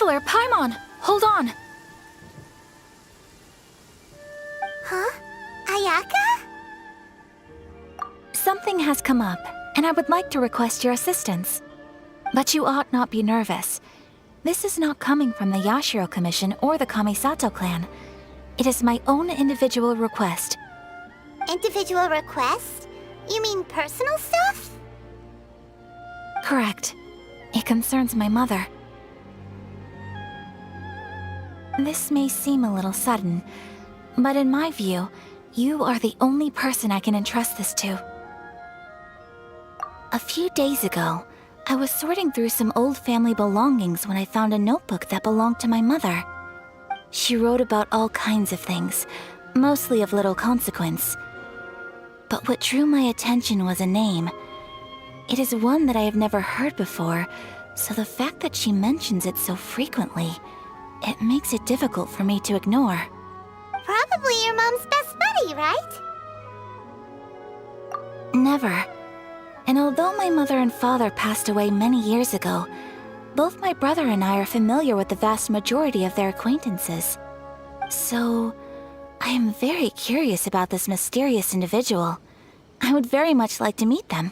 Healer, Paimon! Hold on! Huh? Ayaka? Something has come up, and I would like to request your assistance. But you ought not be nervous. This is not coming from the Yashiro Commission or the Kamisato clan. It is my own individual request. Individual request? You mean personal stuff? Correct. It concerns my mother. This may seem a little sudden, but in my view, you are the only person I can entrust this to. A few days ago, I was sorting through some old family belongings when I found a notebook that belonged to my mother. She wrote about all kinds of things, mostly of little consequence. But what drew my attention was a name. It is one that I have never heard before, so the fact that she mentions it so frequently, it makes it difficult for me to ignore. Probably your mom's best buddy, right? Never. And although my mother and father passed away many years ago, both my brother and I are familiar with the vast majority of their acquaintances. So, I am very curious about this mysterious individual. I would very much like to meet them.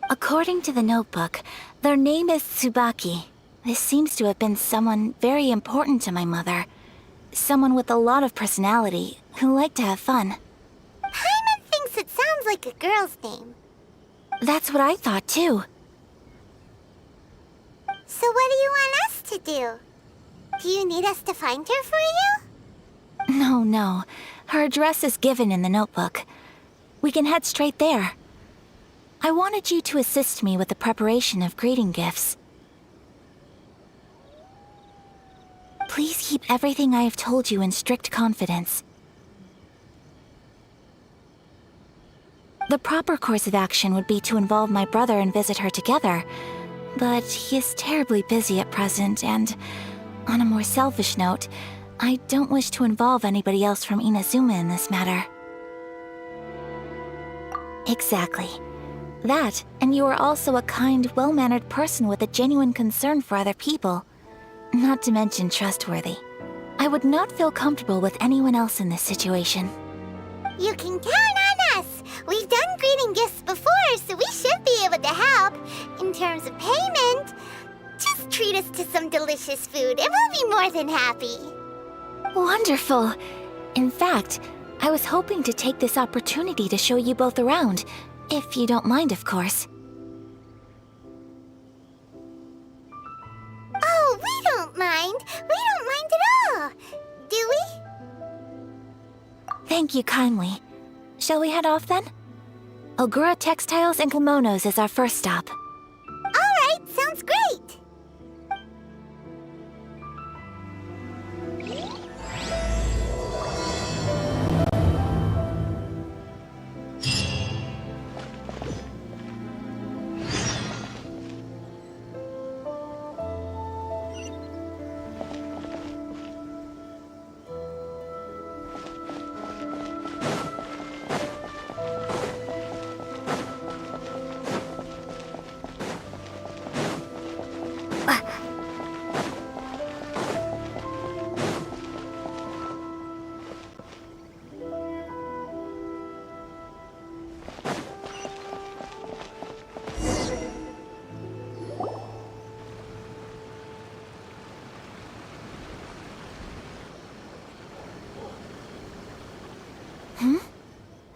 According to the notebook, their name is Tsubaki. This seems to have been someone very important to my mother. Someone with a lot of personality, who liked to have fun. Paimon thinks it sounds like a girl's name. That's what I thought too. So what do you want us to do? Do you need us to find her for you? No. Her address is given in the notebook. We can head straight there. I wanted you to assist me with the preparation of greeting gifts. Please keep everything I have told you in strict confidence. The proper course of action would be to involve my brother and visit her together, but he is terribly busy at present, and on a more selfish note, I don't wish to involve anybody else from Inazuma in this matter. Exactly. That, and you are also a kind, well-mannered person with a genuine concern for other people. Not to mention trustworthy. I would not feel comfortable with anyone else in this situation. You can count on us! We've done greeting gifts before, so we should be able to help. In terms of payment, just treat us to some delicious food and we'll be more than happy. Wonderful! In fact, I was hoping to take this opportunity to show you both around, if you don't mind, of course. Oh, we don't mind. We don't mind at all. Do we? Thank you kindly. Shall we head off then? Ogura Textiles and Kimonos is our first stop. Alright, sounds great!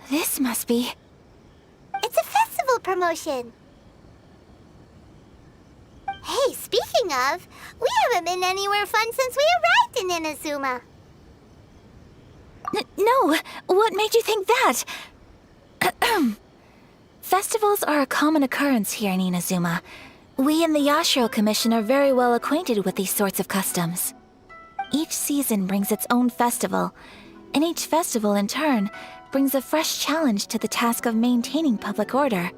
This must be... It's a festival promotion. Hey, speaking of, we haven't been anywhere fun since we arrived in Inazuma. No! What made you think that? Festivals are a common occurrence here in Inazuma. We in the Yashiro Commission are very well acquainted with these sorts of customs. Each season brings its own festival, and each festival, in turn, brings a fresh challenge to the task of maintaining public order.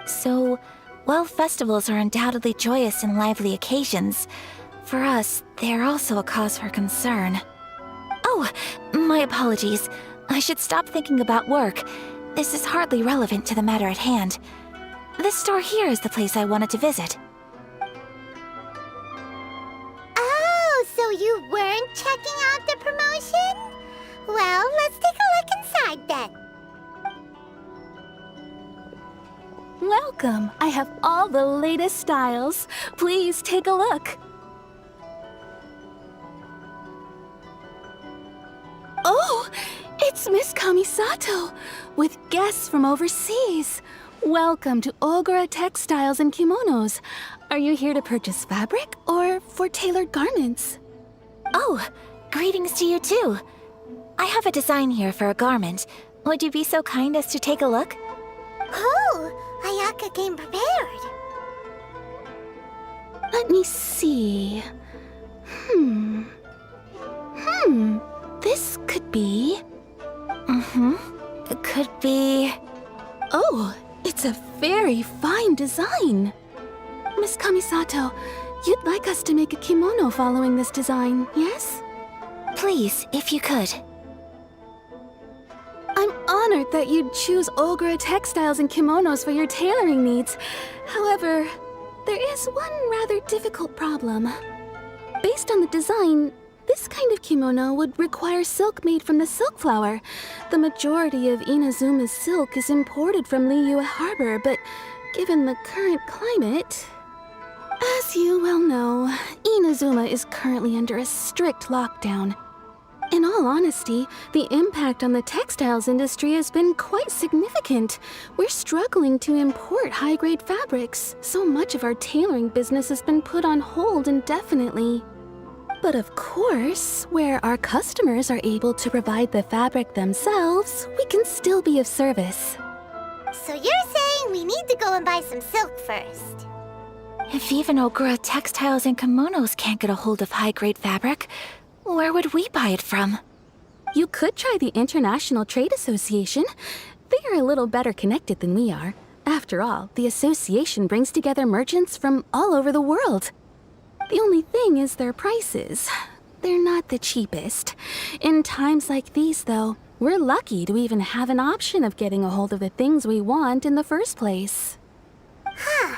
So, while festivals are undoubtedly joyous and lively occasions, for us, they are also a cause for concern. Oh, my apologies. I should stop thinking about work. This is hardly relevant to the matter at hand. This store here is the place I wanted to visit. checking out the promotion? Well, let's take a look inside then. Welcome. I have all the latest styles. Please take a look. Oh, it's Miss Kamisato with guests from overseas. Welcome to Ogura Textiles and Kimonos. Are you here to purchase fabric or for tailored garments? Oh, greetings to you too. I have a design here for a garment. Would you be so kind as to take a look? Oh, Ayaka came prepared. Let me see. This could be... It could be... Oh, it's a very fine design. Miss Kamisato, you'd like us to make a kimono following this design, yes? Please, if you could. I'm honored that you'd choose Ogura Textiles and Kimonos for your tailoring needs. However, there is one rather difficult problem. Based on the design, this kind of kimono would require silk made from the silk flower. The majority of Inazuma's silk is imported from Liyue Harbor, but given the current climate... As you well know, Inazuma is currently under a strict lockdown. In all honesty, the impact on the textiles industry has been quite significant. We're struggling to import high-grade fabrics. So much of our tailoring business has been put on hold indefinitely. But of course, where our customers are able to provide the fabric themselves, we can still be of service. So you're saying we need to go and buy some silk first? If even Ogura Textiles and Kimonos can't get a hold of high-grade fabric, where would we buy it from? You could try the International Trade Association. They are a little better connected than we are. After all, the association brings together merchants from all over the world. The only thing is their prices. They're not the cheapest. In times like these, though, we're lucky to even have an option of getting a hold of the things we want in the first place. Huh.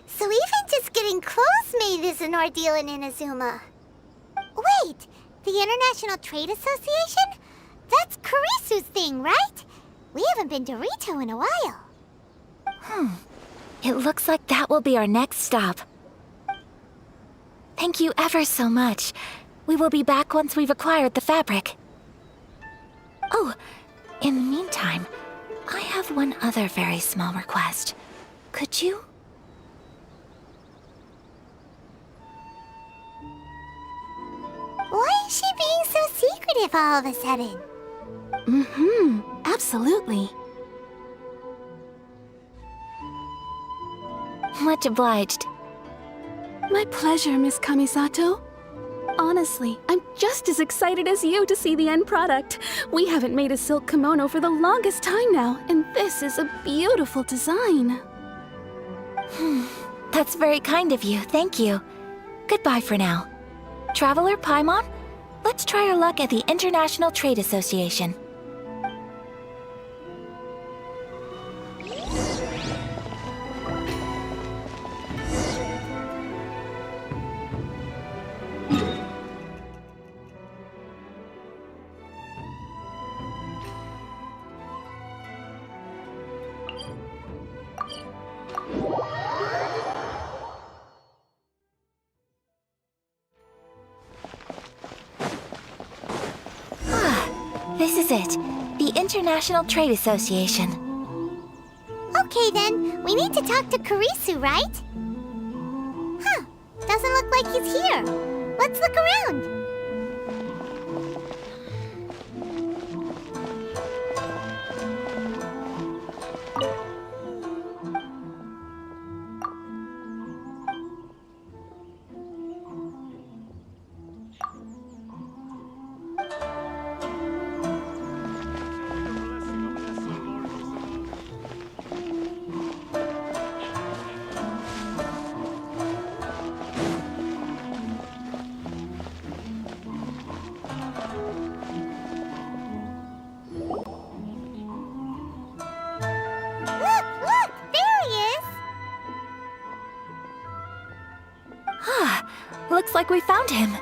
So even just getting clothes made is an ordeal in Inazuma. Wait, the International Trade Association? That's Kurisu's thing, right? We haven't been to Rito in a while. It looks like that will be our next stop. Thank you ever so much. We will be back once we've acquired the fabric. Oh, in the meantime, I have one other very small request. Could you? Why is she being so secretive all of a sudden? Absolutely. Much obliged. My pleasure, Miss Kamisato. Honestly, I'm just as excited as you to see the end product. We haven't made a silk kimono for the longest time now, and this is a beautiful design. That's very kind of you, thank you. Goodbye for now. Traveler Paimon, let's try our luck at the International Trade Association. This is it. The International Trade Association. Okay then, we need to talk to Kurisu, right? Huh, doesn't look like he's here. Let's look around. Looks like we found him.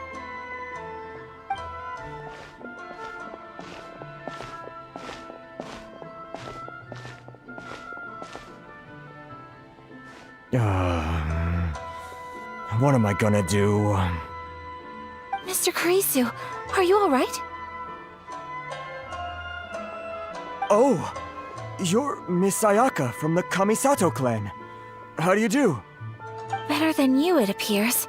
What am I gonna do? Mr. Kurisu, are you alright? Oh! You're Miss Ayaka from the Kamisato clan. How do you do? Better than you, it appears.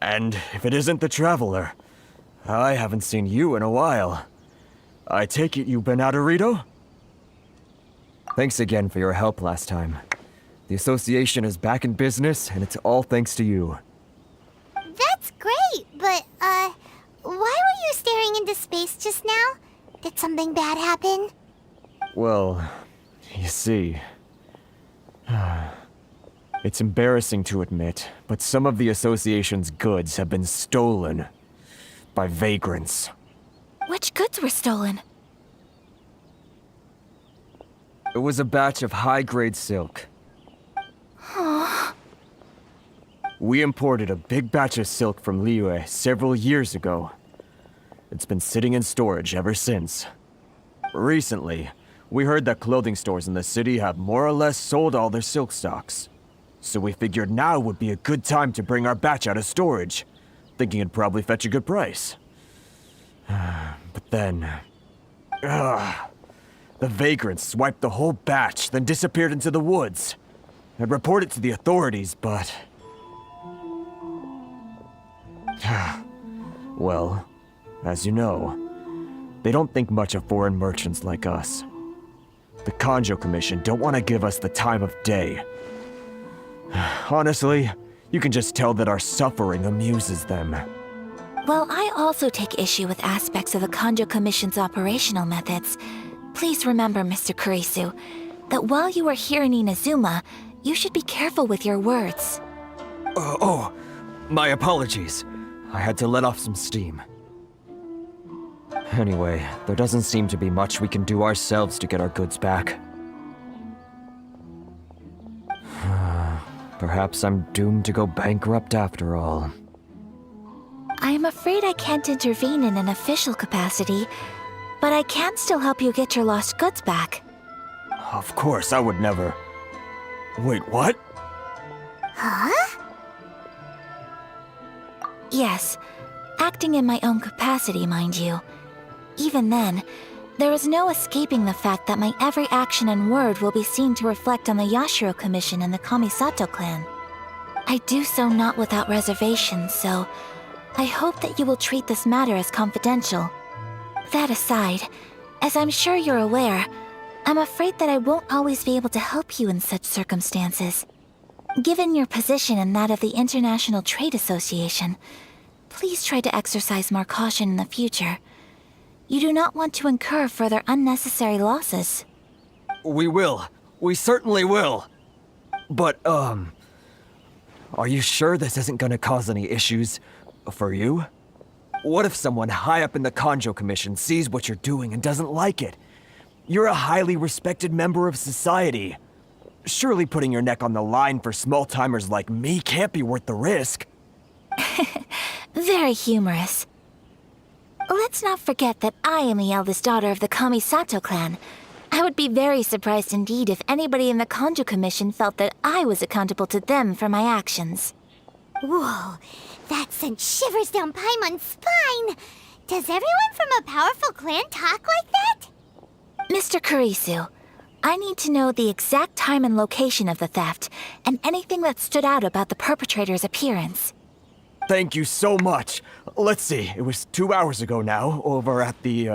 And if it isn't the Traveler, I haven't seen you in a while. I take it you've been out of Rito? Thanks again for your help last time. The association is back in business, and it's all thanks to you. That's great, but, why were you staring into space just now? Did something bad happen? Well, you see... It's embarrassing to admit, but some of the association's goods have been stolen by vagrants. Which goods were stolen? It was a batch of high-grade silk. We imported a big batch of silk from Liyue several years ago. It's been sitting in storage ever since. Recently, we heard that clothing stores in the city have more or less sold all their silk stocks. So we figured now would be a good time to bring our batch out of storage, thinking it'd probably fetch a good price. But then... the vagrants swiped the whole batch, then disappeared into the woods. I'd report it to the authorities, but... Well, as you know, they don't think much of foreign merchants like us. The Kanjo Commission don't want to give us the time of day. Honestly, you can just tell that our suffering amuses them. While I also take issue with aspects of the Kanjo Commission's operational methods, please remember, Mr. Kurisu, that while you are here in Inazuma, you should be careful with your words. My apologies. I had to let off some steam. Anyway, there doesn't seem to be much we can do ourselves to get our goods back. Perhaps I'm doomed to go bankrupt after all. I am afraid I can't intervene in an official capacity, but I can still help you get your lost goods back. Of course, I would never... Wait, what? Huh? Yes, acting in my own capacity, mind you. Even then, there is no escaping the fact that my every action and word will be seen to reflect on the Yashiro Commission and the Kamisato clan. I do so not without reservation, so I hope that you will treat this matter as confidential. That aside, as I'm sure you're aware, I'm afraid that I won't always be able to help you in such circumstances. Given your position and that of the International Trade Association, please try to exercise more caution in the future. You do not want to incur further unnecessary losses. We will. We certainly will. But, are you sure this isn't gonna cause any issues for you? What if someone high up in the Kanjo Commission sees what you're doing and doesn't like it? You're a highly respected member of society. Surely putting your neck on the line for small-timers like me can't be worth the risk. Very humorous. Let's not forget that I am the eldest daughter of the Kamisato clan. I would be very surprised indeed if anybody in the Kanjo Commission felt that I was accountable to them for my actions. Whoa, that sent shivers down Paimon's spine! Does everyone from a powerful clan talk like that? Mr. Kurisu, I need to know the exact time and location of the theft, and anything that stood out about the perpetrator's appearance. Thank you so much. Let's see, it was 2 hours ago now, over at the,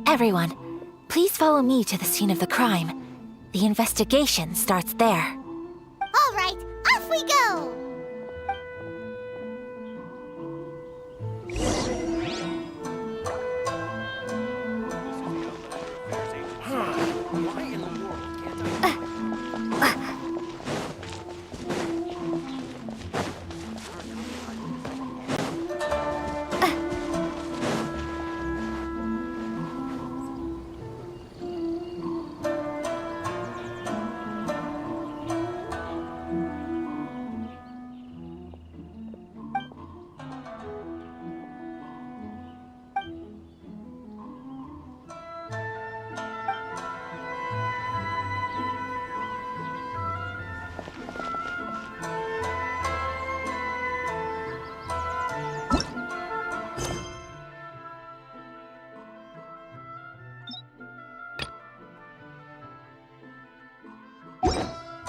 Everyone, please follow me to the scene of the crime. The investigation starts there. All right, off we go!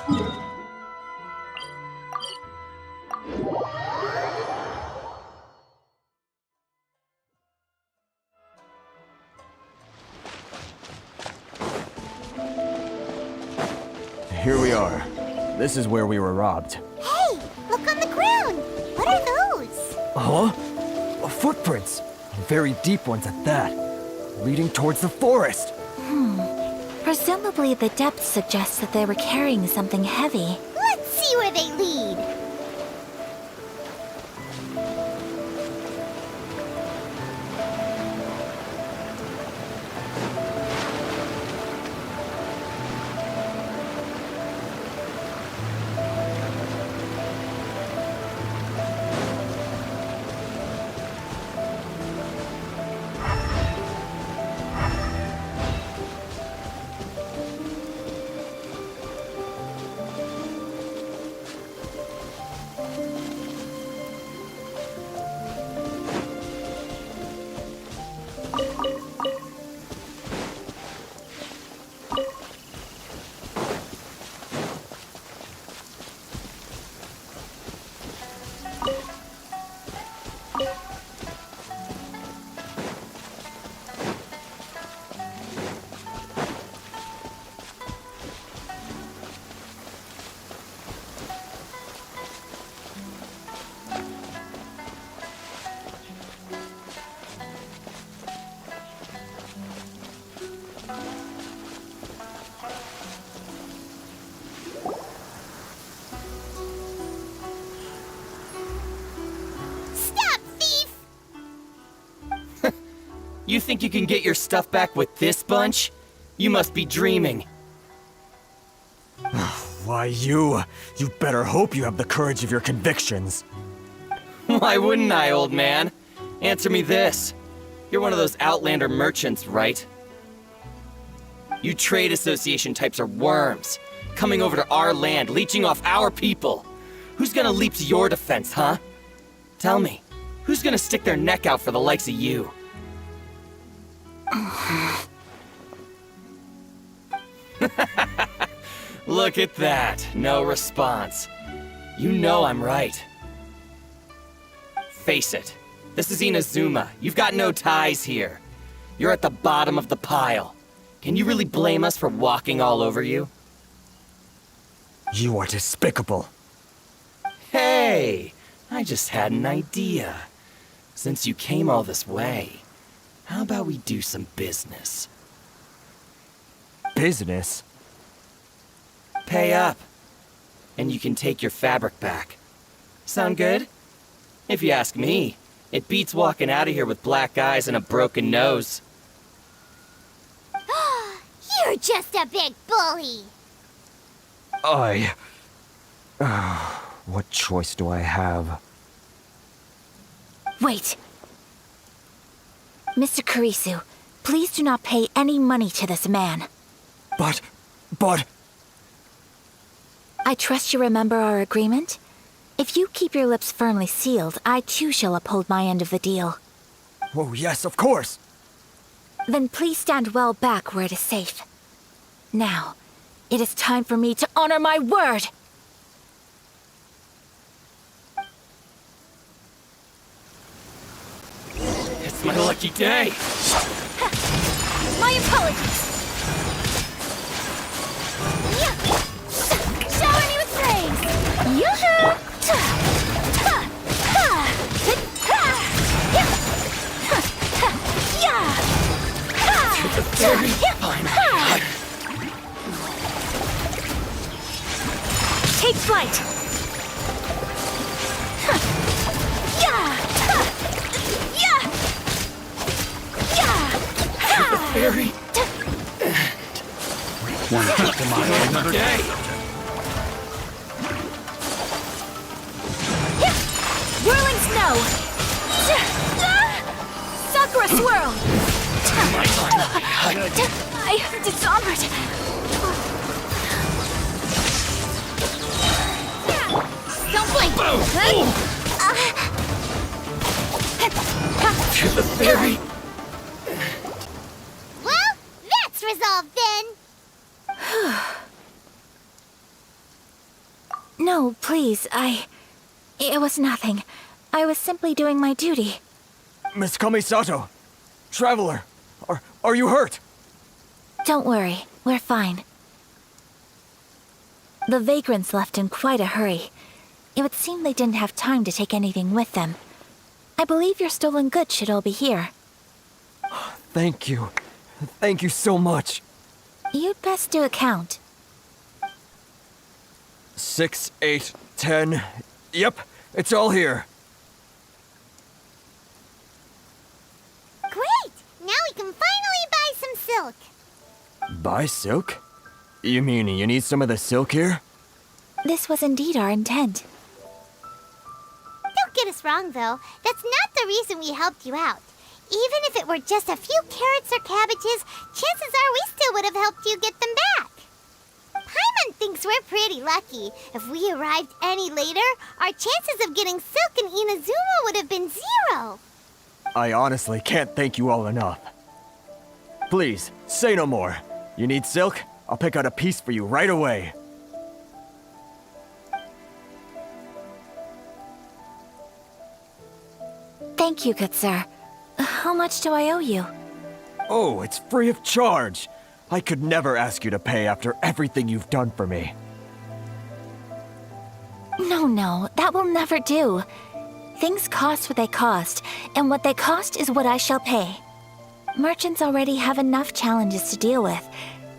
Here we are. This is where we were robbed. Hey, look on the ground. What are those? Huh? Footprints. Very deep ones at that. Leading towards the forest. Presumably the depth suggests that they were carrying something heavy. Let's see where they lead. You think you can get your stuff back with this bunch? You must be dreaming. Why, you better hope you have the courage of your convictions. Why wouldn't I, old man? Answer me this. You're one of those Outlander merchants, right? You trade association types are worms, coming over to our land, leeching off our people. Who's gonna leap to your defense, huh? Tell me, who's gonna stick their neck out for the likes of you? Look at that, no response. You know I'm right. Face it, this is Inazuma. You've got no ties here. You're at the bottom of the pile. Can you really blame us for walking all over you? You are despicable. Hey, I just had an idea. Since you came all this way, how about we do some business? Business? Pay up, and you can take your fabric back. Sound good? If you ask me, it beats walking out of here with black eyes and a broken nose. You're just a big bully. What choice do I have? Wait. Mr. Kurisu, please do not pay any money to this man. But... I trust you remember our agreement? If you keep your lips firmly sealed, I too shall uphold my end of the deal. Oh, yes, of course. Then please stand well back where it is safe. Now, it is time for me to honor my word! It's my lucky day! My apologies! Shower me with praise! Yoo-hoo! Very fine. Take flight! Very... One cut to my lucky day! Whirling snow! Sakura swirl! I am dishonored! Don't blink! To the fairy! Well, that's resolved then. No, please, It was nothing. I was simply doing my duty. Miss Kamisato! Traveler! Are you hurt? Don't worry, we're fine. The vagrants left in quite a hurry. It would seem they didn't have time to take anything with them. I believe your stolen goods should all be here. Thank you. Thank you so much. You'd best do a count. 6, 8, 10. Yep, it's all here. Great! Now we can finally buy some silk. Buy silk? You mean you need some of the silk here? This was indeed our intent. Don't get us wrong, though. That's not the reason we helped you out. Even if it were just a few carrots or cabbages, chances are we still would have helped you get them back. Paimon thinks we're pretty lucky. If we arrived any later, our chances of getting silk in Inazuma would have been 0. I honestly can't thank you all enough. Please, say no more. You need silk? I'll pick out a piece for you right away. Thank you, good sir. How much do I owe you? Oh, it's free of charge. I could never ask you to pay after everything you've done for me. No, that will never do. Things cost what they cost, and what they cost is what I shall pay. Merchants already have enough challenges to deal with,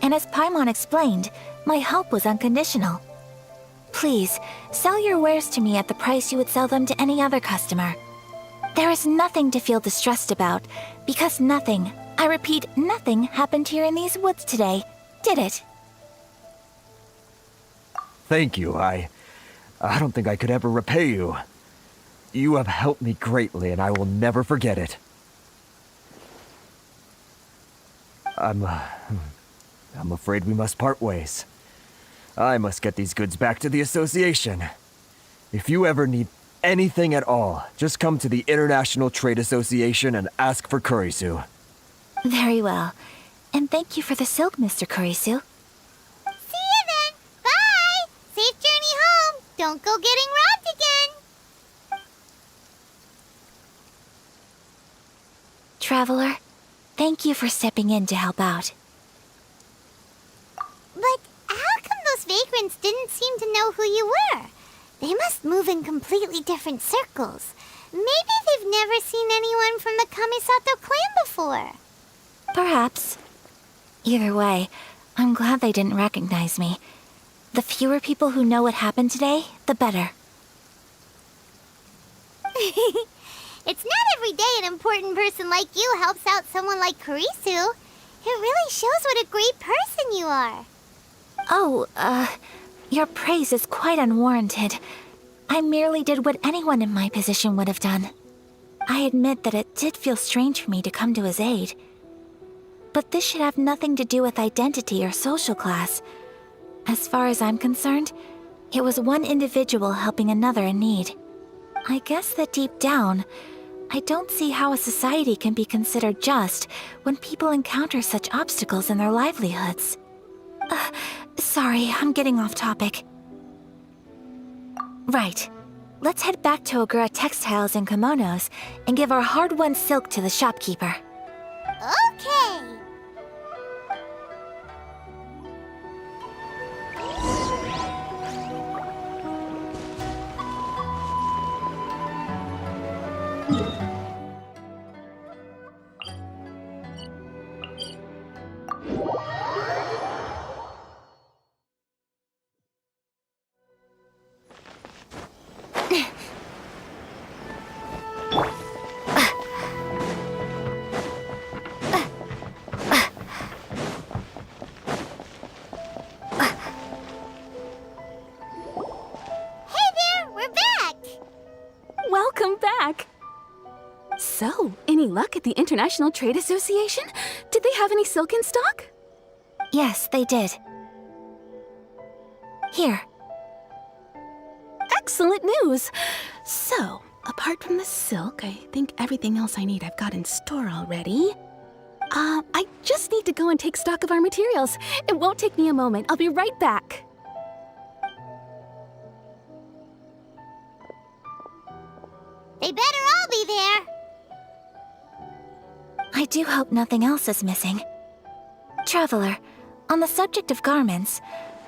and as Paimon explained, my help was unconditional. Please, sell your wares to me at the price you would sell them to any other customer. There is nothing to feel distressed about, because nothing, I repeat, nothing happened here in these woods today, did it? Thank you. I don't think I could ever repay you. You have helped me greatly, and I will never forget it. I'm afraid we must part ways. I must get these goods back to the association. If you ever need anything at all, just come to the International Trade Association and ask for Kurisu. Very well. And thank you for the silk, Mr. Kurisu. See you then. Bye. Safe journey home. Don't go getting robbed again. Traveler, thank you for stepping in to help out. But how come those vagrants didn't seem to know who you were? They must move in completely different circles. Maybe they've never seen anyone from the Kamisato clan before. Perhaps. Either way, I'm glad they didn't recognize me. The fewer people who know what happened today, the better. It's not every day an important person like you helps out someone like Kurisu. It really shows what a great person you are. Oh, your praise is quite unwarranted. I merely did what anyone in my position would have done. I admit that it did feel strange for me to come to his aid. But this should have nothing to do with identity or social class. As far as I'm concerned, it was one individual helping another in need. I guess that deep down, I don't see how a society can be considered just when people encounter such obstacles in their livelihoods. Sorry, I'm getting off topic. Right. Let's head back to Ogura Textiles and Kimonos and give our hard-won silk to the shopkeeper. Okay. Welcome back! So, any luck at the International Trade Association? Did they have any silk in stock? Yes, they did. Here. Excellent news! So, apart from the silk, I think everything else I need I've got in store already. I just need to go and take stock of our materials. It won't take me a moment. I'll be right back. there. I do hope nothing else is missing. Traveler, on the subject of garments,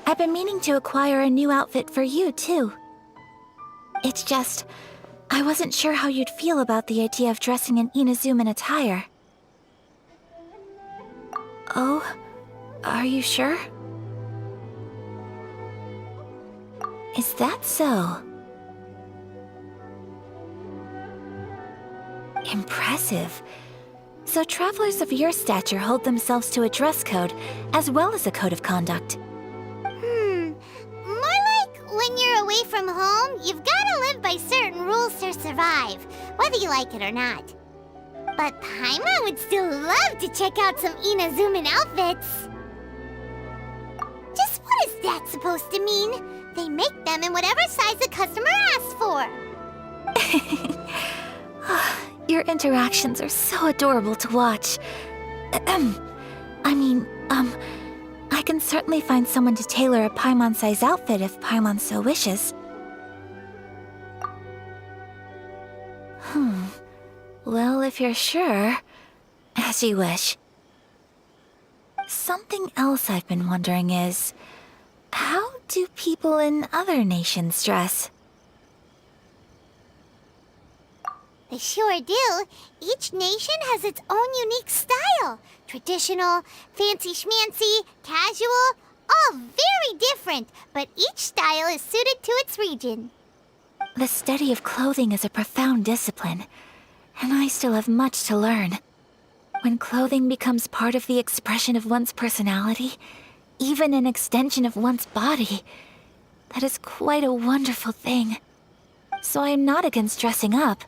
I've been meaning to acquire a new outfit for you, too. It's just, I wasn't sure how you'd feel about the idea of dressing in Inazuman attire. Oh, are you sure? Is that so? Impressive. So travelers of your stature hold themselves to a dress code, as well as a code of conduct. More like when you're away from home, you've gotta live by certain rules to survive, whether you like it or not. But Paimon would still love to check out some Inazuman outfits. Just what is that supposed to mean? They make them in whatever size the customer asks for. Your interactions are so adorable to watch. I can certainly find someone to tailor a Paimon-size outfit if Paimon so wishes. Well, if you're sure, as you wish. Something else I've been wondering is, how do people in other nations dress? They sure do. Each nation has its own unique style. Traditional, fancy schmancy, casual, all very different, but each style is suited to its region. The study of clothing is a profound discipline, and I still have much to learn. When clothing becomes part of the expression of one's personality, even an extension of one's body, that is quite a wonderful thing. So I am not against dressing up.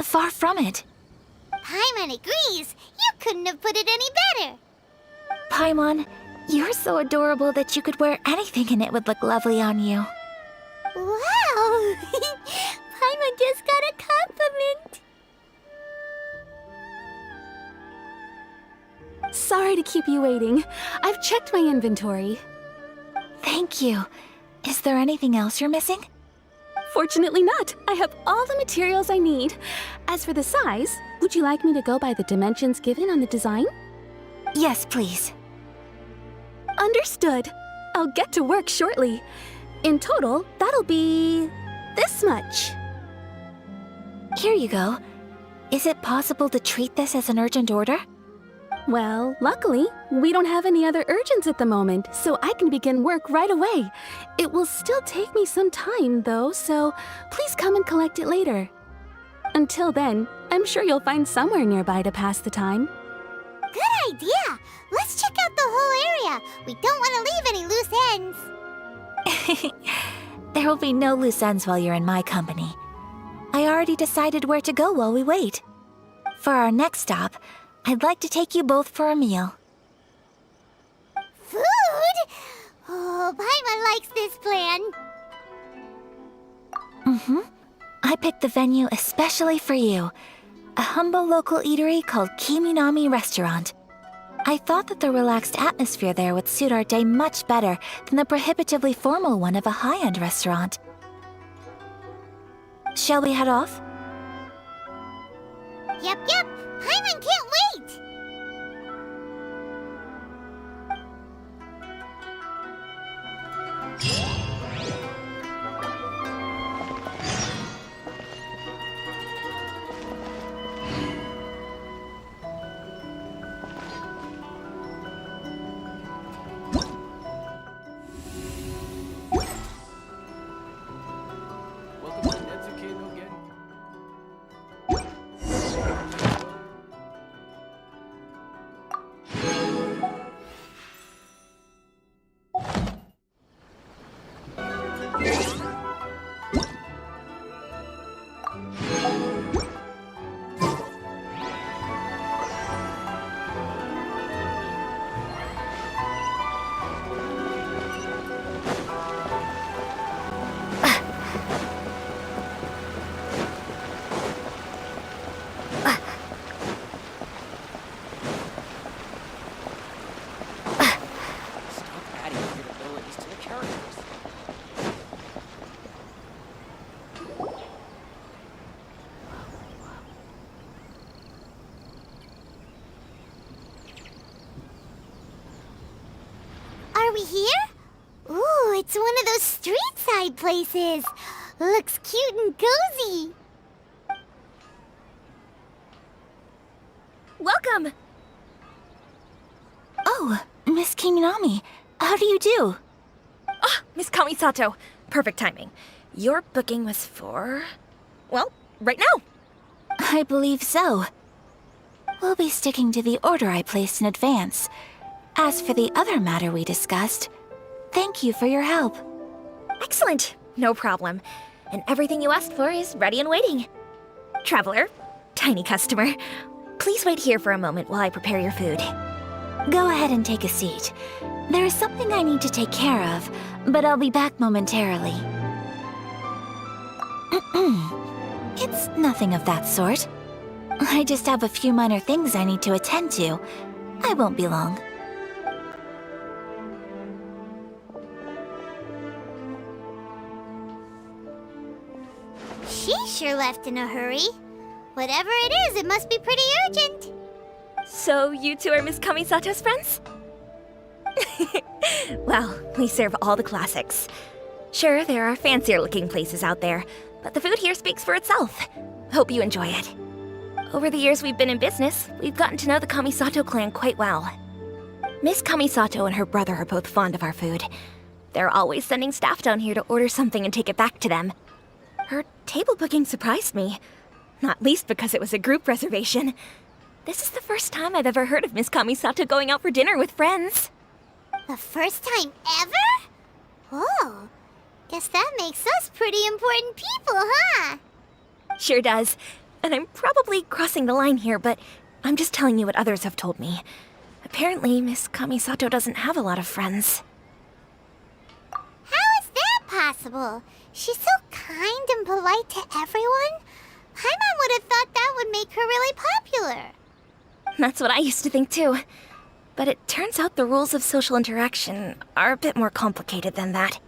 Far from it. Paimon agrees. You couldn't have put it any better. Paimon, you're so adorable that you could wear anything and it would look lovely on you. Wow! Paimon just got a compliment. Sorry to keep you waiting. I've checked my inventory. Thank you. Is there anything else you're missing? Fortunately not. I have all the materials I need. As for the size, would you like me to go by the dimensions given on the design? Yes, please. Understood. I'll get to work shortly. In total, that'll be this much. Here you go. Is it possible to treat this as an urgent order? Well, luckily, we don't have any other urgents at the moment, so I can begin work right away. It will still take me some time, though, so please come and collect it later. Until then, I'm sure you'll find somewhere nearby to pass the time. Good idea. Let's check out the whole area. We don't want to leave any loose ends. There will be no loose ends while you're in my company. I already decided where to go while we wait. For our next stop, I'd like to take you both for a meal. Food? Oh, Paimon likes this plan. I picked the venue especially for you. A humble local eatery called Kiminami Restaurant. I thought that the relaxed atmosphere there would suit our day much better than the prohibitively formal one of a high-end restaurant. Shall we head off? Yep. Paimon can't wait. It's one of those street-side places. Looks cute and cozy. Welcome! Oh, Miss Kiminami, how do you do? Ah, Miss Kamisato. Perfect timing. Your booking was for... well, right now. I believe so. We'll be sticking to the order I placed in advance. As for the other matter we discussed, thank you for your help. Excellent. No problem. And everything you asked for is ready and waiting. Traveler, tiny customer, please wait here for a moment while I prepare your food. Go ahead and take a seat. There is something I need to take care of, but I'll be back momentarily. It's nothing of that sort. I just have a few minor things I need to attend to. I won't be long. She sure left in a hurry. Whatever it is, it must be pretty urgent. So you two are Miss Kamisato's friends? Well, we serve all the classics. Sure, there are fancier looking places out there, but the food here speaks for itself. Hope you enjoy it. Over the years we've been in business, we've gotten to know the Kamisato clan quite well. Miss Kamisato and her brother are both fond of our food. They're always sending staff down here to order something and take it back to them. Her table booking surprised me, not least because it was a group reservation. This is the first time I've ever heard of Miss Kamisato going out for dinner with friends. The first time ever? Whoa. Guess that makes us pretty important people, huh? Sure does. And I'm probably crossing the line here, but I'm just telling you what others have told me. Apparently, Miss Kamisato doesn't have a lot of friends. How is that possible? She's so kind and polite to everyone. Paimon would have thought that would make her really popular. That's what I used to think too. But it turns out the rules of social interaction are a bit more complicated than that.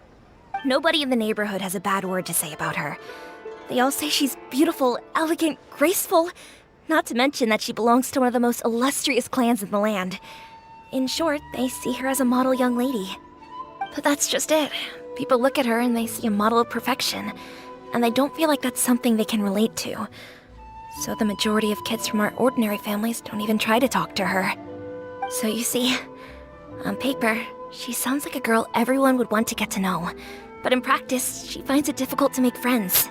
Nobody in the neighborhood has a bad word to say about her. They all say she's beautiful, elegant, graceful, not to mention that she belongs to one of the most illustrious clans in the land. In short, they see her as a model young lady. But that's just it. People look at her and they see a model of perfection, and they don't feel like that's something they can relate to. So the majority of kids from our ordinary families don't even try to talk to her. So you see, on paper, she sounds like a girl everyone would want to get to know. But in practice, she finds it difficult to make friends.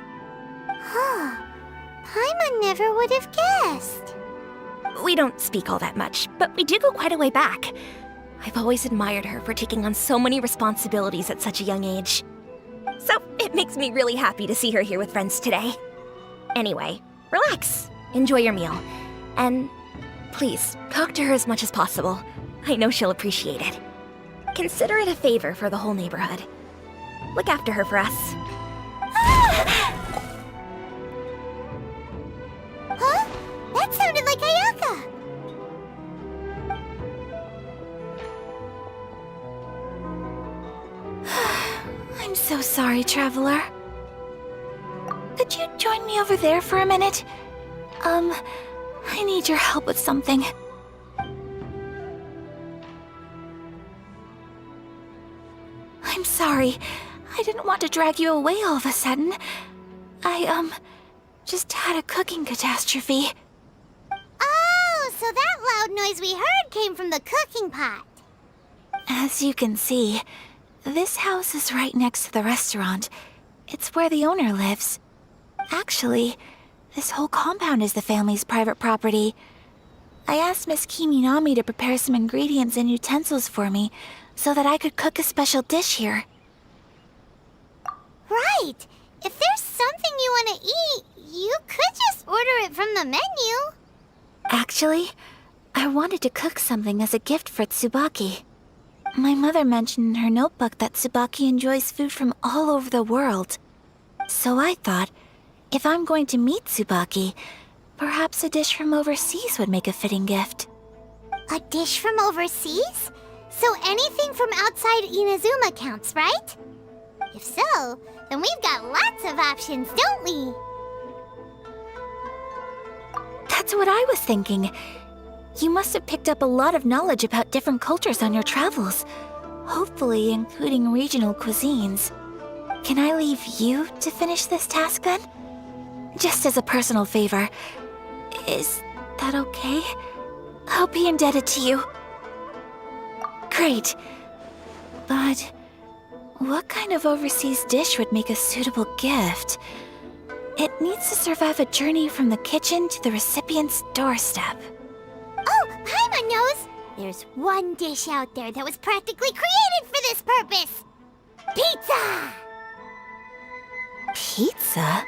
Huh. Paimon never would have guessed. We don't speak all that much, but we do go quite a way back. I've always admired her for taking on so many responsibilities at such a young age. So it makes me really happy to see her here with friends today. Anyway, relax, enjoy your meal, and please, talk to her as much as possible. I know she'll appreciate it. Consider it a favor for the whole neighborhood. Look after her for us. Huh? That sounded like Ayaka. I'm so sorry, Traveler. Could you join me over there for a minute? I need your help with something. I'm sorry. I didn't want to drag you away all of a sudden. I, just had a cooking catastrophe. Oh, so that loud noise we heard came from the cooking pot. As you can see, this house is right next to the restaurant. It's where the owner lives. Actually, this whole compound is the family's private property. I asked Miss Kiminami to prepare some ingredients and utensils for me so that I could cook a special dish here. Right. If there's something you want to eat, you could just order it from the menu. Actually, I wanted to cook something as a gift for Tsubaki. My mother mentioned in her notebook that Tsubaki enjoys food from all over the world. So I thought, if I'm going to meet Tsubaki, perhaps a dish from overseas would make a fitting gift. A dish from overseas? So anything from outside Inazuma counts, right? If so, then we've got lots of options, don't we? That's what I was thinking. You must have picked up a lot of knowledge about different cultures on your travels. hopefully including regional cuisines. Can I leave you to finish this task then? Just as a personal favor. Is that okay? I'll be indebted to you. Great. But what kind of overseas dish would make a suitable gift? It needs to survive a journey from the kitchen to the recipient's doorstep. Oh, Paimon knows! There's one dish out there that was practically created for this purpose! Pizza! Pizza?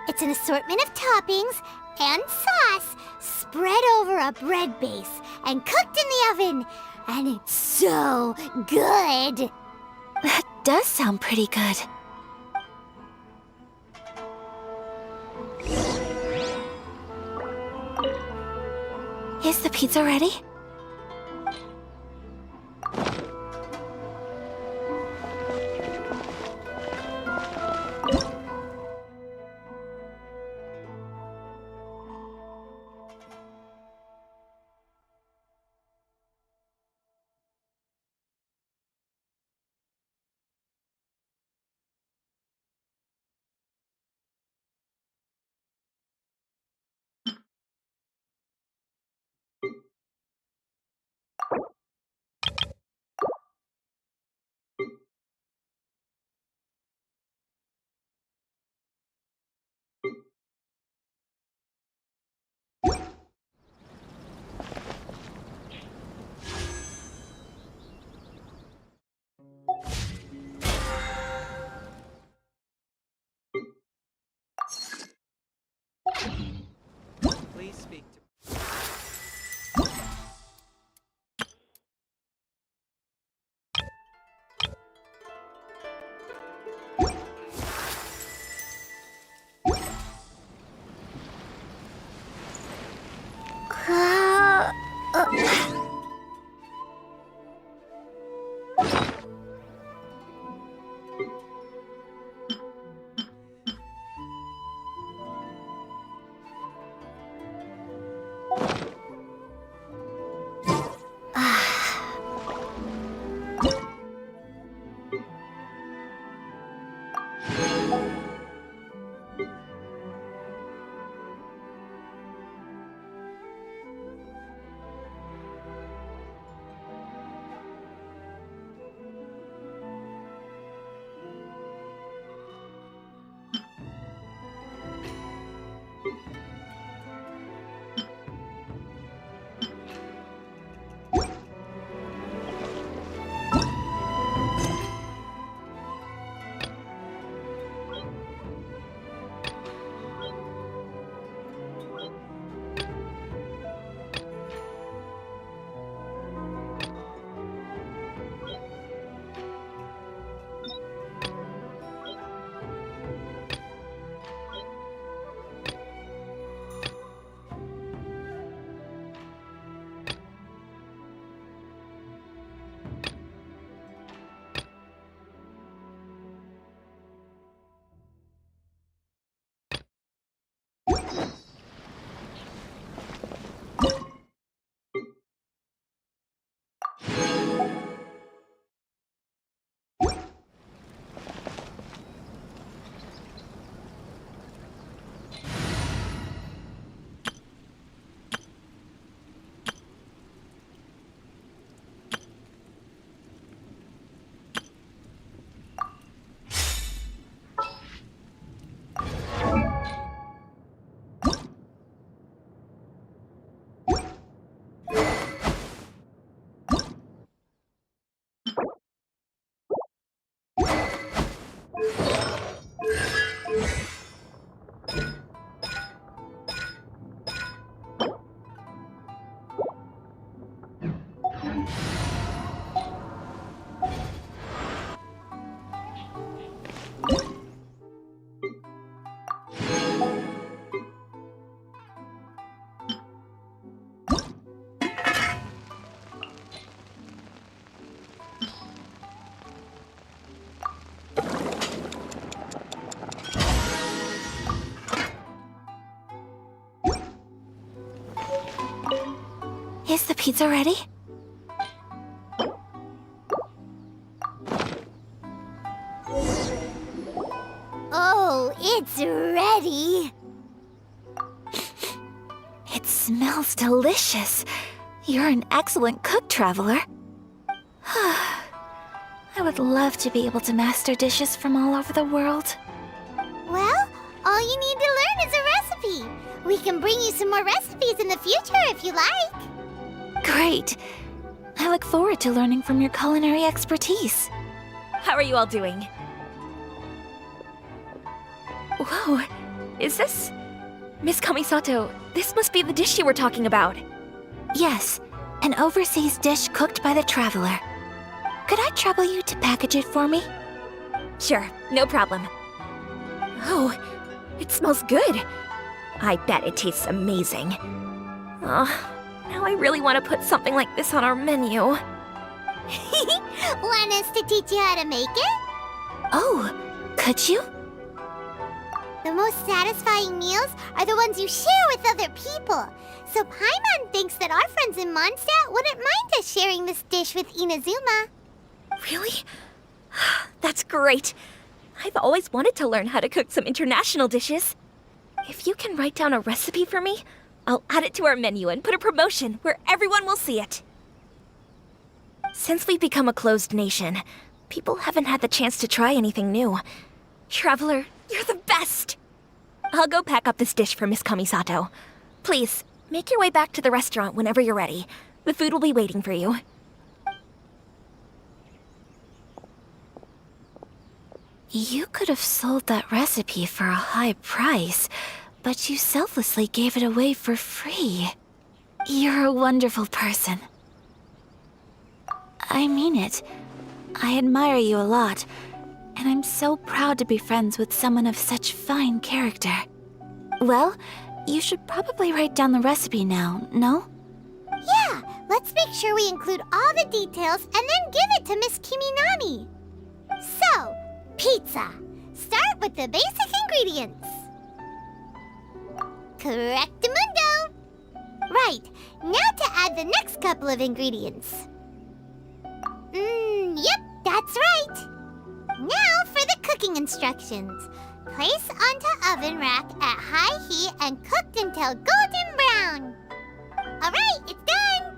It's an assortment of toppings and sauce spread over a bread base and cooked in the oven. And it's so good! That does sound pretty good. Is the pizza ready? Please speak to. Is the pizza ready? Oh, it's ready. It smells delicious. You're an excellent cook, Traveler. I would love to be able to master dishes from all over the world. Well, all you need to learn is a recipe. We can bring you some more recipes in the future if you like. Great. I look forward to learning from your culinary expertise. How are you all doing? Whoa, is this... Miss Kamisato, this must be the dish you were talking about. Yes, an overseas dish cooked by the Traveler. Could I trouble you to package it for me? Sure, no problem. Oh, it smells good. I bet it tastes amazing. Oh, now I really want to put something like this on our menu. Want us to teach you how to make it? Oh, could you? The most satisfying meals are the ones you share with other people. So Paimon thinks that our friends in Mondstadt wouldn't mind us sharing this dish with Inazuma. Really? That's great. I've always wanted to learn how to cook some international dishes. If you can write down a recipe for me, I'll add it to our menu and put a promotion where everyone will see it. Since we've become a closed nation, people haven't had the chance to try anything new. Traveler, you're the best! I'll go pack up this dish for Miss Kamisato. Please, make your way back to the restaurant whenever you're ready. The food will be waiting for you. You could have sold that recipe for a high price, but you selflessly gave it away for free. You're a wonderful person. I mean it. I admire you a lot, and I'm so proud to be friends with someone of such fine character. Well, you should probably write down the recipe now, no? Yeah, let's make sure we include all the details and then give it to Miss Kiminami. So, pizza. Start with the basic ingredients. Correctamundo. Right, now to add the next couple of ingredients. Yep, that's right. Now for the cooking instructions. Place onto oven rack at high heat and cooked until golden brown. Alright, it's done!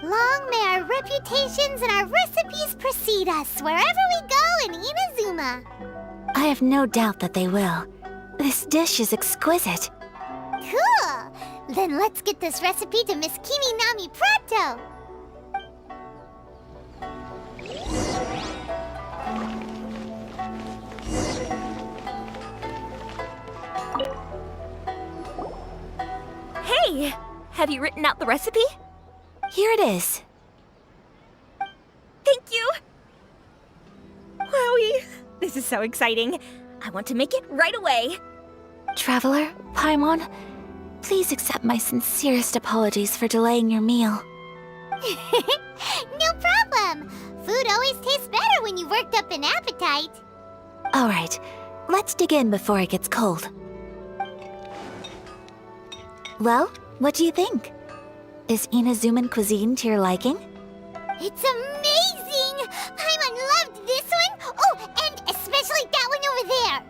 Long may our reputations and our recipes precede us wherever we go in Inazuma. I have no doubt that they will. This dish is exquisite. Cool! Then let's get this recipe to Miss Kiminami pronto! Hey! Have you written out the recipe? Here it is. Thank you! Wowie! This is so exciting. I want to make it right away. Traveler, Paimon, please accept my sincerest apologies for delaying your meal. No problem! Food always tastes better when you've worked up an appetite. All right, let's dig in before it gets cold. Well, what do you think? Is Inazuman cuisine to your liking? It's amazing! Paimon loved this one! Oh, and especially that one over there!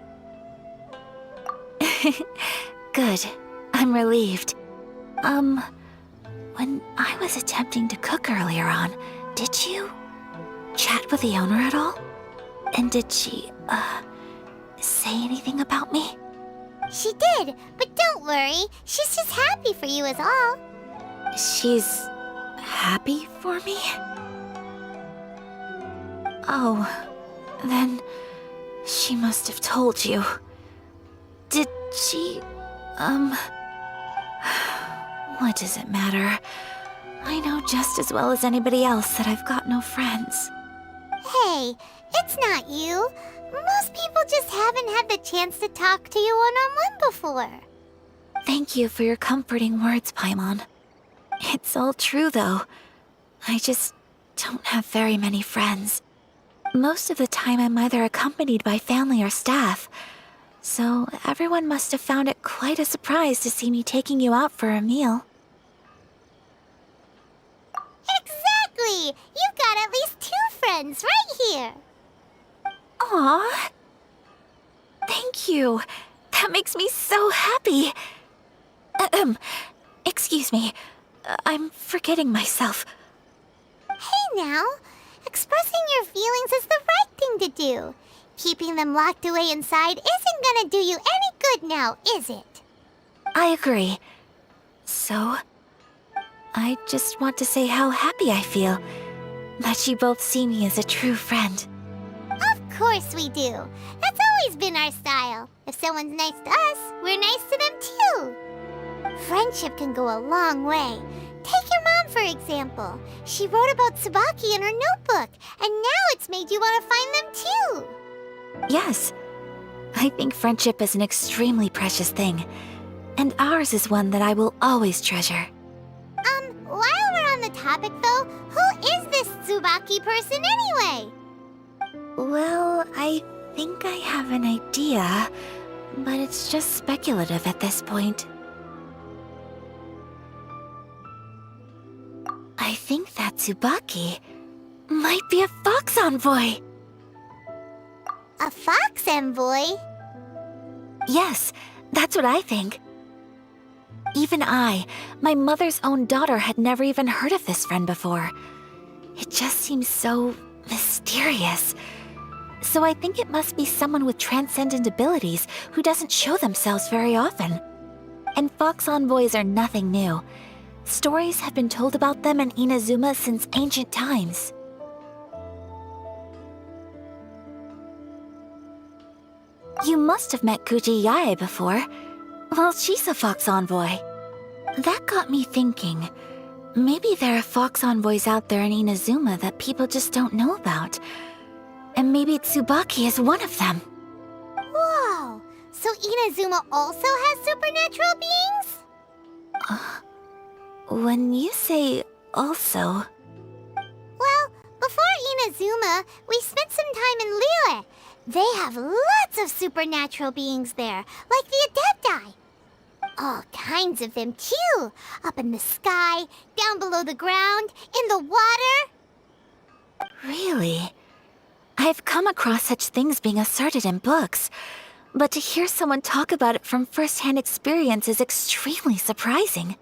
Good. I'm relieved. When I was attempting to cook earlier on, did you chat with the owner at all? And did she, say anything about me? She did, but don't worry. She's just happy for you is all. She's happy for me? Oh, then she must have told you. Did she, what does it matter? I know just as well as anybody else that I've got no friends. Hey, it's not you. Most people just haven't had the chance to talk to you one-on-one before. Thank you for your comforting words, Paimon. It's all true, though. I just don't have very many friends. Most of the time I'm either accompanied by family or staff, so everyone must have found it quite a surprise to see me taking you out for a meal. Exactly! You've got at least 2 friends right here. Aww. you. That makes me so happy. Excuse me. I'm forgetting myself. Hey now, expressing your feelings is the right thing to do. Keeping them locked away inside isn't gonna do you any good now, is it? I agree. So, I just want to say how happy I feel that you both see me as a true friend. Of course we do. That's always been our style. If someone's nice to us, we're nice to them too. Friendship can go a long way. Take your mom, for example. She wrote about Tsubaki in her notebook, and now it's made you want to find them too. Yes, I think friendship is an extremely precious thing, and ours is one that I will always treasure. While we're on the topic though, who is this Tsubaki person anyway? Well, I think I have an idea, but it's just speculative at this point. I think that Tsubaki might be a fox envoy. A fox envoy? Yes, that's what I think. Even I, my mother's own daughter, had never even heard of this friend before. It just seems so mysterious. So I think it must be someone with transcendent abilities who doesn't show themselves very often. And fox envoys are nothing new. Stories have been told about them in Inazuma since ancient times. You must have met Kuji Yae before. Well, she's a fox envoy. That got me thinking. Maybe there are fox envoys out there in Inazuma that people just don't know about. And maybe Tsubaki is one of them. Whoa! So Inazuma also has supernatural beings? When you say also... Well, before Inazuma, we spent some time in Liyue. They have lots of supernatural beings there, like the Adepti. All kinds of them, too. Up in the sky, down below the ground, in the water. Really? I've come across such things being asserted in books, but to hear someone talk about it from first-hand experience is extremely surprising.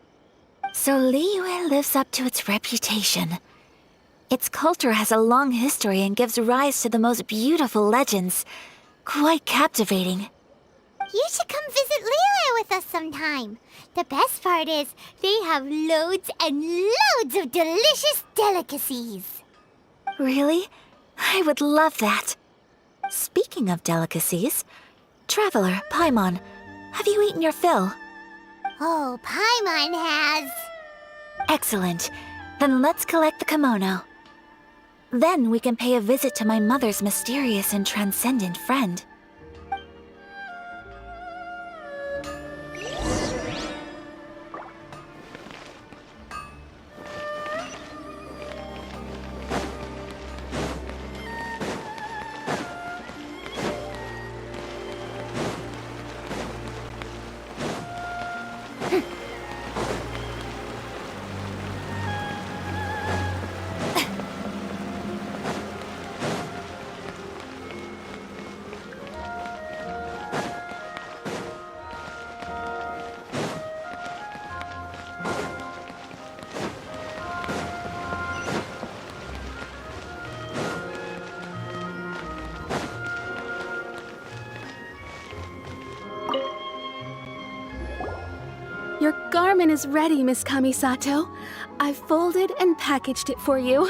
So Liyue lives up to its reputation. Its culture has a long history and gives rise to the most beautiful legends. Quite captivating. You should come visit Liyue with us sometime. The best part is, they have loads and loads of delicious delicacies. Really? I would love that. Speaking of delicacies, Traveler, Paimon, have you eaten your fill? Oh, Paimon has. Excellent. Then let's collect the kimono. Then we can pay a visit to my mother's mysterious and transcendent friend. Your garment is ready, Miss Kamisato. I've folded and packaged it for you.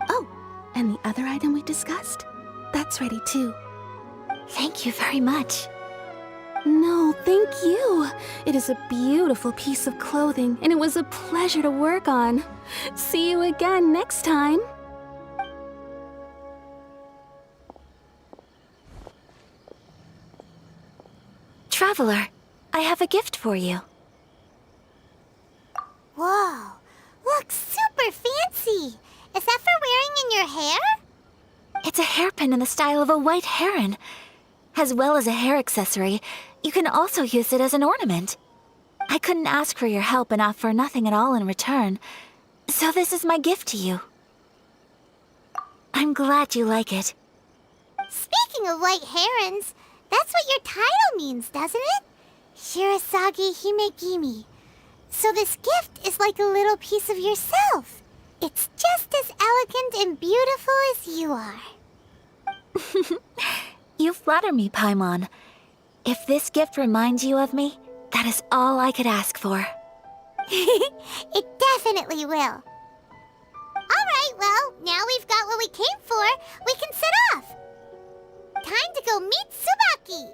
Oh, and the other item we discussed? That's ready too. Thank you very much. No, thank you. It is a beautiful piece of clothing, and it was a pleasure to work on. See you again next time. Traveler, I have a gift for you. Whoa, looks super fancy. Is that for wearing in your hair? It's a hairpin in the style of a white heron. As well as a hair accessory, you can also use it as an ornament. I couldn't ask for your help and offer nothing at all in return, so this is my gift to you. I'm glad you like it. Speaking of white herons, That's what your title means, doesn't it? Shirasagi Himegimi. So this gift is like a little piece of yourself. It's just as elegant and beautiful as you are. You flatter me, Paimon. If this gift reminds you of me, that is all I could ask for. It definitely will. Alright, well, now we've got what we came for. We can set off. Time to go meet Tsubaki.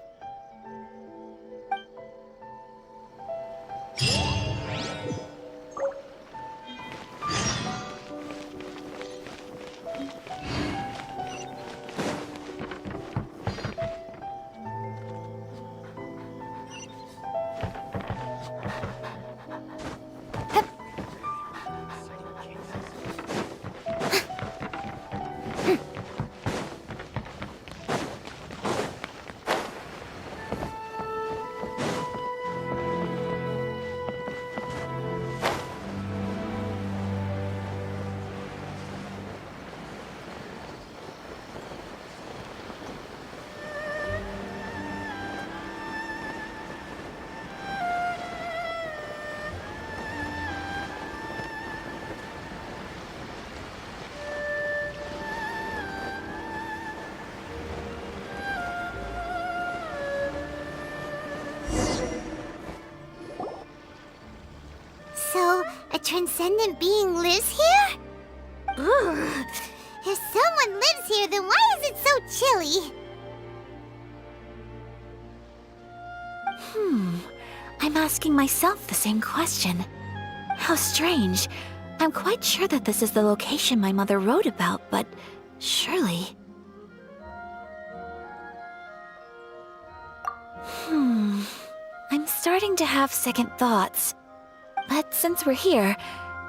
So, a transcendent being lives here? Ugh. If someone lives here, then why is it so chilly? I'm asking myself the same question. How strange. I'm quite sure that this is the location my mother wrote about, but surely... I'm starting to have second thoughts. But since we're here,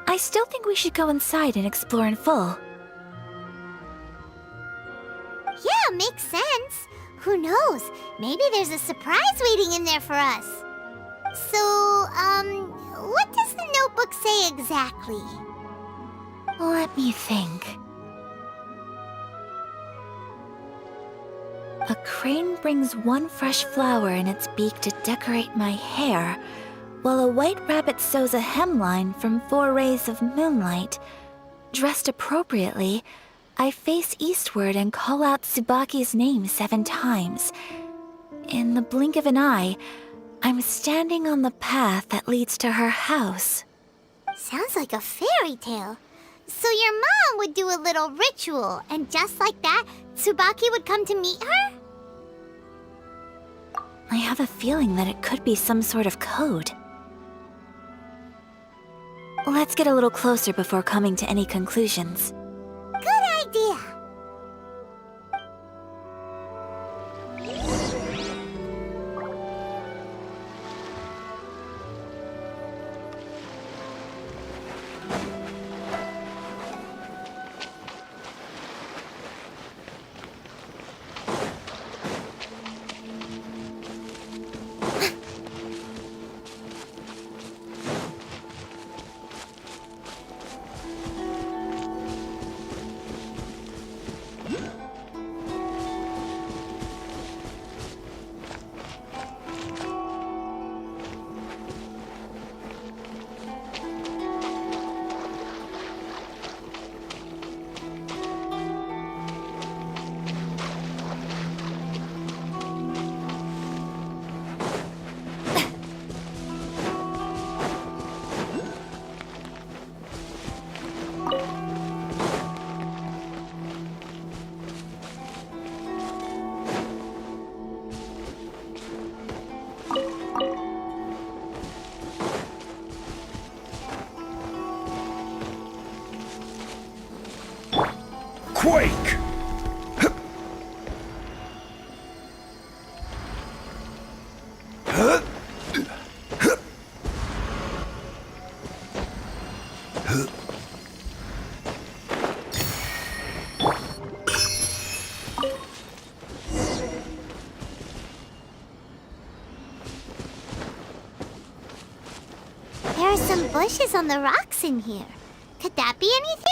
I still think we should go inside and explore in full. Yeah, makes sense. Who knows? Maybe there's a surprise waiting in there for us. So, what does the notebook say exactly? Let me think. A crane brings one fresh flower in its beak to decorate my hair, while a white rabbit sews a hemline from 4 rays of moonlight. Dressed appropriately, I face eastward and call out Tsubaki's name 7 times. In the blink of an eye, I'm standing on the path that leads to her house. Sounds like a fairy tale. So your mom would do a little ritual, and just like that, Tsubaki would come to meet her? I have a feeling that it could be some sort of code. Let's get a little closer before coming to any conclusions. Good idea. Quake! There are some bushes on the rocks in here. Could that be anything?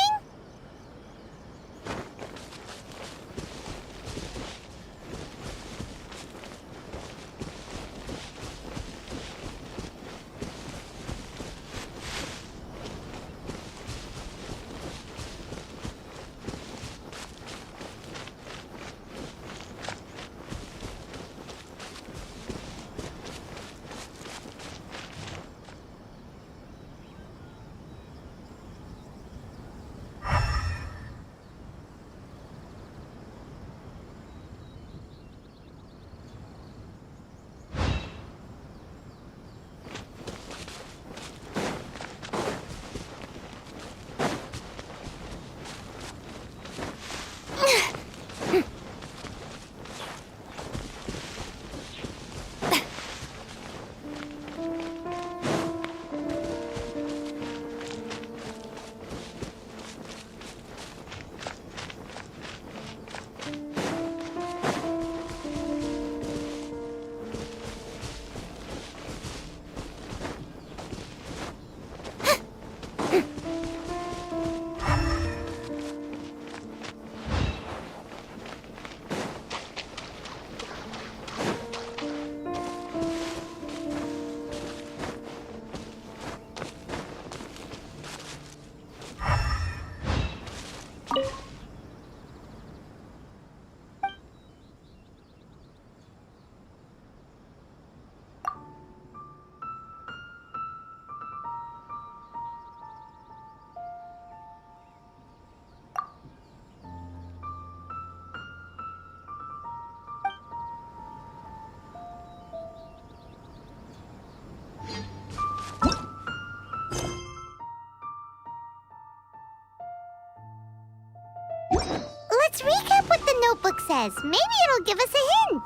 notebook says. Maybe it'll give us a hint.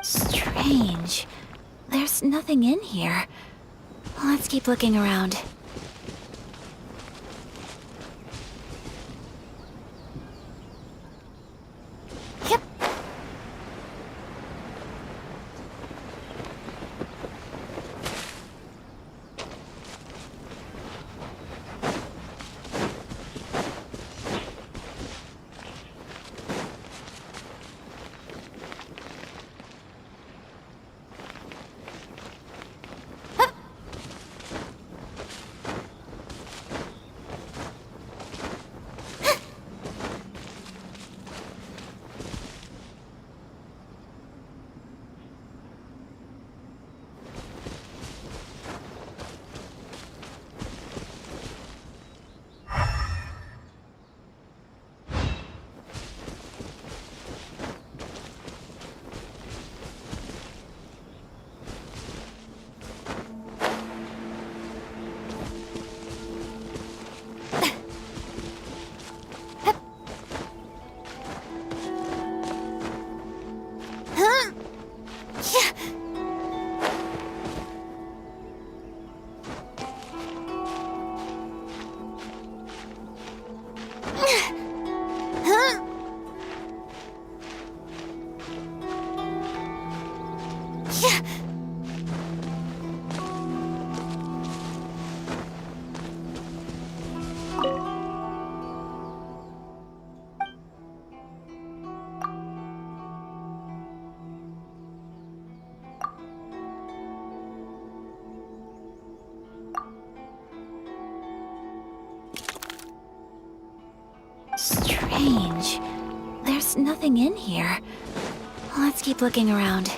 Strange. There's nothing in here. Let's keep looking around. Yep. Strange. There's nothing in here. Let's keep looking around.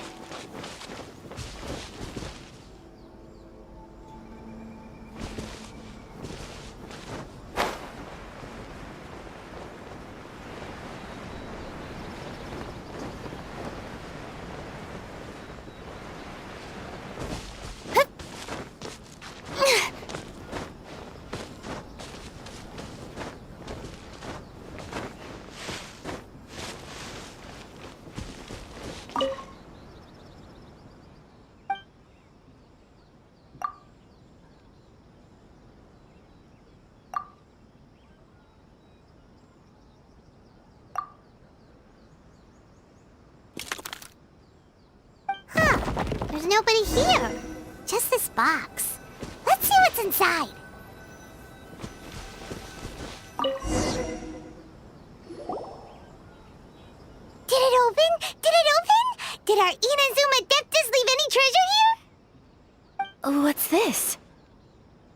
There's nobody here. Just this box. Let's see what's inside. Did it open? Did it open? Did our Inazuma Adeptus leave any treasure here? What's this?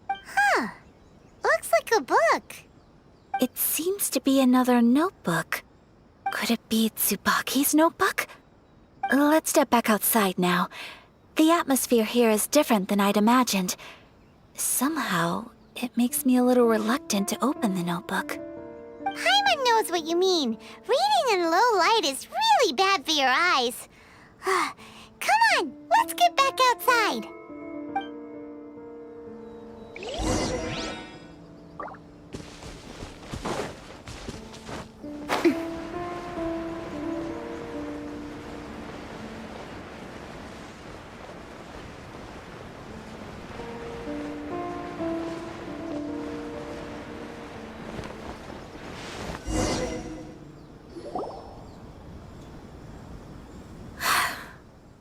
Huh. Looks like a book. It seems to be another notebook. Could it be Tsubaki's notebook? Let's step back outside now. The atmosphere here is different than I'd imagined. Somehow, it makes me a little reluctant to open the notebook. Paimon knows what you mean. Reading in low light is really bad for your eyes. Come on, let's get back outside.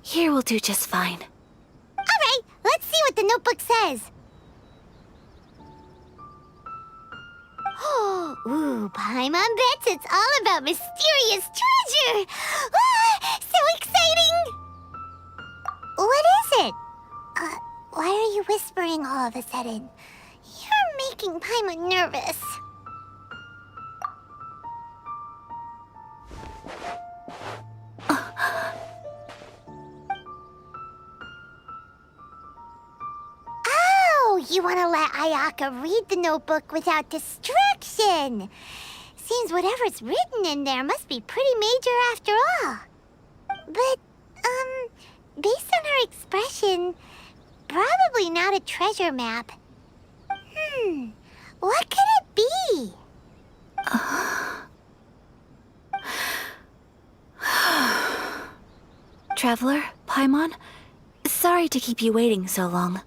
Here will do just fine. Alright, let's see what the notebook says. Ooh, Paimon bets it's all about mysterious treasure! Ah, so exciting! What is it? Why are you whispering all of a sudden? You're making Paimon nervous. You want to let Ayaka read the notebook without distraction. Seems whatever's written in there must be pretty major after all. But, based on her expression, probably not a treasure map. What could it be? Traveler, Paimon, sorry to keep you waiting so long.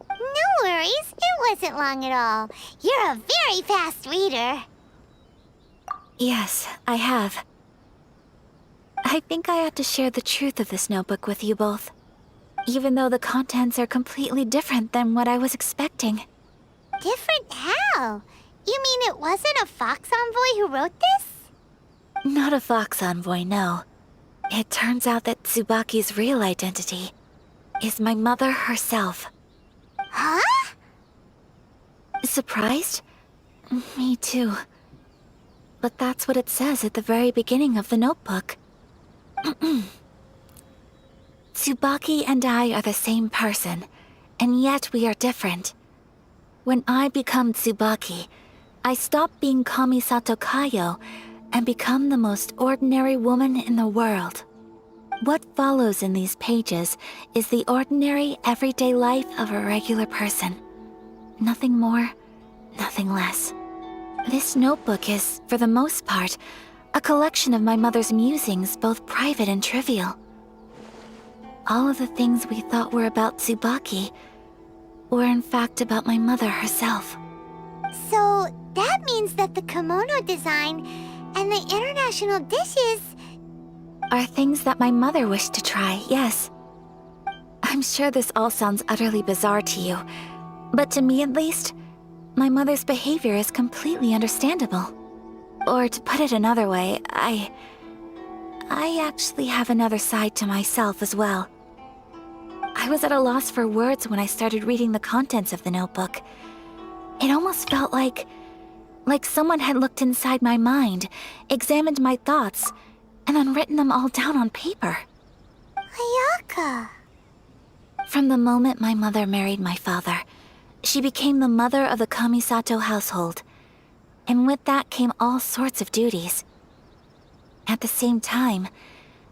No worries, it wasn't long at all. You're a very fast reader. Yes, I have. I think I have to share the truth of this notebook with you both, even though the contents are completely different than what I was expecting. Different how? You mean it wasn't a Fox Envoy who wrote this? Not a Fox Envoy, no. It turns out that Tsubaki's real identity is my mother herself. Huh? Surprised? Me too. But that's what it says at the very beginning of the notebook. Tsubaki and I are the same person, and yet we are different. When I become Tsubaki, I stop being Kamisato Kayo and become the most ordinary woman in the world. What follows in these pages is the ordinary, everyday life of a regular person. Nothing more, nothing less. This notebook is, for the most part, a collection of my mother's musings, both private and trivial. All of the things we thought were about Tsubaki were in fact about my mother herself. So, that means that the kimono design and the international dishes... Are things that my mother wished to try, yes. I'm sure this all sounds utterly bizarre to you, but to me at least, my mother's behavior is completely understandable. Or to put it another way, I actually have another side to myself as well. I was at a loss for words when I started reading the contents of the notebook. It almost felt like someone had looked inside my mind, examined my thoughts, and then written them all down on paper. Ayaka. From the moment my mother married my father, she became the mother of the Kamisato household, and with that came all sorts of duties. At the same time,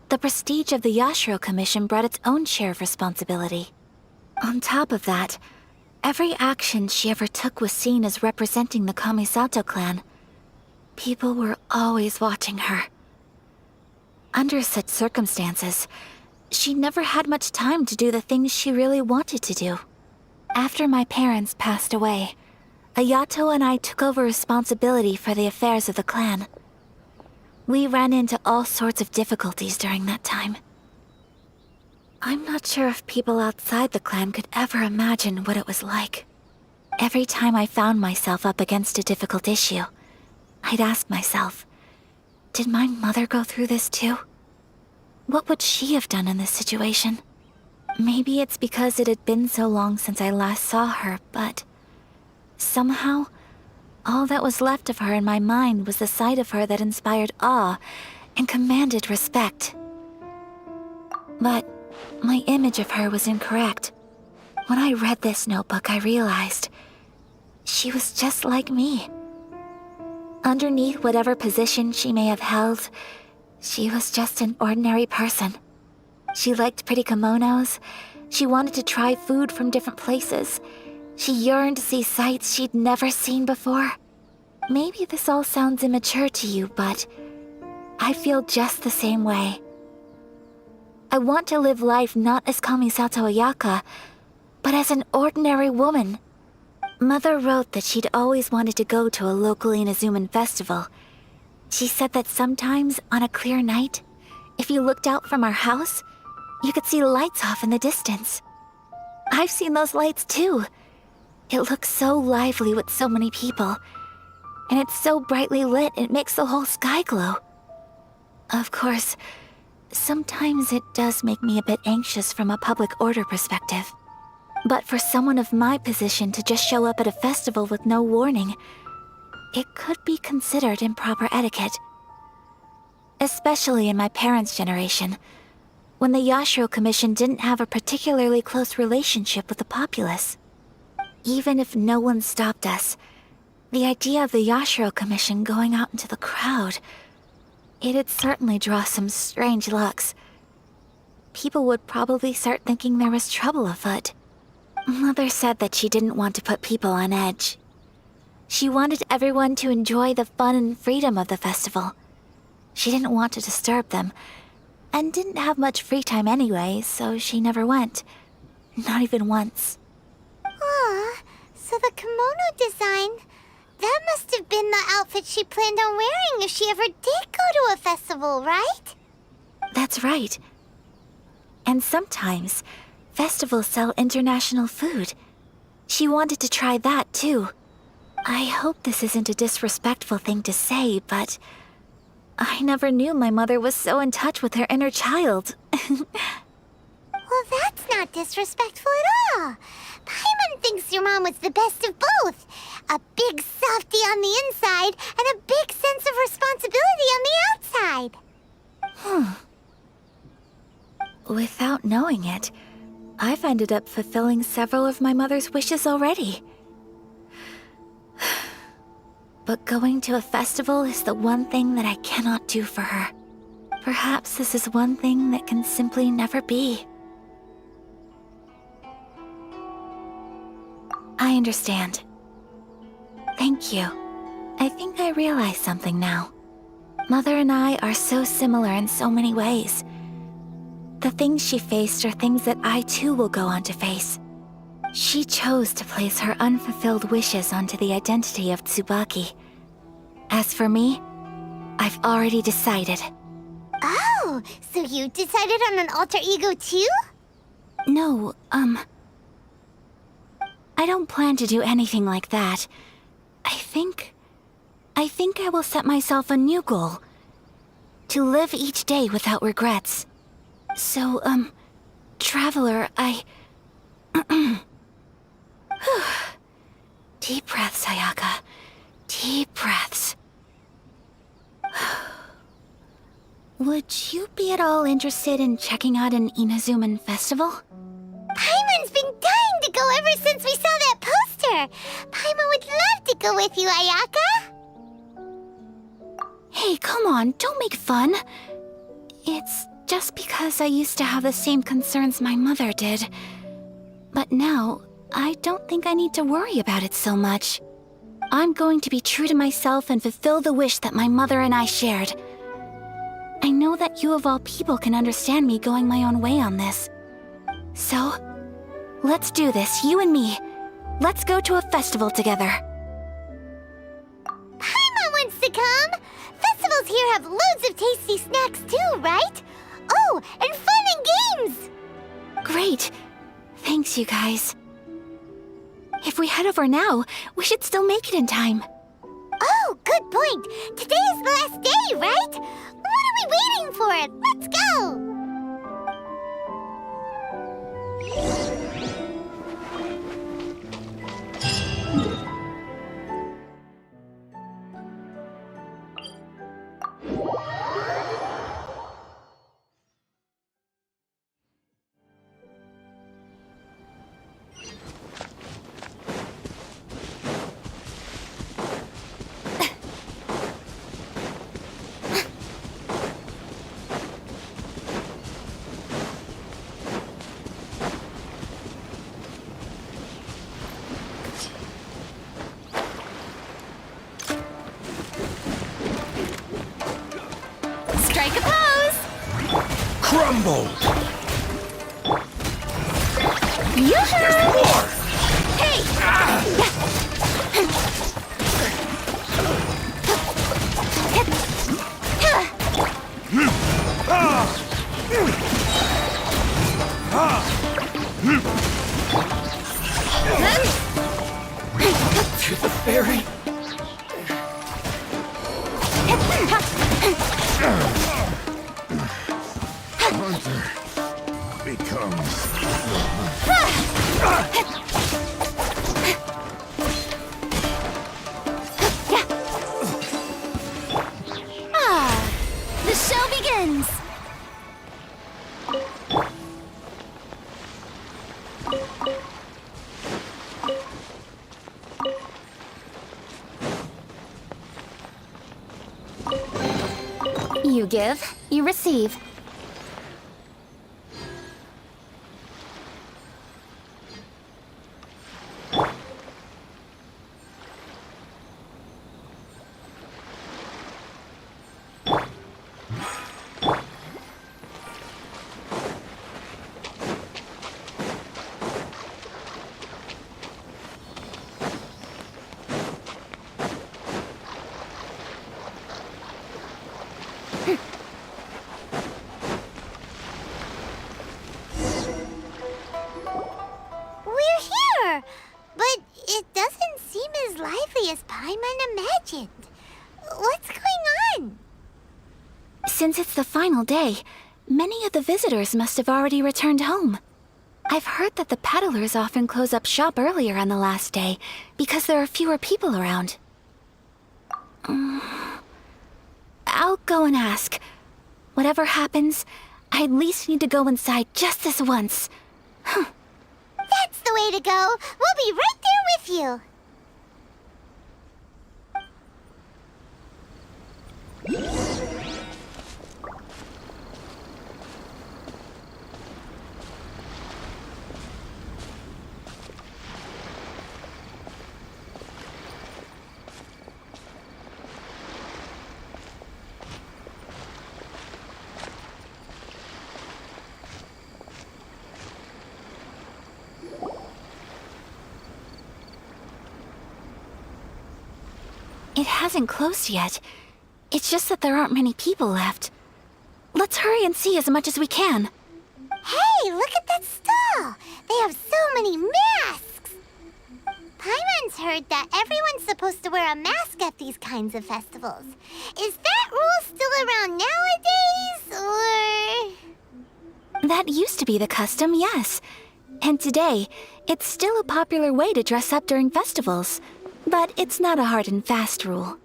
the prestige of the Yashiro Commission brought its own share of responsibility. On top of that, every action she ever took was seen as representing the Kamisato clan. People were always watching her. Under such circumstances, she never had much time to do the things she really wanted to do. After my parents passed away, Ayato and I took over responsibility for the affairs of the clan. We ran into all sorts of difficulties during that time. I'm not sure if people outside the clan could ever imagine what it was like. Every time I found myself up against a difficult issue, I'd ask myself, did my mother go through this too? What would she have done in this situation? Maybe it's because it had been so long since I last saw her, but somehow, all that was left of her in my mind was the side of her that inspired awe and commanded respect. But my image of her was incorrect. When I read this notebook, I realized she was just like me. Underneath whatever position she may have held, she was just an ordinary person. She liked pretty kimonos. She wanted to try food from different places. She yearned to see sights she'd never seen before. Maybe this all sounds immature to you, but I feel just the same way. I want to live life not as Kamisato Ayaka, but as an ordinary woman. Mother wrote that she'd always wanted to go to a local Inazuman festival. She said that sometimes, on a clear night, if you looked out from our house, you could see lights off in the distance. I've seen those lights too. It looks so lively with so many people, and it's so brightly lit it makes the whole sky glow. Of course, sometimes it does make me a bit anxious from a public order perspective. But for someone of my position to just show up at a festival with no warning, it could be considered improper etiquette. Especially in my parents' generation, when the Yashiro Commission didn't have a particularly close relationship with the populace. Even if no one stopped us, The idea of the Yashiro Commission going out into the crowd, it'd certainly draw some strange looks. People would probably start thinking there was trouble afoot. Mother said that she didn't want to put people on edge. She wanted everyone to enjoy the fun and freedom of the festival. She didn't want to disturb them, and didn't have much free time anyway, so she never went. Not even once. Aw, so the kimono design, that must have been the outfit she planned on wearing if she ever did go to a festival, right? That's right. And sometimes, festivals sell international food. She wanted to try that too. I hope this isn't a disrespectful thing to say, but I never knew my mother was so in touch with her inner child. Well, that's not disrespectful at all. Paimon thinks your mom was the best of both. A big softie on the inside and a big sense of responsibility on the outside. Without knowing it, I've ended up fulfilling several of my mother's wishes already. But going to a festival is the one thing that I cannot do for her. Perhaps this is one thing that can simply never be. I understand. Thank you. I think I realize something now. Mother and I are so similar in so many ways. The things she faced are things that I too will go on to face. She chose to place her unfulfilled wishes onto the identity of Tsubaki. As for me, I've already decided. Oh, so you decided on an alter ego too? No, I don't plan to do anything like that. I think I will set myself a new goal. To live each day without regrets. So, Traveler, Deep breaths, Ayaka. Deep breaths. Would you be at all interested in checking out an Inazuman festival? Paimon's been dying to go ever since we saw that poster. Paimon would love to go with you, Ayaka. Hey, come on, don't make fun. It's just because I used to have the same concerns my mother did. But now, I don't think I need to worry about it so much. I'm going to be true to myself and fulfill the wish that my mother and I shared. I know that you of all people can understand me going my own way on this. So, let's do this, you and me. Let's go to a festival together. Paimon wants to come. Festivals here have loads of tasty snacks too, right? Oh, and fun and games. Great. Thanks, you guys. If we head over now, we should still make it in time. Oh, good point. Today is the last day, right? What are we waiting for? Let's go. Strike a pose! Crumble! Yoo-hoo! More! Hey! To the ferry! Hunter becomes... You give, you receive. We're here! But it doesn't seem as lively as Paimon imagined. What's going on? Since it's the final day, many of the visitors must have already returned home. I've heard that the peddlers often close up shop earlier on the last day because there are fewer people around. I'll go and ask. Whatever happens, I at least need to go inside just this once. That's the way to go. We'll be right there with you. It hasn't closed yet. It's just that there aren't many people left. Let's hurry and see as much as we can. Hey, look at that stall! They have so many masks! Paimon's heard that everyone's supposed to wear a mask at these kinds of festivals. Is that rule still around nowadays, or...? That used to be the custom, yes. And today, it's still a popular way to dress up during festivals. But it's not a hard and fast rule.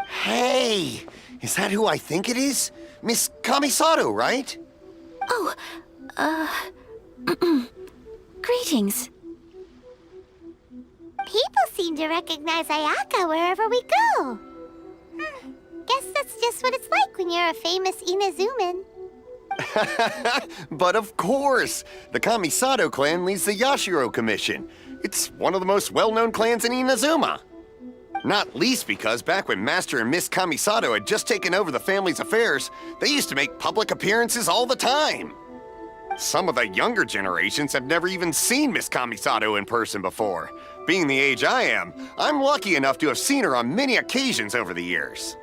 Hey! Is that who I think it is? Miss Kamisato, right? Oh, greetings. People seem to recognize Ayaka wherever we go. Guess that's just what it's like when you're a famous Inazuman. But of course! The Kamisato clan leads the Yashiro Commission. It's one of the most well-known clans in Inazuma. Not least because back when Master and Miss Kamisato had just taken over the family's affairs, they used to make public appearances all the time. Some of the younger generations have never even seen Miss Kamisato in person before. Being the age I am, I'm lucky enough to have seen her on many occasions over the years.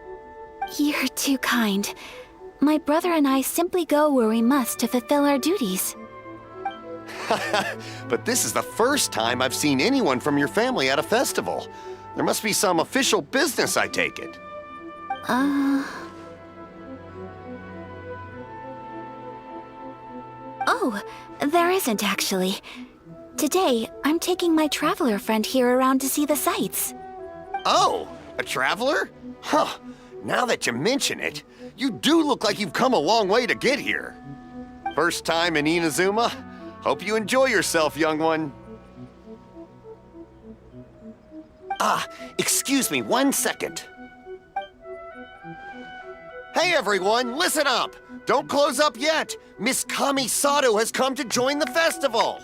You're too kind. My brother and I simply go where we must to fulfill our duties. But this is the first time I've seen anyone from your family at a festival. There must be some official business, I take it. Oh, there isn't actually. Today, I'm taking my traveler friend here around to see the sights. Oh, a traveler? Huh. Now that you mention it, you do look like you've come a long way to get here. First time in Inazuma? Hope you enjoy yourself, young one. Excuse me 1 second. Hey everyone, listen up! Don't close up yet! Miss Kamisato has come to join the festival!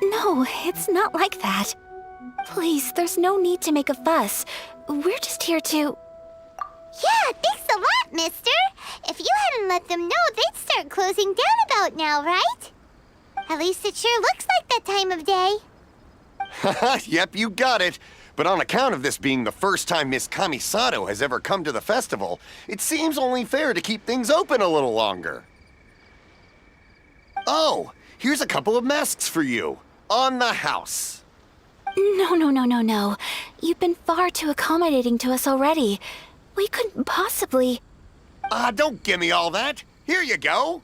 No, it's not like that. Please, there's no need to make a fuss. We're just here to... Yeah, thanks a lot, mister. If you hadn't let them know, they'd start closing down about now, right? At least it sure looks like that time of day. Yep, you got it. But on account of this being the first time Miss Kamisato has ever come to the festival, it seems only fair to keep things open a little longer. Oh, here's a couple of masks for you. On the house. No. You've been far too accommodating to us already. We couldn't possibly... Don't give me all that. Here you go.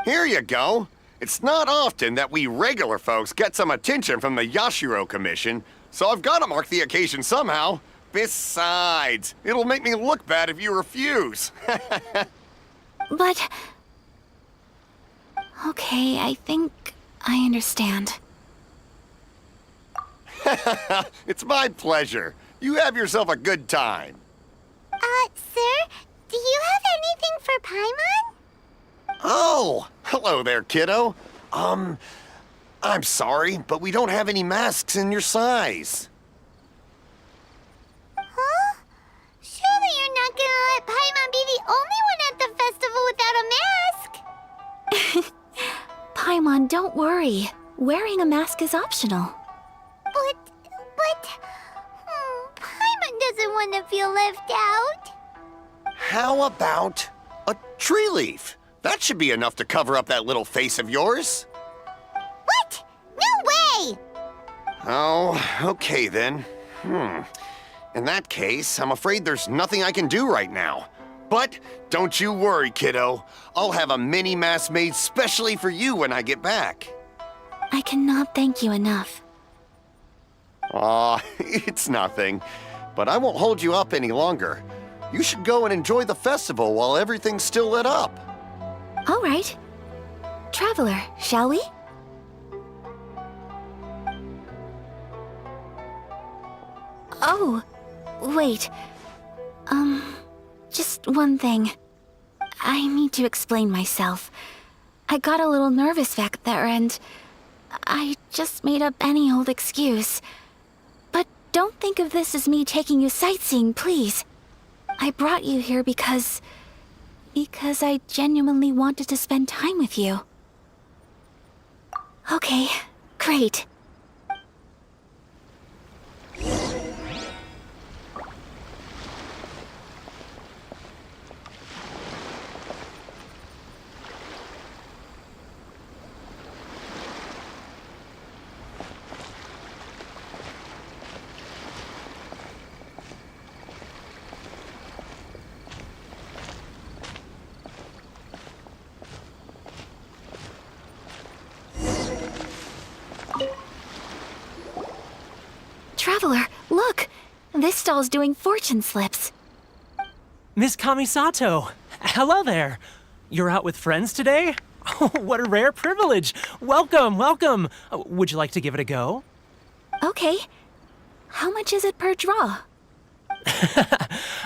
Here you go. It's not often that we regular folks get some attention from the Yashiro Commission, so I've got to mark the occasion somehow. Besides, it'll make me look bad if you refuse. But... Okay, I think I understand. It's my pleasure. You have yourself a good time. Sir, do you have anything for Paimon? Oh, hello there, kiddo. I'm sorry, but we don't have any masks in your size. Huh? Surely you're not gonna let Paimon be the only one at the festival without a mask? Paimon, don't worry. Wearing a mask is optional. But, Paimon doesn't want to feel left out. How about a tree leaf? That should be enough to cover up that little face of yours. What? No way! Oh, okay then. In that case, I'm afraid there's nothing I can do right now. But don't you worry, kiddo. I'll have a mini mask made specially for you when I get back. I cannot thank you enough. Aw, it's nothing. But I won't hold you up any longer. You should go and enjoy the festival while everything's still lit up. All right. Traveler, shall we? Oh, wait. Just one thing. I need to explain myself. I got a little nervous back there and I just made up any old excuse. But don't think of this as me taking you sightseeing, please. I brought you here because I genuinely wanted to spend time with you. Okay, great. Traveler, look! This stall's doing fortune slips. Miss Kamisato! Hello there! You're out with friends today? Oh, what a rare privilege! Welcome, welcome! Would you like to give it a go? Okay. How much is it per draw?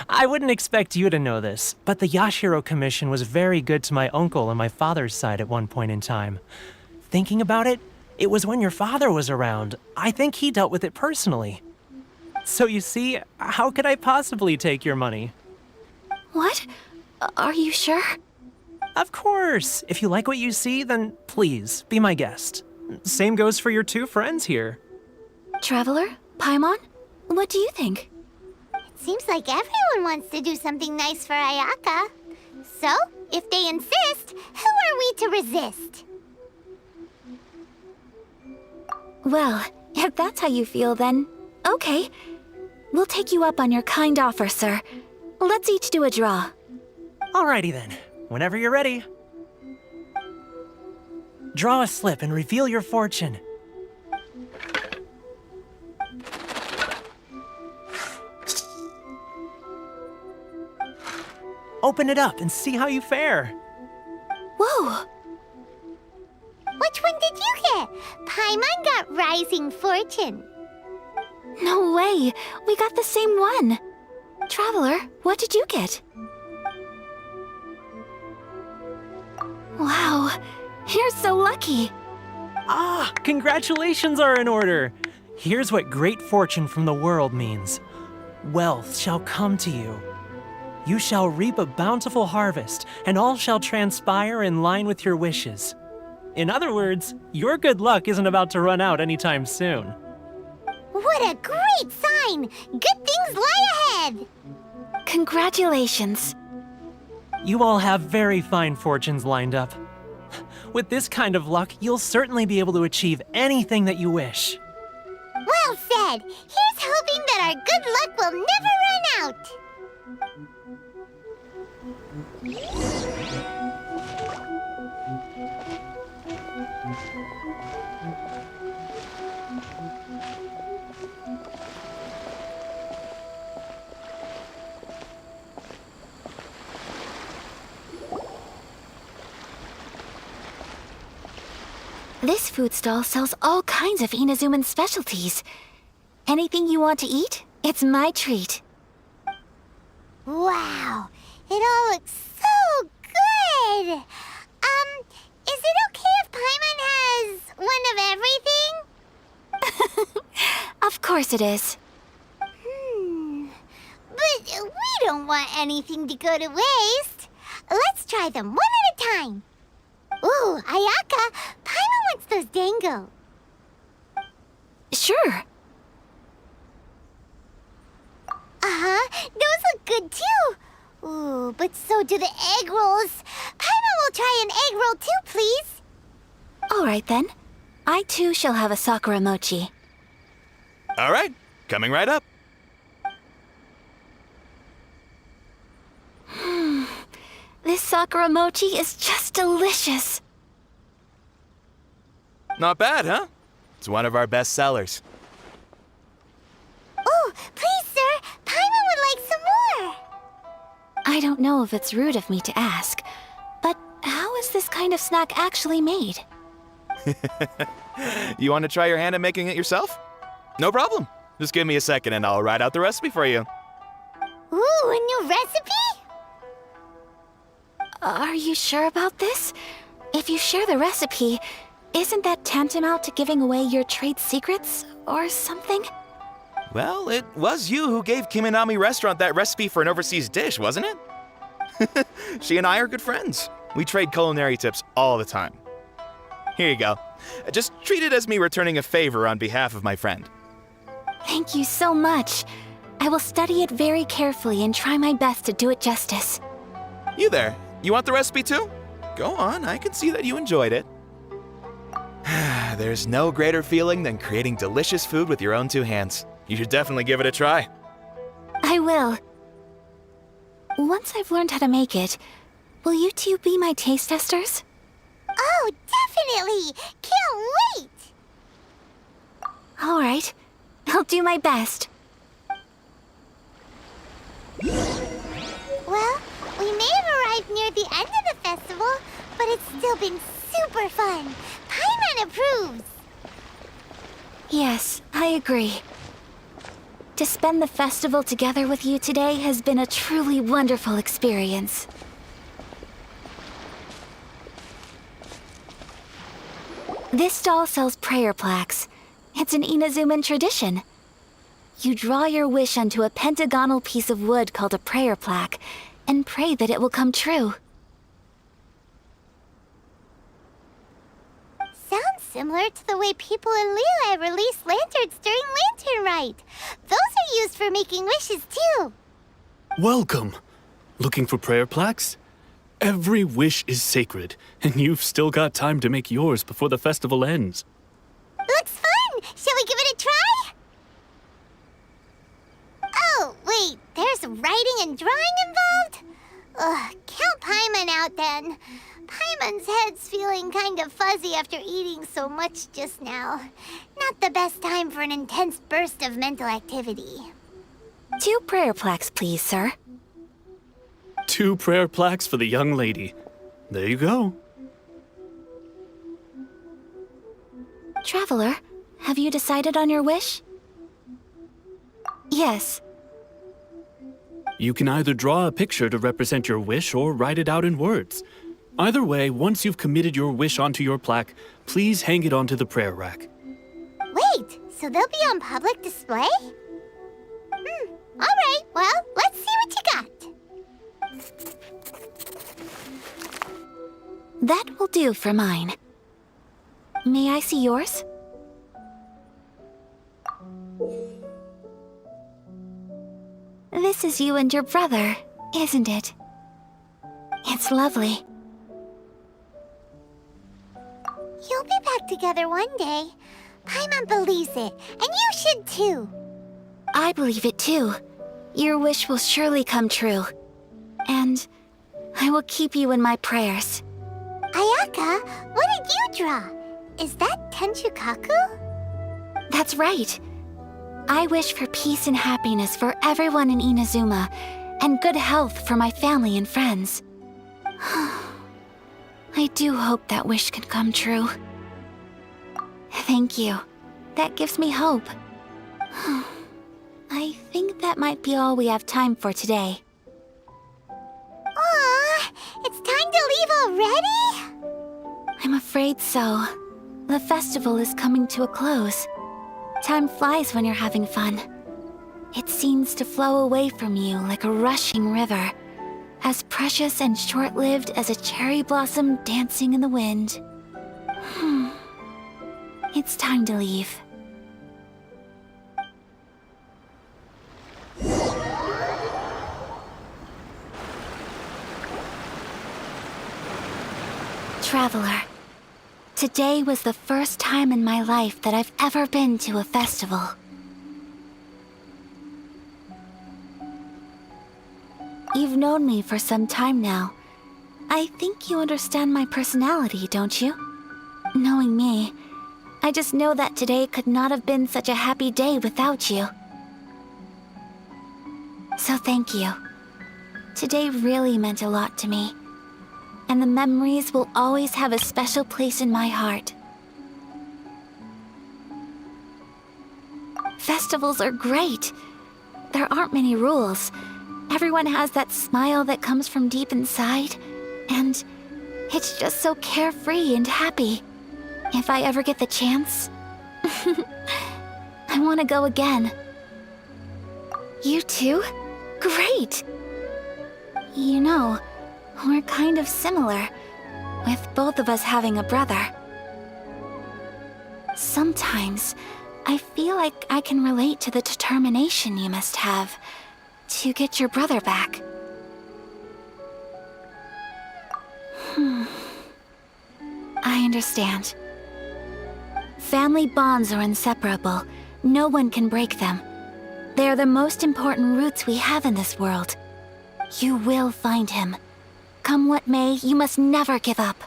I wouldn't expect you to know this, but the Yashiro Commission was very good to my uncle on my father's side at one point in time. Thinking about it, it was when your father was around. I think he dealt with it personally. So you see, how could I possibly take your money? What? Are you sure? Of course! If you like what you see, then please, be my guest. Same goes for your two friends here. Traveler? Paimon? What do you think? It seems like everyone wants to do something nice for Ayaka. So, if they insist, who are we to resist? Well, if that's how you feel, then okay. We'll take you up on your kind offer, sir. Let's each do a draw. Alrighty then, whenever you're ready. Draw a slip and reveal your fortune. Open it up and see how you fare. Whoa! Which one did you get? Paimon got Rising Fortune. No way! We got the same one! Traveler, what did you get? Wow, you're so lucky! Ah, congratulations are in order. Here's what great fortune from the world means. Wealth shall come to you. You shall reap a bountiful harvest, and all shall transpire in line with your wishes. In other words, your good luck isn't about to run out anytime soon. What a great sign! Good things lie ahead! Congratulations. You all have very fine fortunes lined up. With this kind of luck, you'll certainly be able to achieve anything that you wish. Well said! Here's hoping that our good luck will never run out! This food stall sells all kinds of Inazuman specialties. Anything you want to eat, it's my treat. Wow, it all looks so good! Is it okay if Paimon has one of everything? Of course it is. But we don't want anything to go to waste. Let's try them one at a time. Ooh, Ayaka, Paimon wants those dango. Sure. Uh-huh, those look good too. Ooh, but so do the egg rolls. Paimon will try an egg roll too, please. All right then. I too shall have a sakura mochi. All right, coming right up. This sakura mochi is just delicious. Not bad, huh? It's one of our best sellers. Oh, please, sir. Paimon would like some more. I don't know if it's rude of me to ask, but how is this kind of snack actually made? You want to try your hand at making it yourself? No problem. Just give me a second and I'll write out the recipe for you. Ooh, a new recipe? Are you sure about this? If you share the recipe, isn't that tantamount to giving away your trade secrets or something? Well, it was you who gave Kiminami Restaurant that recipe for an overseas dish, wasn't it? She and I are good friends. We trade culinary tips all the time. Here you go. Just treat it as me returning a favor on behalf of my friend. Thank you so much. I will study it very carefully and try my best to do it justice. You there. You want the recipe too? Go on, I can see that you enjoyed it. There's no greater feeling than creating delicious food with your own two hands. You should definitely give it a try. I will. Once I've learned how to make it, will you two be my taste testers? Oh, definitely! Can't wait! All right. I'll do my best. Well, we may have arrived near the end of the festival, but it's still been super fun. Paimon approves. Yes, I agree. To spend the festival together with you today has been a truly wonderful experience. This stall sells prayer plaques. It's an Inazuman tradition. You draw your wish onto a pentagonal piece of wood called a prayer plaque, and pray that it will come true. Sounds similar to the way people in Liyue release lanterns during Lantern Rite. Those are used for making wishes too. Welcome. Looking for prayer plaques? Every wish is sacred, and you've still got time to make yours before the festival ends. Looks fun! Shall we give it a try? Oh, wait, there's writing and drawing involved? Ugh, count Paimon out then. Paimon's head's feeling kind of fuzzy after eating so much just now. Not the best time for an intense burst of mental activity. 2 prayer plaques, please, sir. 2 prayer plaques for the young lady. There you go. Traveler, have you decided on your wish? Yes. You can either draw a picture to represent your wish or write it out in words. Either way, once you've committed your wish onto your plaque, please hang it onto the prayer rack. Wait, so they'll be on public display? Alright, well, let's see what you got. That will do for mine. May I see yours? This is you and your brother, isn't it? It's lovely. You'll be back together one day. Paimon believes it, and you should too. I believe it too. Your wish will surely come true. And I will keep you in my prayers. Ayaka, what did you draw? Is that Tenchukaku? That's right. I wish for peace and happiness for everyone in Inazuma, and good health for my family and friends. I do hope that wish can come true. Thank you. That gives me hope. I think that might be all we have time for today. leave already? I'm afraid so. The festival is coming to a close. Time flies when you're having fun. It seems to flow away from you like a rushing river, as precious and short-lived as a cherry blossom dancing in the wind. It's time to leave. Traveler, today was the first time in my life that I've ever been to a festival. You've known me for some time now. I think you understand my personality, don't you? Knowing me, I just know that today could not have been such a happy day without you. So thank you. Today really meant a lot to me, and the memories will always have a special place in my heart. Festivals are great. There aren't many rules. Everyone has that smile that comes from deep inside, and it's just so carefree and happy. If I ever get the chance, I want to go again. You too? Great! You know, we're kind of similar, with both of us having a brother. Sometimes, I feel like I can relate to the determination you must have to get your brother back. I understand. Family bonds are inseparable. No one can break them. They are the most important roots we have in this world. You will find him. Come what may, you must never give up.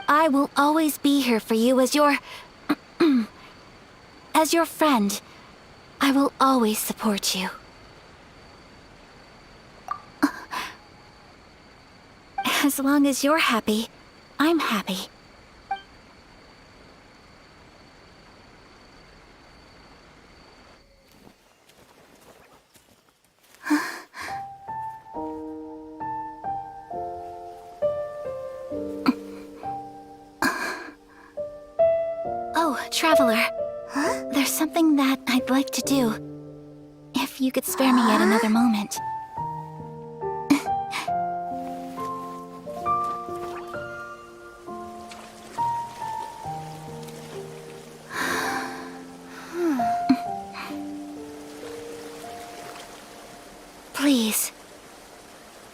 I will always be here for you as your... as your friend. I will always support you. As long as you're happy, I'm happy. Oh, Traveler. Huh? There's something that I'd like to do. If you could spare me yet another moment. Please,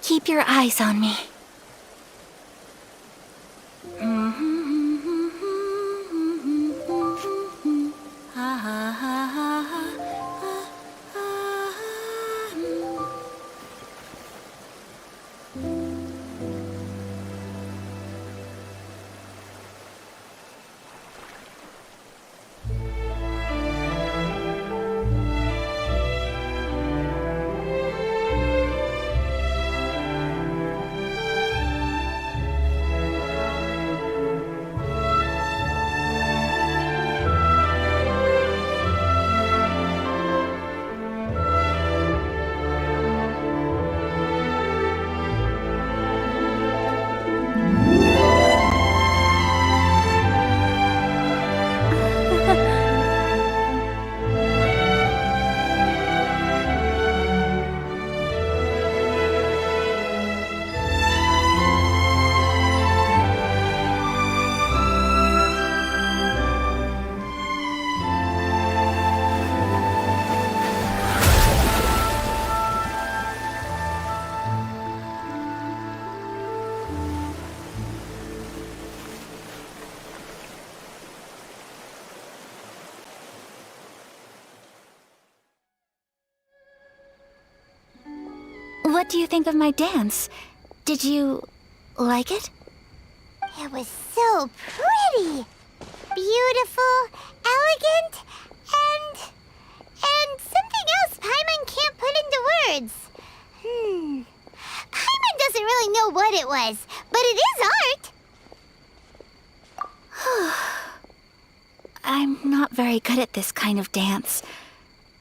keep your eyes on me. What do you think of my dance? Did you like it? It was so pretty. Beautiful, elegant, and something else Paimon can't put into words. Paimon doesn't really know what it was, but it is art. I'm not very good at this kind of dance.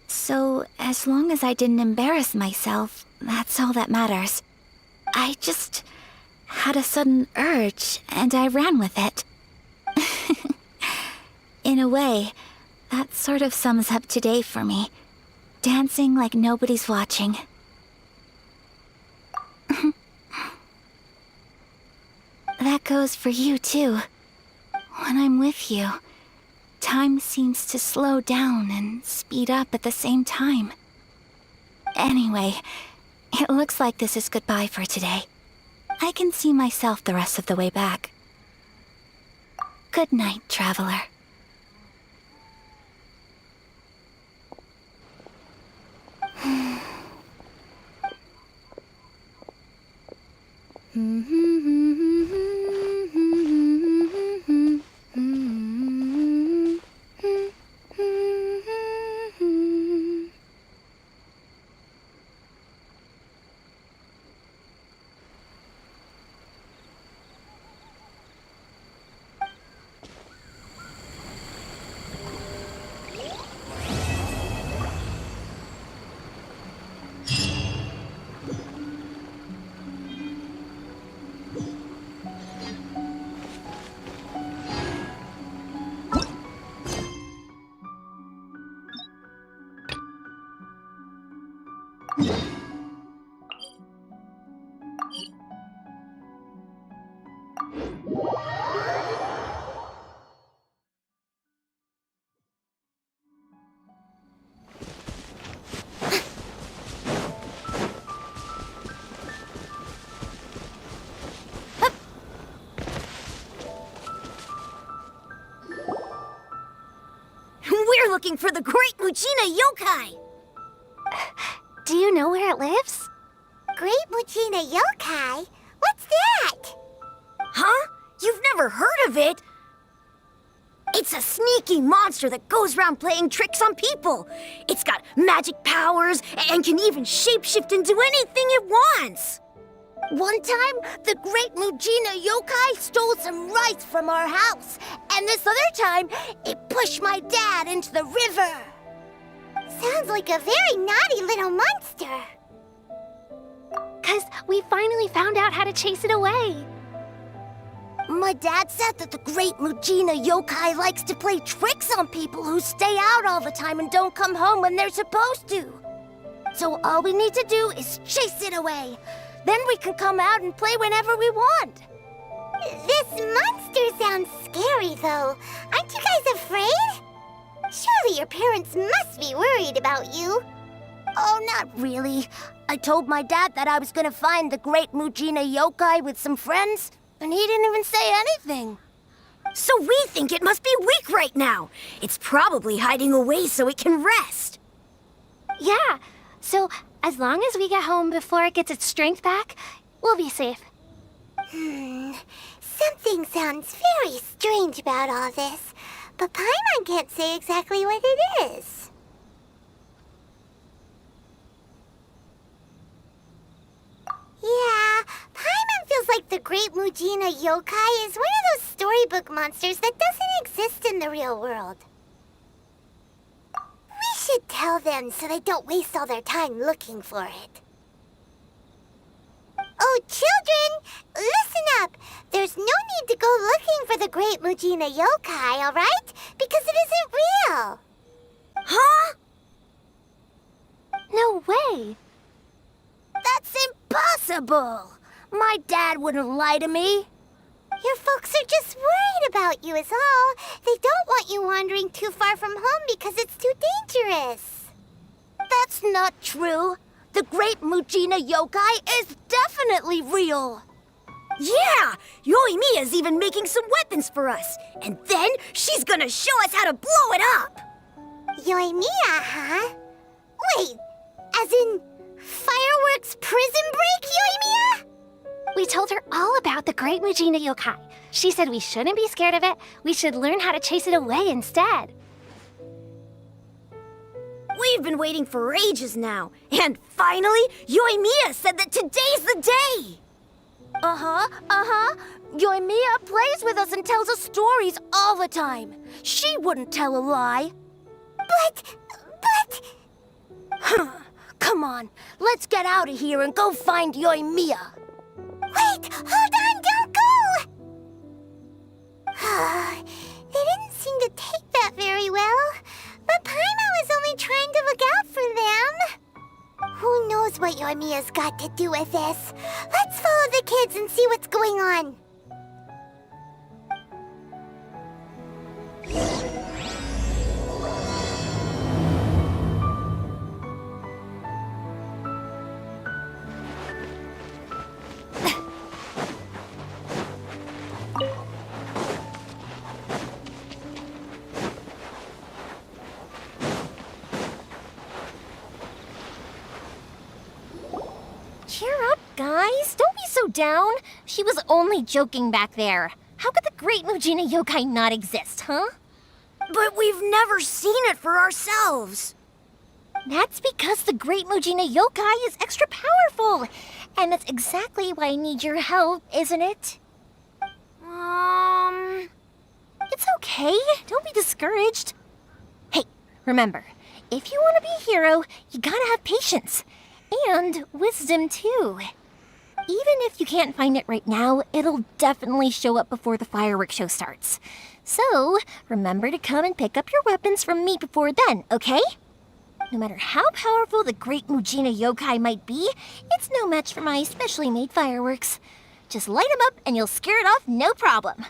So, as long as I didn't embarrass myself, that's all that matters. had a sudden urge, and I ran with it. In a way, that sort of sums up today for me. Dancing like nobody's watching. That goes for you, too. When I'm with you, time seems to slow down and speed up at the same time. Anyway, it looks like this is goodbye for today. I can see myself the rest of the way back. Good night, traveler. We're looking for the Great Muchina Yokai! Do you know where it lives? Great Muchina Yokai? What's that? Huh? You've never heard of it? It's a sneaky monster that goes around playing tricks on people. It's got magic powers and can even shapeshift into anything it wants. One time, the Great Muchina Yokai stole some rice from our house. And this other time, it pushed my dad into the river. Sounds like a very naughty little monster. 'Cause we finally found out how to chase it away. My dad said that the Great Muchina Yokai likes to play tricks on people who stay out all the time and don't come home when they're supposed to. So all we need to do is chase it away. Then we can come out and play whenever we want. This monster sounds scary, though. Aren't you guys afraid? Surely your parents must be worried about you. Oh, not really. I told my dad that I was gonna find the Great Muchina Yokai with some friends, and he didn't even say anything. So we think it must be weak right now. It's probably hiding away so it can rest. Yeah, so as long as we get home before it gets its strength back, we'll be safe. Something sounds very strange about all this, but Paimon can't say exactly what it is. Yeah, Paimon feels like the Great Muchina Yokai is one of those storybook monsters that doesn't exist in the real world. We should tell them so they don't waste all their time looking for it. Oh, children, listen up. There's no need to go looking for the Great Muchina Yokai, all right? Because it isn't real. Huh? No way. That's impossible. My dad wouldn't lie to me. Your folks are just worried about you is all. They don't want you wandering too far from home because it's too dangerous. That's not true. The Great Muchina Yokai is definitely real. Yeah! Yoimiya's even making some weapons for us. And then she's gonna show us how to blow it up. Yoimiya, huh? Wait, as in fireworks prison break, Yoimiya? We told her all about the Great Muchina Yokai. She said we shouldn't be scared of it. We should learn how to chase it away instead. We've been waiting for ages now. And finally, Yoimiya said that today's the day. Yoimiya plays with us and tells us stories all the time. She wouldn't tell a lie. But... Come on, let's get out of here and go find Yoimiya. Wait, hold Who knows what Yoimiya's got to do with this? Let's follow the kids and see what's going on. Cheer up, guys. Don't be so down. She was only joking back there. How could the Great Mujina Yokai not exist, huh? But we've never seen it for ourselves. That's because the Great Mujina Yokai is extra powerful. And that's exactly why I need your help, isn't it? It's okay. Don't be discouraged. Hey, remember, if you want to be a hero, you gotta have patience. And wisdom, too. Even if you can't find it right now, it'll definitely show up before the fireworks show starts. So, remember to come and pick up your weapons from me before then, okay? No matter how powerful the Great Mujina Yokai might be, it's no match for my specially made fireworks. Just light them up and you'll scare it off no problem.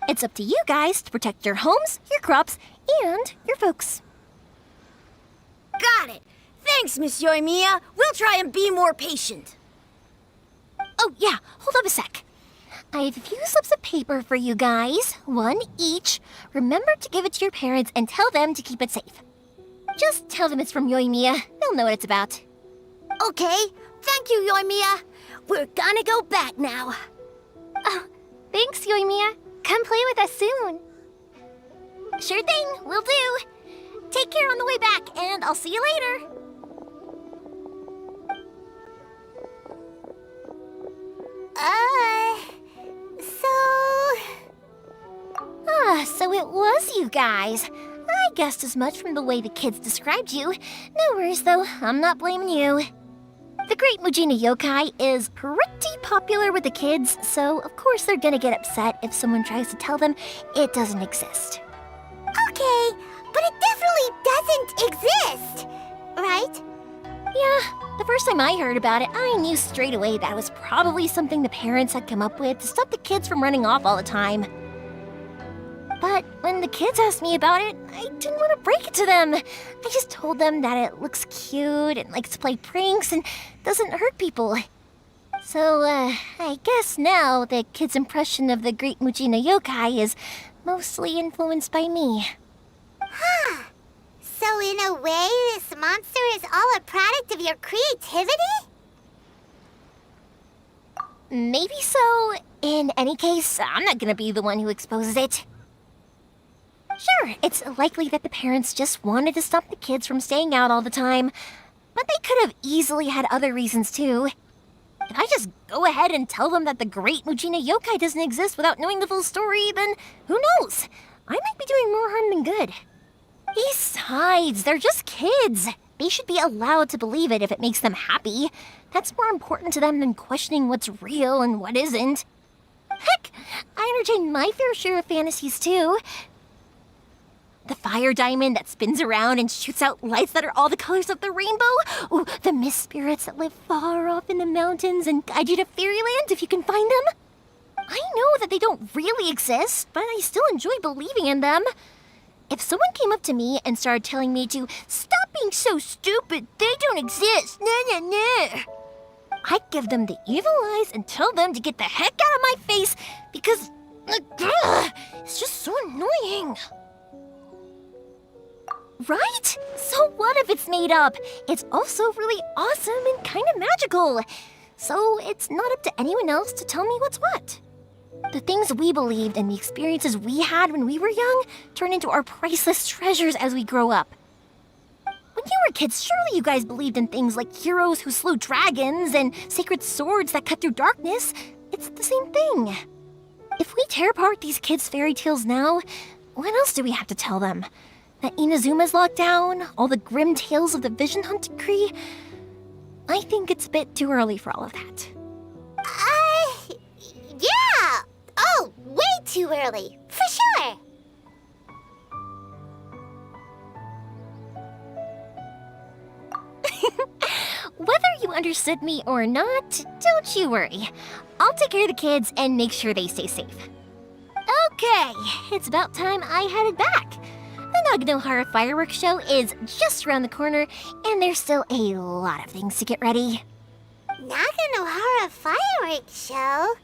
It's up to you guys to protect your homes, your crops, and your folks. Got it. Thanks, Miss Yoimiya. We'll try and be more patient. Oh, yeah, hold up a sec. I have a few slips of paper for you guys, one each. Remember to give it to your parents and tell them to keep it safe. Just tell them it's from Yoimiya. They'll know what it's about. Okay, thank you, Yoimiya. We're gonna go back now. Oh, thanks, Yoimiya. Come play with us soon. Sure thing, will do. Take care on the way back, and I'll see you later. So it was you guys. I guessed as much from the way the kids described you. No worries, though. I'm not blaming you. The Great Mujina Yokai is pretty popular with the kids, so of course they're gonna get upset if someone tries to tell them it doesn't exist. Okay, but it definitely doesn't exist, right? Yeah, the first time I heard about it, I knew straight away that was probably something the parents had come up with to stop the kids from running off all the time. But when the kids asked me about it, I didn't want to break it to them. I just told them that it looks cute and likes to play pranks and doesn't hurt people. So, I guess now the kids' impression of the Great Mujina Yokai is mostly influenced by me. Huh. So in a way, this monster is all a product of your creativity? Maybe so. In any case, I'm not gonna be the one who exposes it. Sure, it's likely that the parents just wanted to stop the kids from staying out all the time, but they could have easily had other reasons too. If I just go ahead and tell them that the Great Mujina Yokai doesn't exist without knowing the full story, then who knows? I might be doing more harm than good. Besides, they're just kids. They should be allowed to believe it if it makes them happy. That's more important to them than questioning what's real and what isn't. Heck, I entertain my fair share of fantasies too. The fire diamond that spins around and shoots out lights that are all the colors of the rainbow. Ooh, the mist spirits that live far off in the mountains and guide you to fairyland if you can find them. I know that they don't really exist, but I still enjoy believing in them. If someone came up to me and started telling me to stop being so stupid, they don't exist, I'd give them the evil eyes and tell them to get the heck out of my face because it's just so annoying. Right? So what if it's made up? It's also really awesome and kind of magical. So it's not up to anyone else to tell me what's what. The things we believed and the experiences we had when we were young turn into our priceless treasures as we grow up. When you were kids, surely you guys believed in things like heroes who slew dragons and sacred swords that cut through darkness. It's the same thing. If we tear apart these kids' fairy tales now, what else do we have to tell them? That Inazuma's locked down? All the grim tales of the Vision Hunt decree? I think it's a bit too early for all of that. Yeah! Oh, way too early, for sure! Whether you understood me or not, don't you worry. I'll take care of the kids and make sure they stay safe. Okay, it's about time I headed back. The Naganohara fireworks show is just around the corner, and there's still a lot of things to get ready. Naganohara fireworks show?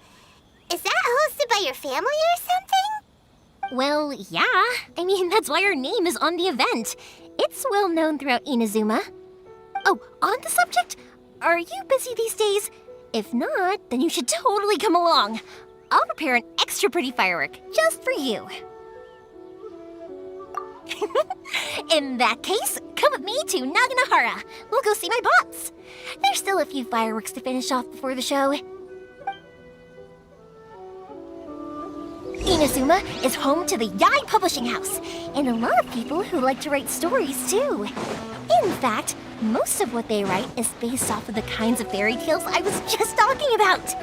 Is that hosted by your family or something? Well, yeah. I mean, that's why our name is on the event. It's well known throughout Inazuma. Oh, on the subject, are you busy these days? If not, then you should totally come along. I'll prepare an extra pretty firework just for you. In that case, come with me to Naganohara. We'll go see my pops. There's still a few fireworks to finish off before the show. Inazuma is home to the Yai Publishing House, and a lot of people who like to write stories too. In fact, most of what they write is based off of the kinds of fairy tales I was just talking about.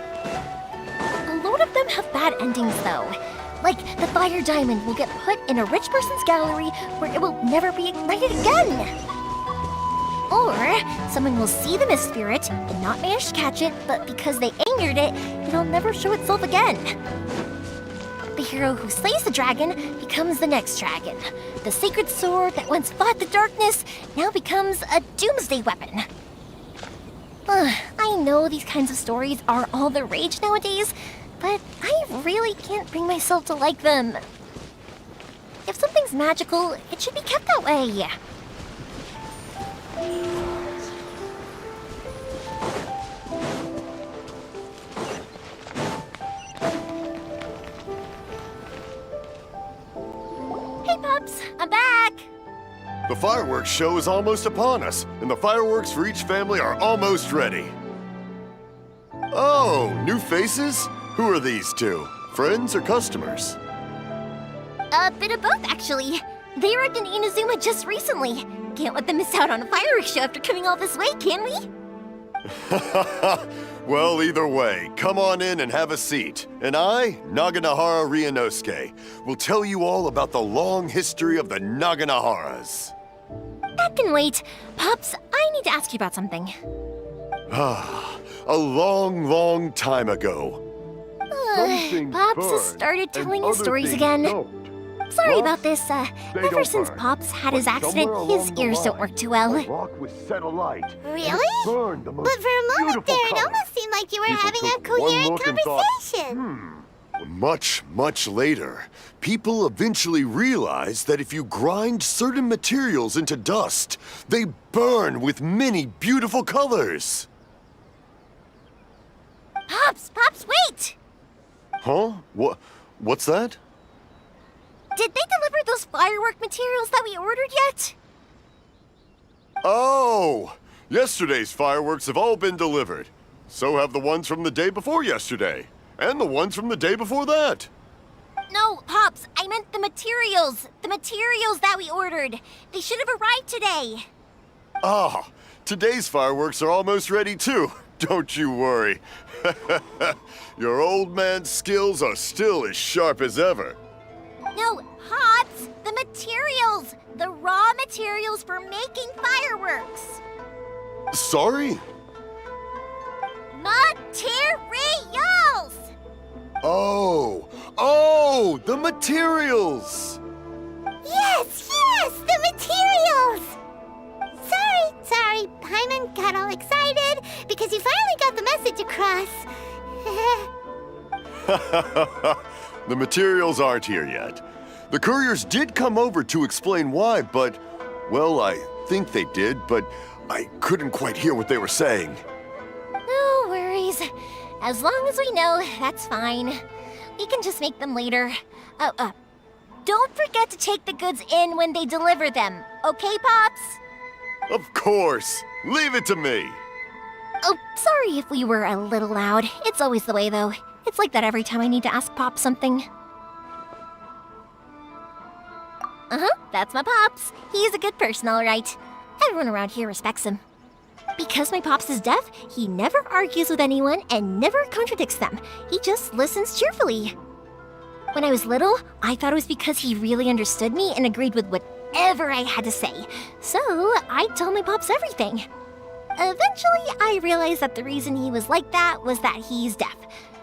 A lot of them have bad endings though. Like, the fire diamond will get put in a rich person's gallery where it will never be ignited again. Or, someone will see the mist spirit and not manage to catch it, but because they angered it, it'll never show itself again. The hero who slays the dragon becomes the next dragon. The sacred sword that once fought the darkness now becomes a doomsday weapon. I know these kinds of stories are all the rage nowadays, but I really can't bring myself to like them. If something's magical, it should be kept that way. Hey, Pops, I'm back! The fireworks show is almost upon us, and the fireworks for each family are almost ready. Oh, new faces? Who are these two? Friends or customers? A bit of both, actually. They arrived in Inazuma just recently. Can't let them miss out on a fireworks show after coming all this way, can we? Well, either way, come on in and have a seat. And I, Naganohara Ryunosuke, will tell you all about the long history of the Naganoharas. That can wait. Pops, I need to ask you about something. A long, long time ago. Pops has started telling his stories again. Sorry about this. Ever since Pops had his accident, his ears don't work too well. Really? But for a moment there, it almost seemed like you were having a coherent conversation. Much, much later, people eventually realized that if you grind certain materials into dust, they burn with many beautiful colors. Pops, wait! Huh? What's that? Did they deliver those firework materials that we ordered yet? Oh! Yesterday's fireworks have all been delivered. So have the ones from the day before yesterday. And the ones from the day before that. No, Pops, I meant the materials. The materials that we ordered. They should have arrived today. Ah, today's fireworks are almost ready too. Don't you worry. Your old man's skills are still as sharp as ever. No, Pops, the materials. The raw materials for making fireworks. Sorry? Materials! Oh, the materials! Yes, the materials! Sorry, Paimon got all excited because you finally got the message across. The materials aren't here yet. The couriers did come over to explain why, but, well, I think they did, but I couldn't quite hear what they were saying. No worries. As long as we know, that's fine. We can just make them later. Don't forget to take the goods in when they deliver them, okay, Pops? Of course. Leave it to me. Oh, sorry if we were a little loud. It's always the way, though. It's like that every time I need to ask Pop something. That's my Pops. He's a good person, all right. Everyone around here respects him. Because my Pops is deaf, he never argues with anyone and never contradicts them. He just listens cheerfully. When I was little, I thought it was because he really understood me and agreed with whatever I had to say. So, I'd tell my Pops everything. Eventually, I realized that the reason he was like that was that he's deaf.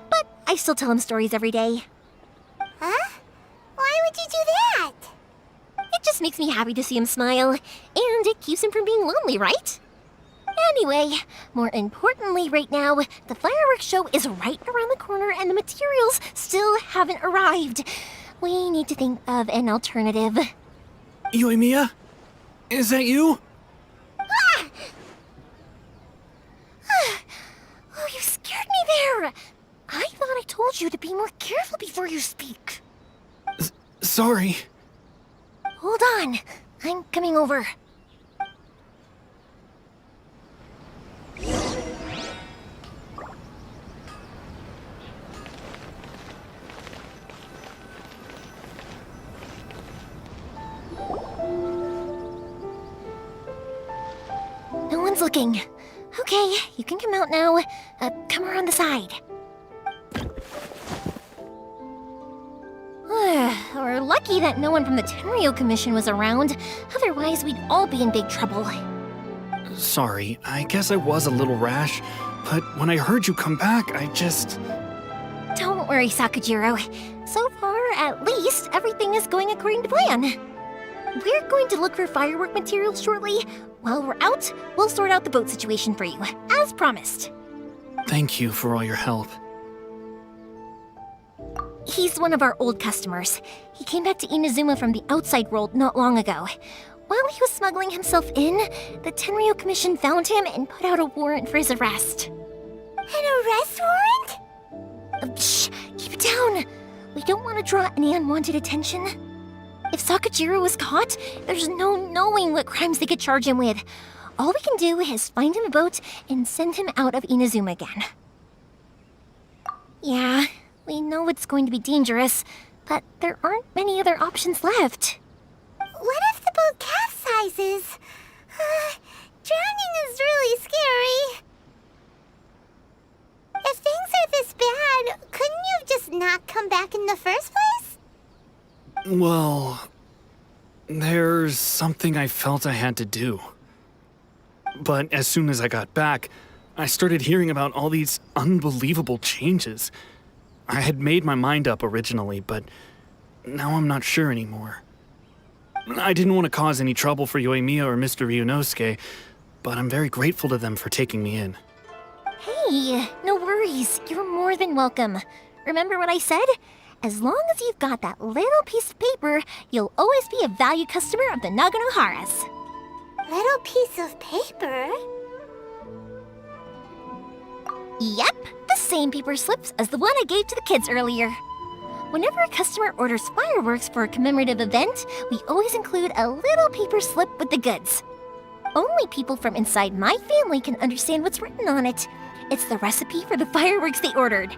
But I still tell him stories every day. Huh? Why would you do that? It just makes me happy to see him smile, and it keeps him from being lonely, right? Anyway, more importantly right now, the fireworks show is right around the corner and the materials still haven't arrived. We need to think of an alternative. Yoimiya? Is that you? Ah! Oh, you scared me there! I thought I told you to be more careful before you speak. Sorry. Hold on, I'm coming over. No one's looking. Okay, you can come out now. Come around the side. We're lucky that no one from the Tenryo Commission was around. Otherwise, we'd all be in big trouble. Sorry, I guess I was a little rash, but when I heard you come back, I just... Don't worry, Sakujiro. So far, at least, everything is going according to plan. We're going to look for firework materials shortly. While we're out, we'll sort out the boat situation for you, as promised. Thank you for all your help. He's one of our old customers. He came back to Inazuma from the outside world not long ago. While he was smuggling himself in, the Tenryo Commission found him and put out a warrant for his arrest. An arrest warrant? Shh, keep it down. We don't want to draw any unwanted attention. If Sakujiro was caught, there's no knowing what crimes they could charge him with. All we can do is find him a boat and send him out of Inazuma again. Yeah, we know it's going to be dangerous, but there aren't many other options left. What if the boat capsizes? Drowning is really scary. If things are this bad, couldn't you have just not come back in the first place? Well, there's something I felt I had to do. But as soon as I got back, I started hearing about all these unbelievable changes. I had made my mind up originally, but now I'm not sure anymore. I didn't want to cause any trouble for Yoimiya or Mr. Ryunosuke, but I'm very grateful to them for taking me in. Hey, no worries. You're more than welcome. Remember what I said? As long as you've got that little piece of paper, you'll always be a valued customer of the Naganoharas. Little piece of paper? Yep, the same paper slips as the one I gave to the kids earlier. Whenever a customer orders fireworks for a commemorative event, we always include a little paper slip with the goods. Only people from inside my family can understand what's written on it. It's the recipe for the fireworks they ordered.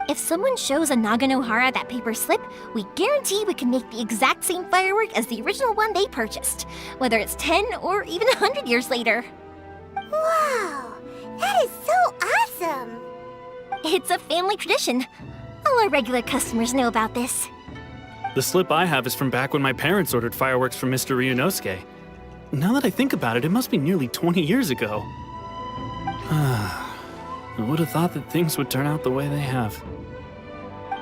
If someone shows a Naganohara that paper slip, we guarantee we can make the exact same firework as the original one they purchased, whether it's 10 or even 100 years later. Wow, that is so awesome! It's a family tradition. All our regular customers know about this. The slip I have is from back when my parents ordered fireworks from Mr. Ryunosuke. Now that I think about it, it must be nearly 20 years ago. I would have thought that things would turn out the way they have.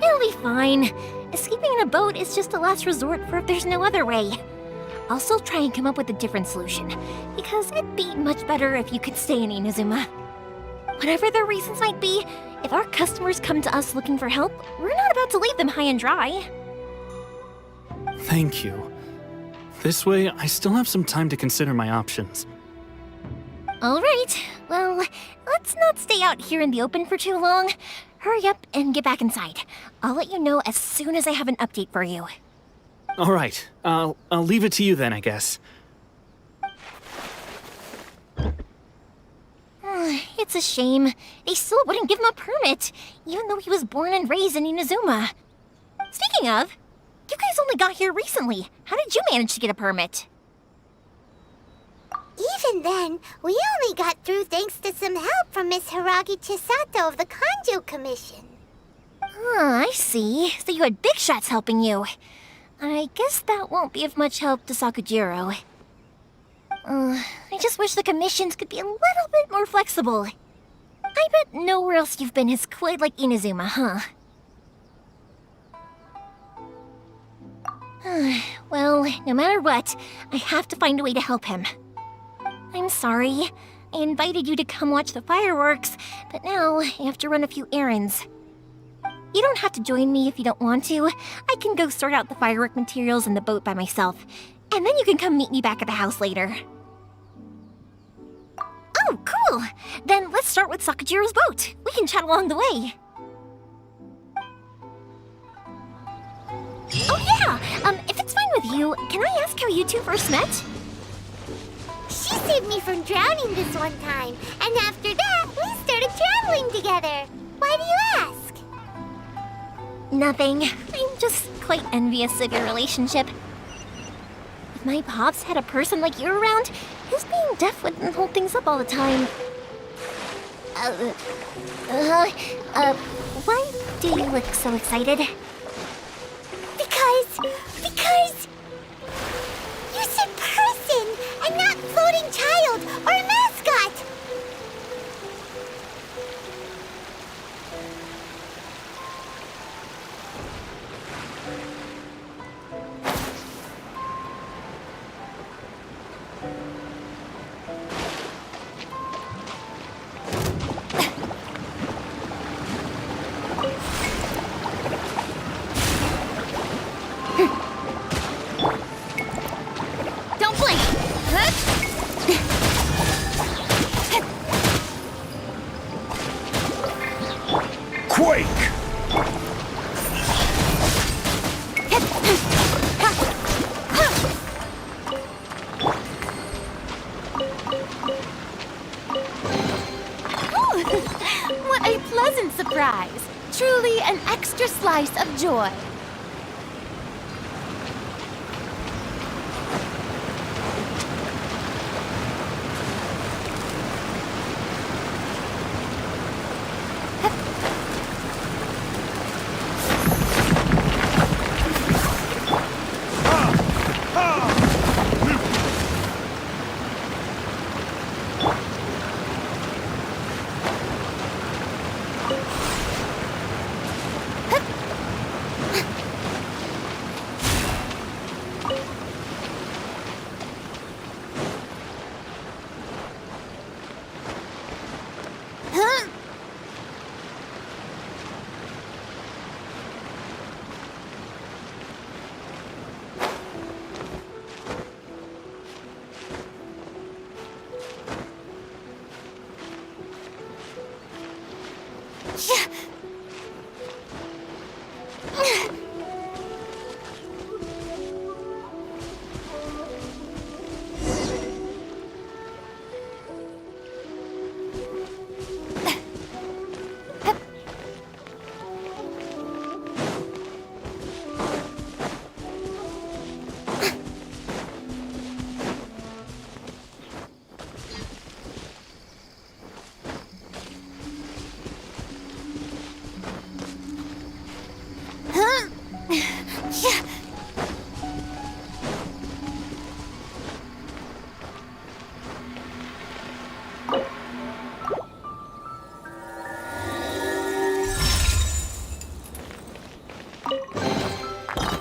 It'll be fine. Escaping in a boat is just a last resort for if there's no other way. I'll still try and come up with a different solution, because it'd be much better if you could stay in Inazuma. Whatever their reasons might be, if our customers come to us looking for help, we're not about to leave them high and dry. Thank you. This way, I still have some time to consider my options. All right, well, let's not stay out here in the open for too long. Hurry up and get back inside. I'll let you know as soon as I have an update for you. All right, I'll leave it to you then, I guess. It's a shame. They still wouldn't give him a permit, even though he was born and raised in Inazuma. Speaking of, you guys only got here recently. How did you manage to get a permit? Even then, we only got through thanks to some help from Miss Hiragi Chisato of the Kanjo Commission. I see. So you had big shots helping you. I guess that won't be of much help to Sakujiro. I just wish the commissions could be a little bit more flexible. I bet nowhere else you've been is quite like Inazuma, huh? Well, no matter what, I have to find a way to help him. I'm sorry. I invited you to come watch the fireworks, but now I have to run a few errands. You don't have to join me if you don't want to. I can go sort out the firework materials in the boat by myself, and then you can come meet me back at the house later. Oh, cool! Then let's start with Sakajiro's boat. We can chat along the way. Oh yeah! If it's fine with you, can I ask how you two first met? She saved me from drowning this one time, and after that, we started traveling together. Why do you ask? Nothing. I'm just quite envious of your relationship. If my pops had a person like you around, his being deaf wouldn't hold things up all the time. Why do you look so excited? Because you said person and not floating child or mascot. Don't blink! Quake! What a pleasant surprise! Truly an extra slice of joy.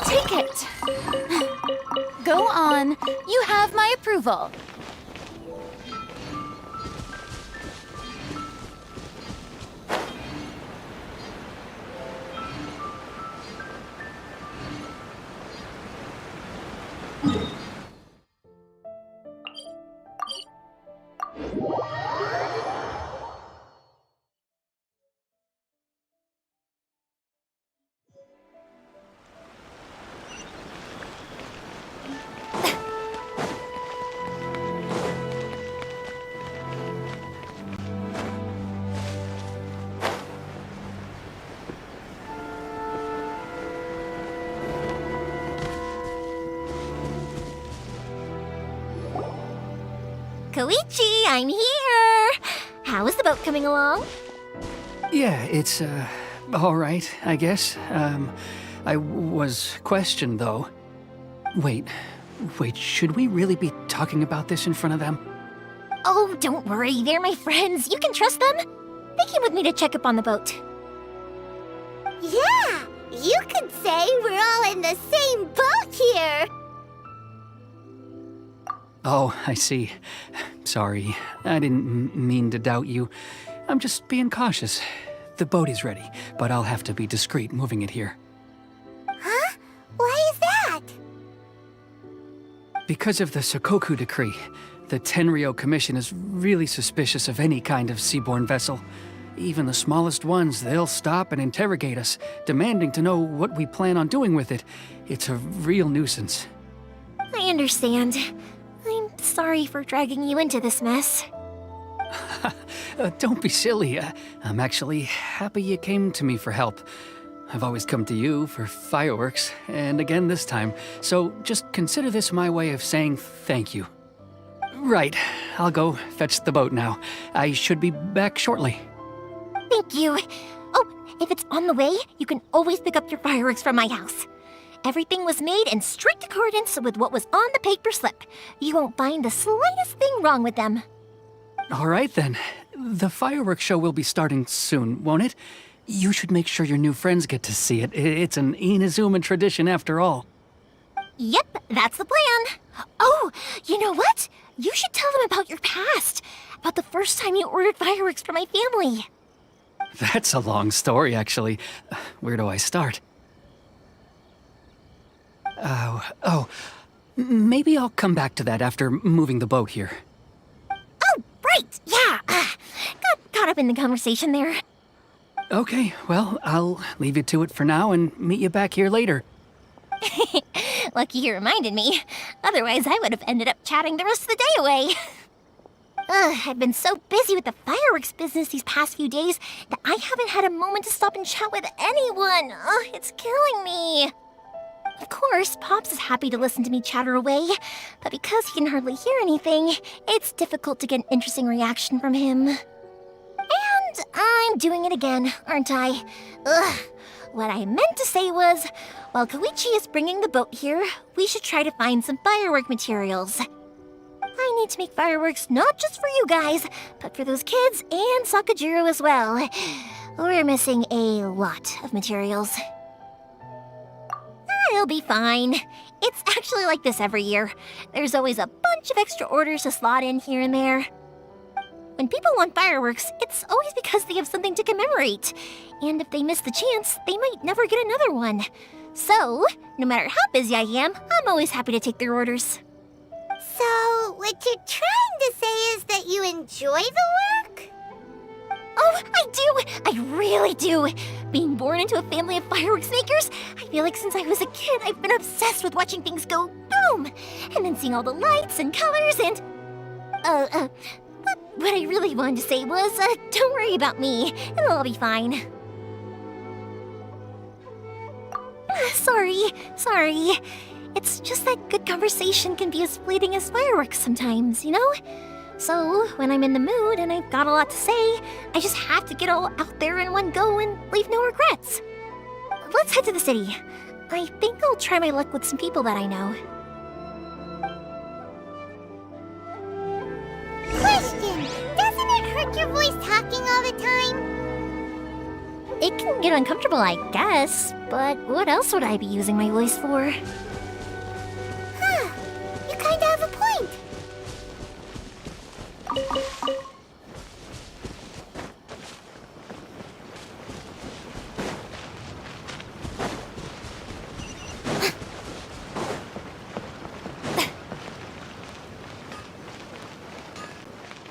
Take it. Go on. You have my approval. Koichi, I'm here! How is the boat coming along? Yeah, it's, all right, I guess. I was questioned, though. Wait, Wait, should we really be talking about this in front of them? Oh, don't worry, they're my friends. You can trust them. They came with me to check up on the boat. Yeah, you could say we're all in the same boat here. Oh, I see. Sorry, I didn't mean to doubt you. I'm just being cautious. The boat is ready, but I'll have to be discreet moving it here. Huh? Why is that? Because of the Sokoku Decree, the Tenryou Commission is really suspicious of any kind of seaborne vessel. Even the smallest ones, they'll stop and interrogate us, demanding to know what we plan on doing with it. It's a real nuisance. I understand. I'm sorry for dragging you into this mess. Don't be silly. I'm actually happy you came to me for help. I've always come to you for fireworks, and again this time, so just consider this my way of saying thank you. Right, I'll go fetch the boat now. I should be back shortly. Thank you. Oh, if it's on the way, you can always pick up your fireworks from my house. Everything was made in strict accordance with what was on the paper slip. You won't find the slightest thing wrong with them. All right then. The fireworks show will be starting soon, won't it? You should make sure your new friends get to see it. It's an Inazuma tradition after all. Yep, that's the plan. Oh, you know what? You should tell them about your past. About the first time you ordered fireworks for my family. That's a long story, actually. Where do I start? Maybe I'll come back to that after moving the boat here. Oh, right, yeah. Got caught up in the conversation there. Okay, well, I'll leave you to it for now and meet you back here later. Lucky you reminded me. Otherwise, I would have ended up chatting the rest of the day away. I've been so busy with the fireworks business these past few days that I haven't had a moment to stop and chat with anyone. It's killing me. Of course, Pops is happy to listen to me chatter away, but because he can hardly hear anything, it's difficult to get an interesting reaction from him. And I'm doing it again, aren't I? What I meant to say was, while Koichi is bringing the boat here, we should try to find some firework materials. I need to make fireworks not just for you guys, but for those kids and Sakajiro as well. We're missing a lot of materials. It'll be fine. It's actually like this every year. There's always a bunch of extra orders to slot in here and there. When people want fireworks, it's always because they have something to commemorate. And if they miss the chance, they might never get another one. So, no matter how busy I am, I'm always happy to take their orders. So, what you're trying to say is that you enjoy the work? Oh, I do! I really do! Being born into a family of fireworks makers, I feel like since I was a kid, I've been obsessed with watching things go boom! And then seeing all the lights and colors and... What I really wanted to say was, don't worry about me. It'll all be fine. Sorry. It's just that good conversation can be as fleeting as fireworks sometimes, you know? So, when I'm in the mood and I've got a lot to say, I just have to get all out there in one go and leave no regrets. Let's head to the city. I think I'll try my luck with some people that I know. Question! Doesn't it hurt your voice talking all the time? It can get uncomfortable, I guess, but what else would I be using my voice for? Huh. You kinda have a point.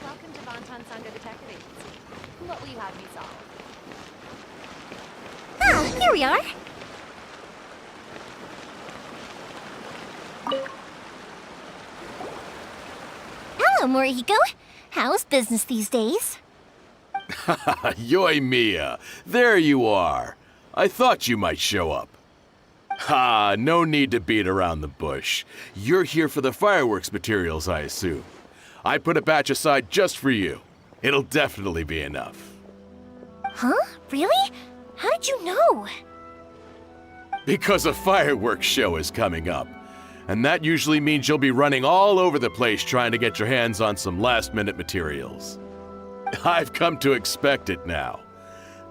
Welcome to Bonton Sangha Detective Agency. What will you have me solve? Ah, here we are. Hello, Morihiko. How's business these days? Yoimiya, there you are. I thought you might show up. Ha, no need to beat around the bush. You're here for the fireworks materials, I assume. I put a batch aside just for you. It'll definitely be enough. Huh? Really? How did you know? Because a fireworks show is coming up. And that usually means you'll be running all over the place trying to get your hands on some last-minute materials. I've come to expect it now.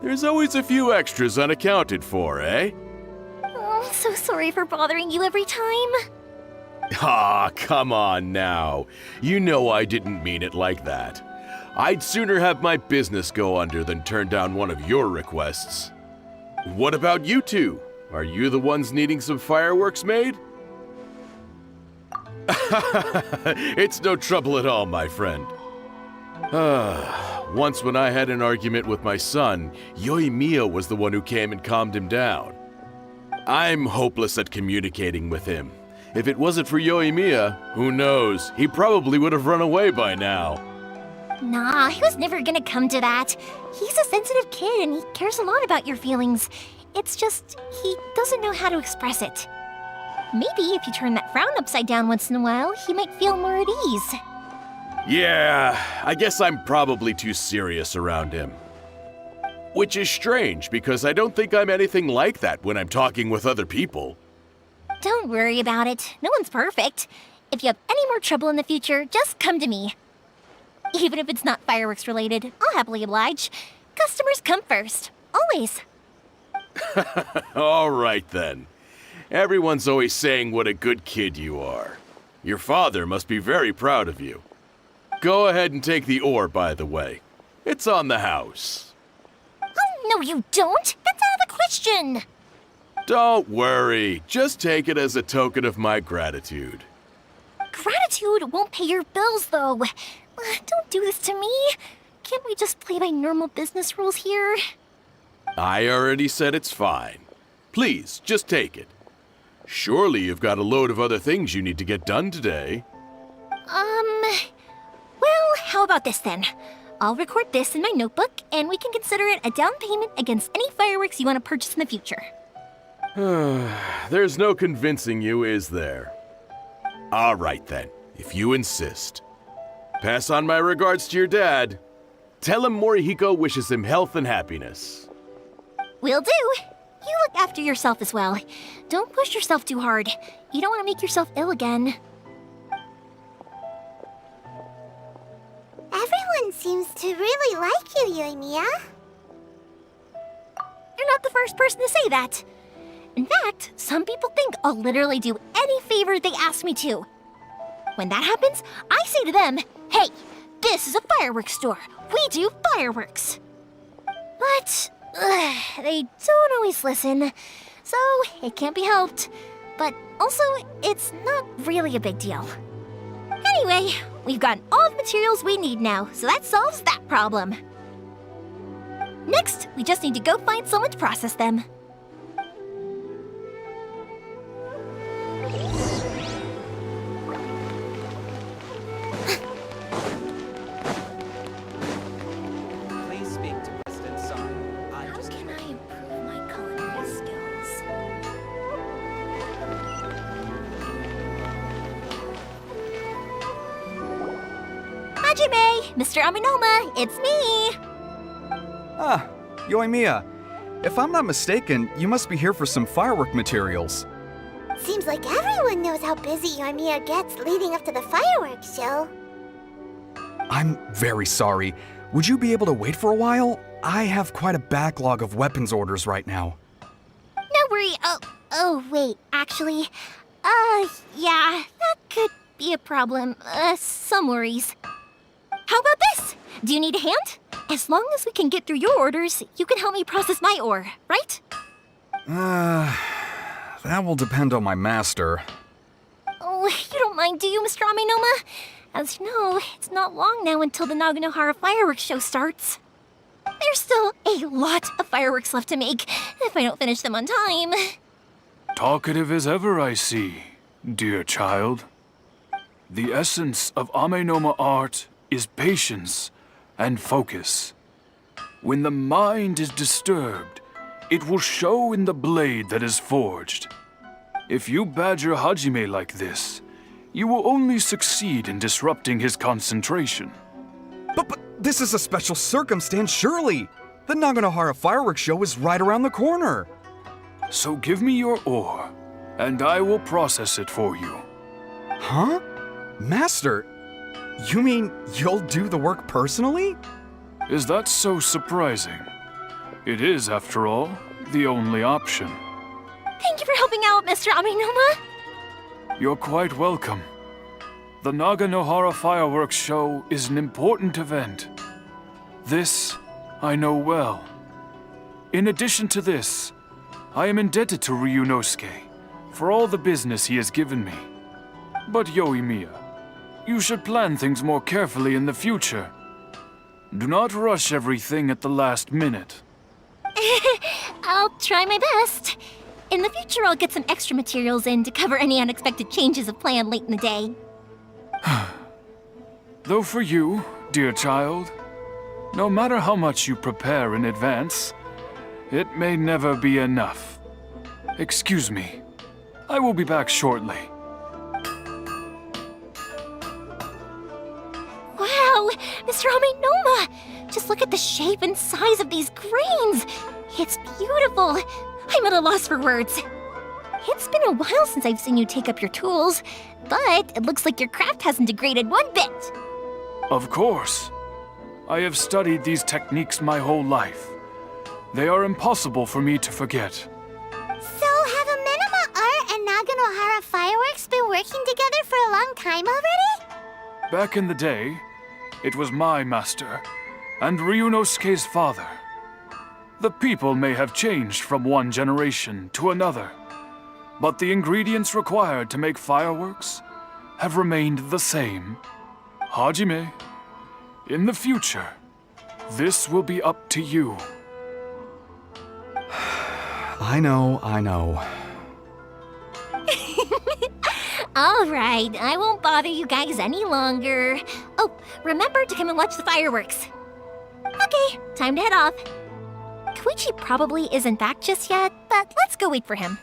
There's always a few extras unaccounted for, eh? Oh, I'm so sorry for bothering you every time. Ah, come on now. You know I didn't mean it like that. I'd sooner have my business go under than turn down one of your requests. What about you two? Are you the ones needing some fireworks made? It's no trouble at all, my friend. Once when I had an argument with my son, Yoimiya was the one who came and calmed him down. I'm hopeless at communicating with him. If it wasn't for Yoimiya, who knows, he probably would have run away by now. Nah, he was never gonna come to that. He's a sensitive kid and he cares a lot about your feelings. It's just, he doesn't know how to express it. Maybe if you turn that frown upside down once in a while, he might feel more at ease. Yeah, I guess I'm probably too serious around him. Which is strange, because I don't think I'm anything like that when I'm talking with other people. Don't worry about it. No one's perfect. If you have any more trouble in the future, just come to me. Even if it's not fireworks related, I'll happily oblige. Customers come first. Always. All right then. Everyone's always saying what a good kid you are. Your father must be very proud of you. Go ahead and take the ore, by the way. It's on the house. Oh, no you don't! That's out of the question! Don't worry. Just take it as a token of my gratitude. Gratitude won't pay your bills, though. Don't do this to me. Can't we just play by normal business rules here? I already said it's fine. Please, just take it. Surely you've got a load of other things you need to get done today. Well, how about this then? I'll record this in my notebook, and we can consider it a down payment against any fireworks you want to purchase in the future. There's no convincing you, is there? All right then, if you insist. Pass on my regards to your dad. Tell him Morihiko wishes him health and happiness. Will do. You look after yourself as well. Don't push yourself too hard. You don't want to make yourself ill again. Everyone seems to really like you, Yoimiya. You're not the first person to say that. In fact, some people think I'll literally do any favor they ask me to. When that happens, I say to them, hey, this is a fireworks store. We do fireworks. But they don't always listen, so it can't be helped. But also, it's not really a big deal. Anyway, we've gotten all the materials we need now, so that solves that problem. Next, we just need to go find someone to process them. Please speak to President Son. How can I improve my culinary skills? Hajime! Mr. Aminoma, it's me! Ah, Yoimiya. If I'm not mistaken, you must be here for some firework materials. Seems like everyone knows how busy Yoimiya gets leading up to the fireworks show. I'm very sorry. Would you be able to wait for a while? I have quite a backlog of weapons orders right now. No worry. Oh, wait, actually, yeah, that could be a problem. Some worries. How about this? Do you need a hand? As long as we can get through your orders, you can help me process my ore, right? That will depend on my master. Oh, you don't mind, do you, Mr. Aminoma? As you know, it's not long now until the Naganohara fireworks show starts. There's still a lot of fireworks left to make, if I don't finish them on time. Talkative as ever, I see, dear child. The essence of Amenoma art is patience and focus. When the mind is disturbed, it will show in the blade that is forged. If you badger Hajime like this, you will only succeed in disrupting his concentration. But this is a special circumstance, surely! The Naganohara fireworks show is right around the corner! So give me your ore, and I will process it for you. Huh? Master, you mean you'll do the work personally? Is that so surprising? It is, after all, the only option. Thank you for helping out, Mr. Aminoma. You're quite welcome. The Naganohara Fireworks Show is an important event. This I know well. In addition to this, I am indebted to Ryunosuke for all the business he has given me. But Yoimiya, you should plan things more carefully in the future. Do not rush everything at the last minute. I'll try my best. In the future, I'll get some extra materials in to cover any unexpected changes of plan late in the day. Though for you, dear child, no matter how much you prepare in advance, it may never be enough. Excuse me. I will be back shortly. Wow, Mr. Aminoma! Just look at the shape and size of these grains! It's beautiful! I'm at a loss for words. It's been a while since I've seen you take up your tools, but it looks like your craft hasn't degraded one bit. Of course. I have studied these techniques my whole life. They are impossible for me to forget. So, have Amenoma Art and Naganohara Fireworks been working together for a long time already? Back in the day, it was my master, and Ryunosuke's father. The people may have changed from one generation to another, but the ingredients required to make fireworks have remained the same. Hajime, in the future, this will be up to you. I know. All right, I won't bother you guys any longer. Oh, remember to come and watch the fireworks. Okay, time to head off. Koichi probably isn't back just yet, but let's go wait for him.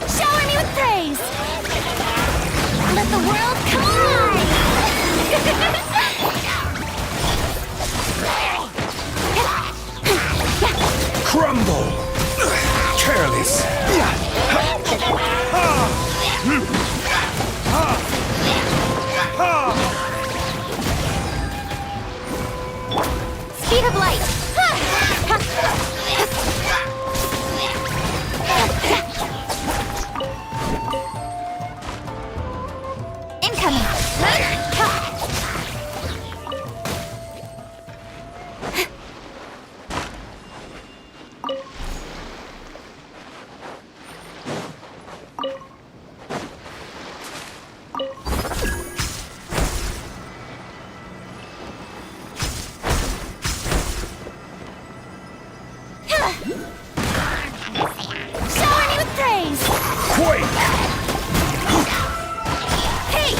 Shower me with praise! Let the world come alive! Crumble! Careless! Speed of light! Incoming! Shower me with praise! Quake! Hey!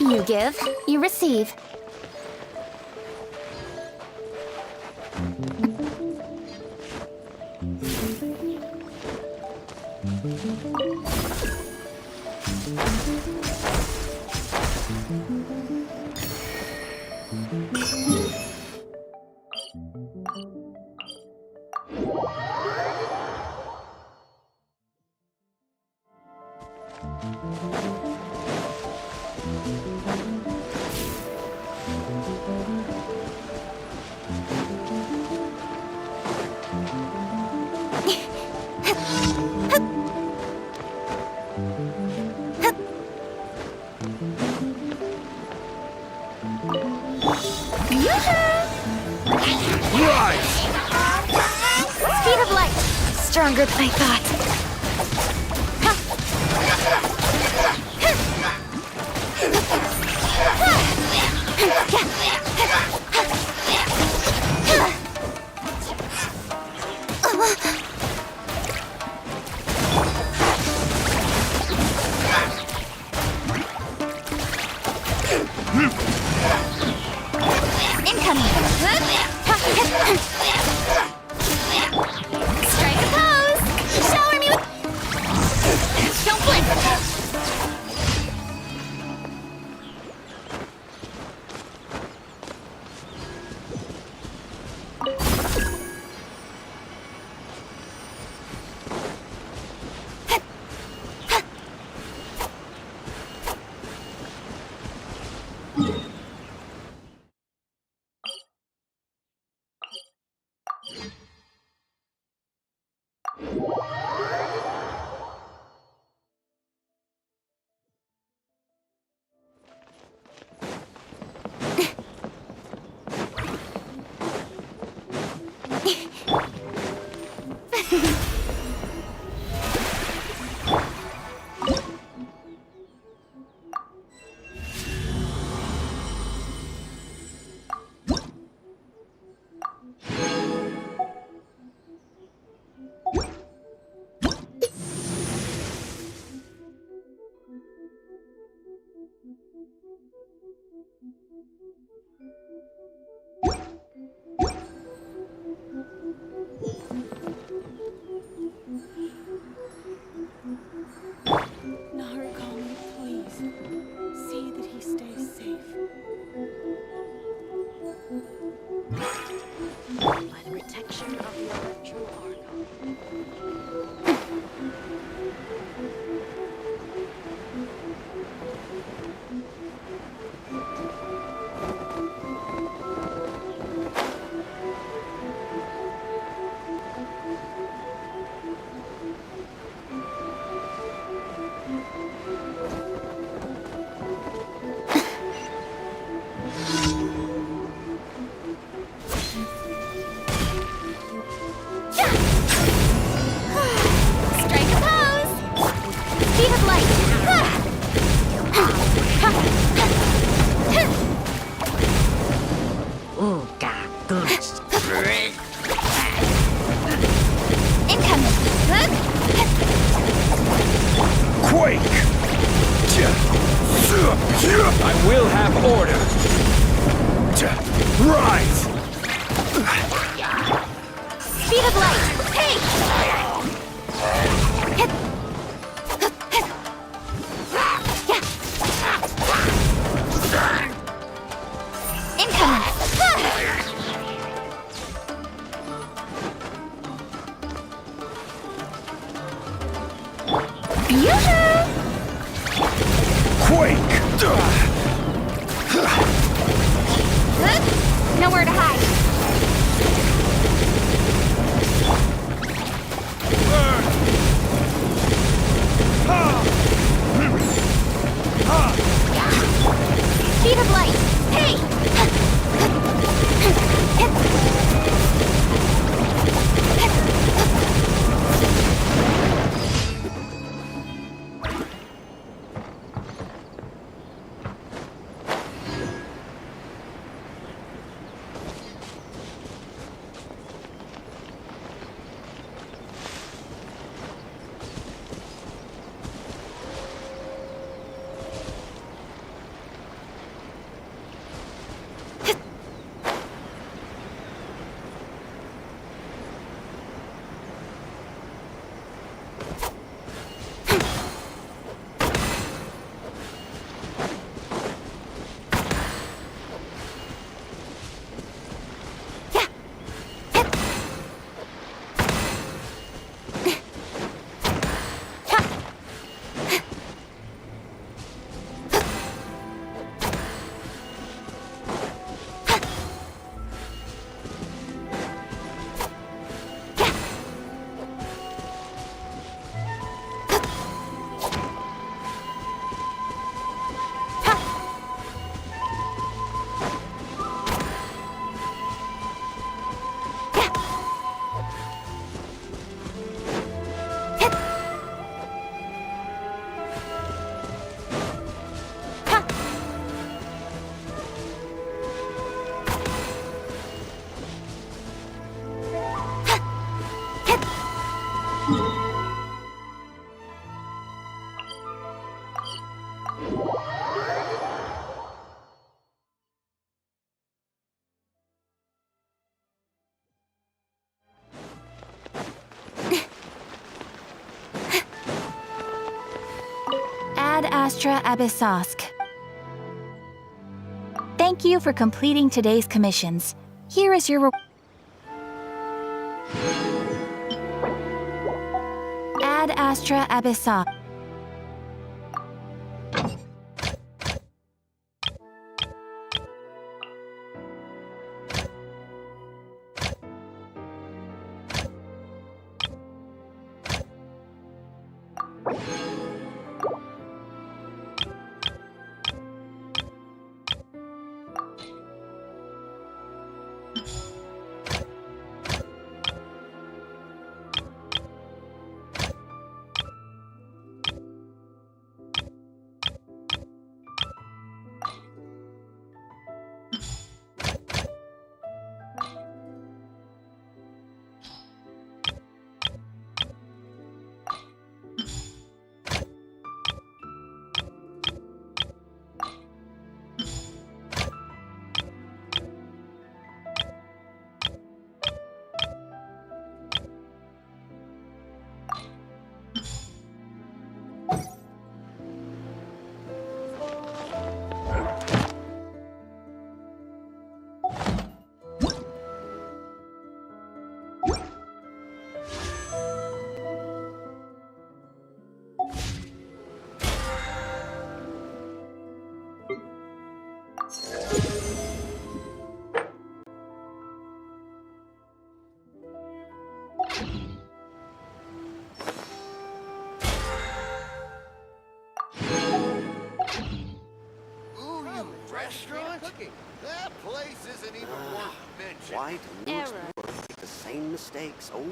You give, you receive. Speed of light! Stronger than I thought. Strike a pose! Shower me with... Don't blink! Speed of light! Hey! Incoming! Fusion! Quake! Nowhere to hide. Speed of light. Hey! Ad Astra Abyssosk. Thank you for completing today's commissions. Here is your Ad Astra Abyssosk. That place isn't even worth mentioning. Why do new explorers make the same mistakes over?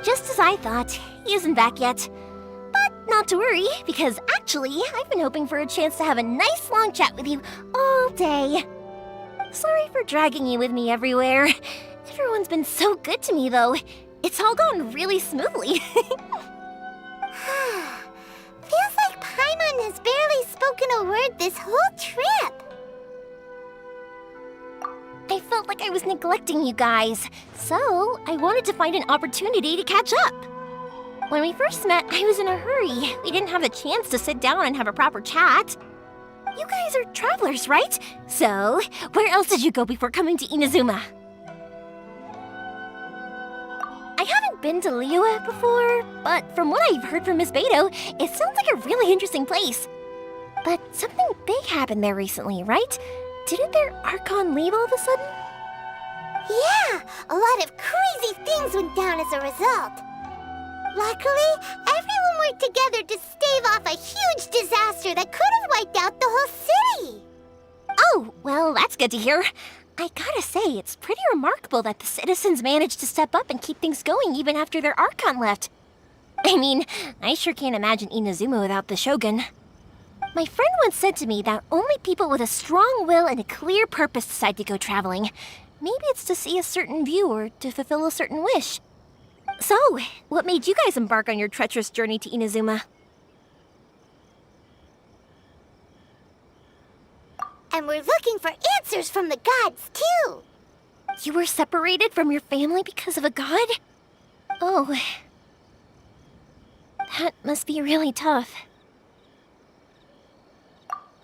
Just as I thought, he isn't back yet. But not to worry, because actually, I've been hoping for a chance to have a nice long chat with you all day. Sorry for dragging you with me everywhere. Everyone's been so good to me, though. It's all gone really smoothly. Feels like Paimon has barely spoken a word this whole trip. I felt like I was neglecting you guys, so I wanted to find an opportunity to catch up. When we first met, I was in a hurry. We didn't have the chance to sit down and have a proper chat. You guys are travelers, right? So, where else did you go before coming to Inazuma? I haven't been to Liyue before, but from what I've heard from Miss Beidou, it sounds like a really interesting place. But something big happened there recently, right? Didn't their Archon leave all of a sudden? Yeah, a lot of crazy things went down as a result. Luckily, everyone worked together to stave off a huge disaster that could have wiped out the whole city. Oh, well, that's good to hear. I gotta say, it's pretty remarkable that the citizens managed to step up and keep things going even after their Archon left. I mean, I sure can't imagine Inazuma without the Shogun. My friend once said to me that only people with a strong will and a clear purpose decide to go traveling. Maybe it's to see a certain view or to fulfill a certain wish. So, what made you guys embark on your treacherous journey to Inazuma? And we're looking for answers from the gods, too. You were separated from your family because of a god? Oh. That must be really tough.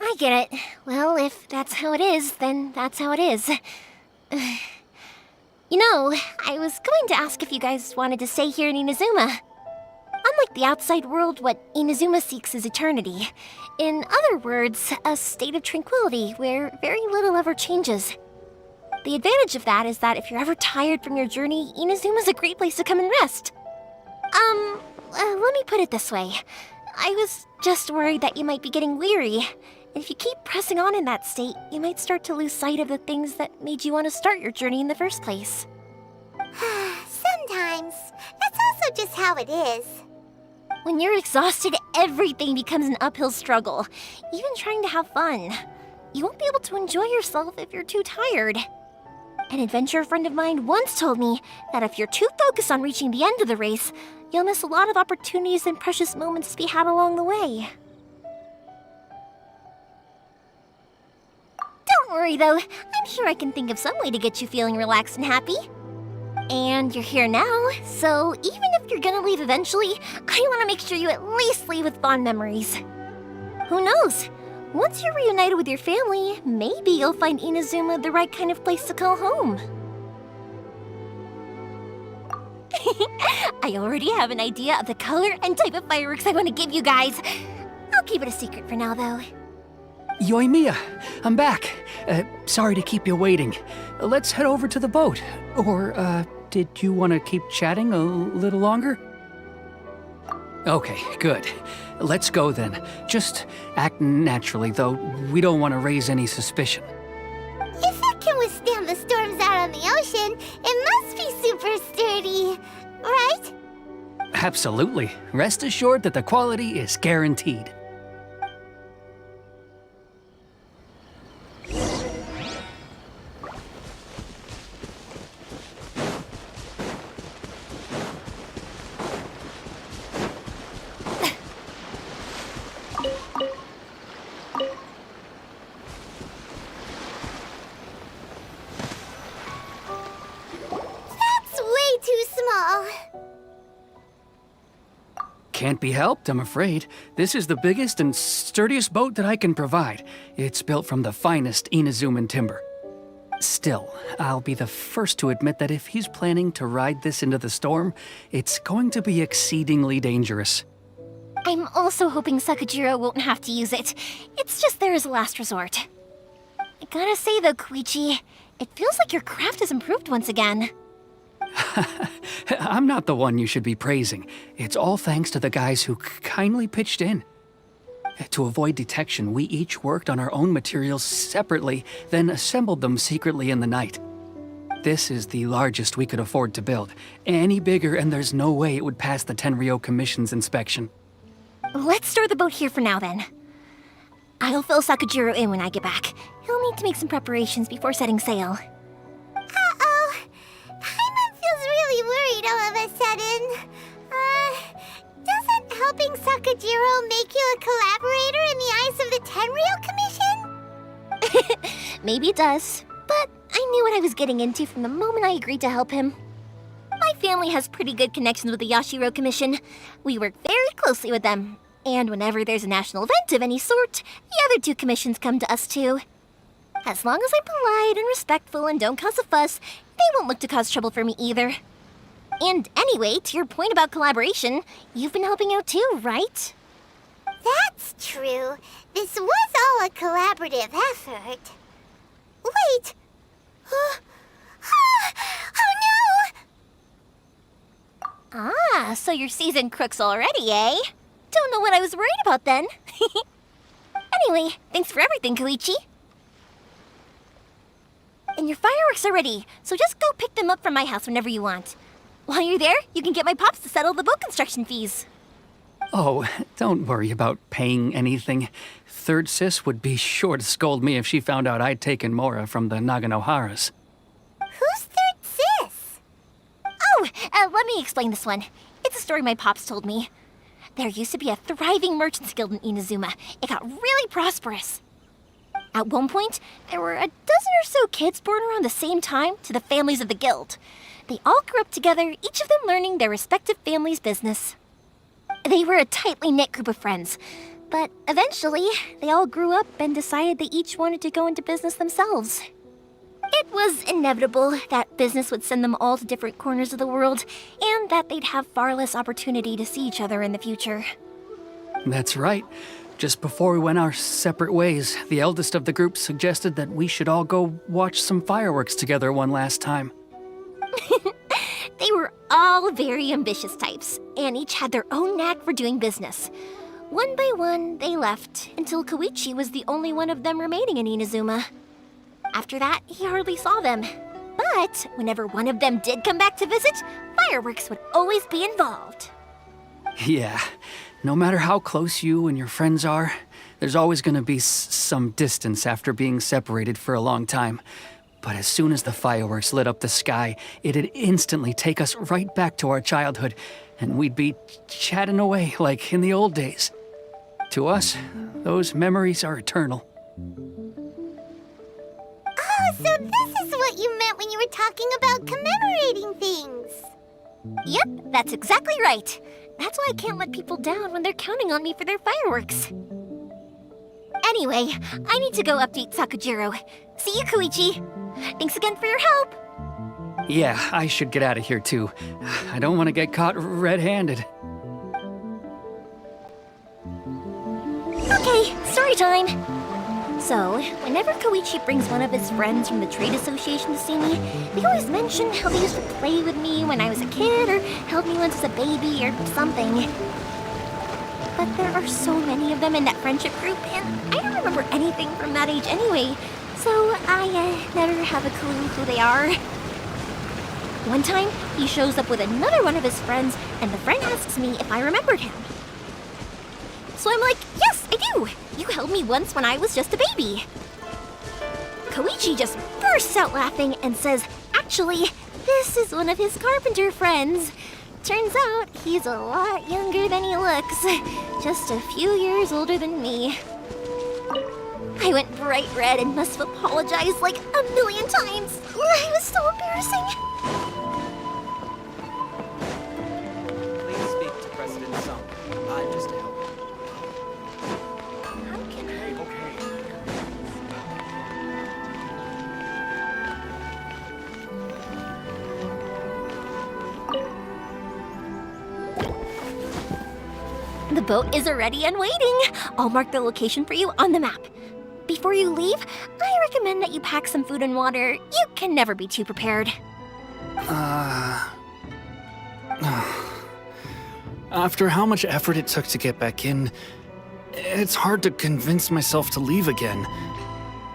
I get it. Well, if that's how it is, then that's how it is. You know, I was going to ask if you guys wanted to stay here in Inazuma. Unlike the outside world, what Inazuma seeks is eternity. In other words, a state of tranquility where very little ever changes. The advantage of that is that if you're ever tired from your journey, Inazuma's a great place to come and rest. Let me put it this way. I was just worried that you might be getting weary. And if you keep pressing on in that state, you might start to lose sight of the things that made you want to start your journey in the first place. Sometimes. That's also just how it is. When you're exhausted, everything becomes an uphill struggle, even trying to have fun. You won't be able to enjoy yourself if you're too tired. An adventurer friend of mine once told me that if you're too focused on reaching the end of the race, you'll miss a lot of opportunities and precious moments to be had along the way. Don't worry though, I'm sure I can think of some way to get you feeling relaxed and happy. And you're here now, so even if you're gonna leave eventually, I want to make sure you at least leave with fond memories. Who knows? Once you're reunited with your family, maybe you'll find Inazuma the right kind of place to call home. I already have an idea of the color and type of fireworks I want to give you guys. I'll keep it a secret for now, though. Yoimiya, I'm back. Sorry to keep you waiting. Let's head over to the boat. Or, did you want to keep chatting a little longer? Okay, good. Let's go then. Just act naturally, though we don't want to raise any suspicion. If it can withstand the storms out on the ocean, it must be super sturdy, right? Absolutely. Rest assured that the quality is guaranteed. Can't be helped, I'm afraid. This is the biggest and sturdiest boat that I can provide. It's built from the finest Inazuman timber. Still, I'll be the first to admit that if he's planning to ride this into the storm, it's going to be exceedingly dangerous. I'm also hoping Sakajiro won't have to use it. It's just there as a last resort. I gotta say though, Koichi, it feels like your craft has improved once again. I'm not the one you should be praising. It's all thanks to the guys who kindly pitched in. To avoid detection, we each worked on our own materials separately, then assembled them secretly in the night. This is the largest we could afford to build. Any bigger, and there's no way it would pass the Tenryou Commission's inspection. Let's store the boat here for now, then. I'll fill Sakajiro in when I get back. He'll need to make some preparations before setting sail. Uh-oh. Paimon feels really worried all of a sudden. Doesn't helping Sakajiro make you a collaborator in the eyes of the Tenryou Commission? Maybe it does, but I knew what I was getting into from the moment I agreed to help him. My family has pretty good connections with the Yashiro Commission. We work very closely with them. And whenever there's a national event of any sort, the other two commissions come to us too. As long as I'm polite and respectful and don't cause a fuss, they won't look to cause trouble for me either. And anyway, to your point about collaboration, you've been helping out too, right? That's true. This was all a collaborative effort. Wait! Oh no! Ah, so you're seasoned crooks already, eh? Don't know what I was worried about then. Anyway, thanks for everything, Koichi. And your fireworks are ready, so just go pick them up from my house whenever you want. While you're there, you can get my pops to settle the boat construction fees. Oh, don't worry about paying anything. Third Sis would be sure to scold me if she found out I'd taken Mora from the Naganoharas. Who's Third Sis? Oh, let me explain this one. It's a story my pops told me. There used to be a thriving merchants guild in Inazuma. It got really prosperous. At one point, there were a dozen or so kids born around the same time to the families of the guild. They all grew up together, each of them learning their respective family's business. They were a tightly knit group of friends, but eventually, they all grew up and decided they each wanted to go into business themselves. It was inevitable that business would send them all to different corners of the world, and that they'd have far less opportunity to see each other in the future. That's right. Just before we went our separate ways, the eldest of the group suggested that we should all go watch some fireworks together one last time. They were all very ambitious types, and each had their own knack for doing business. One by one, they left, until Koichi was the only one of them remaining in Inazuma. After that, he hardly saw them. But whenever one of them did come back to visit, fireworks would always be involved. Yeah, no matter how close you and your friends are, there's always gonna be some distance after being separated for a long time. But as soon as the fireworks lit up the sky, it'd instantly take us right back to our childhood, and we'd be chatting away like in the old days. To us, those memories are eternal. Oh, so this is what you meant when you were talking about commemorating things. Yep, that's exactly right. That's why I can't let people down when they're counting on me for their fireworks. Anyway, I need to go update Sakajiro. See you, Koichi. Thanks again for your help. Yeah, I should get out of here too. I don't want to get caught red-handed. Okay, story time. So, whenever Koichi brings one of his friends from the trade association to see me, they always mention how they used to play with me when I was a kid, or held me once as a baby, or something. But there are so many of them in that friendship group, and I don't remember anything from that age anyway, so I never have a clue who they are. One time, he shows up with another one of his friends, and the friend asks me if I remembered him. So I'm like, yes, I do! You held me once when I was just a baby. Koichi just bursts out laughing and says, actually, this is one of his carpenter friends. Turns out he's a lot younger than he looks, just a few years older than me. I went bright red and must have apologized like 1,000,000 times. It was so embarrassing. Please speak to President Song. I'm just a helper. The boat is ready and waiting. I'll mark the location for you on the map. Before you leave, I recommend that you pack some food and water. You can never be too prepared. After how much effort it took to get back in, It's hard to convince myself to leave again.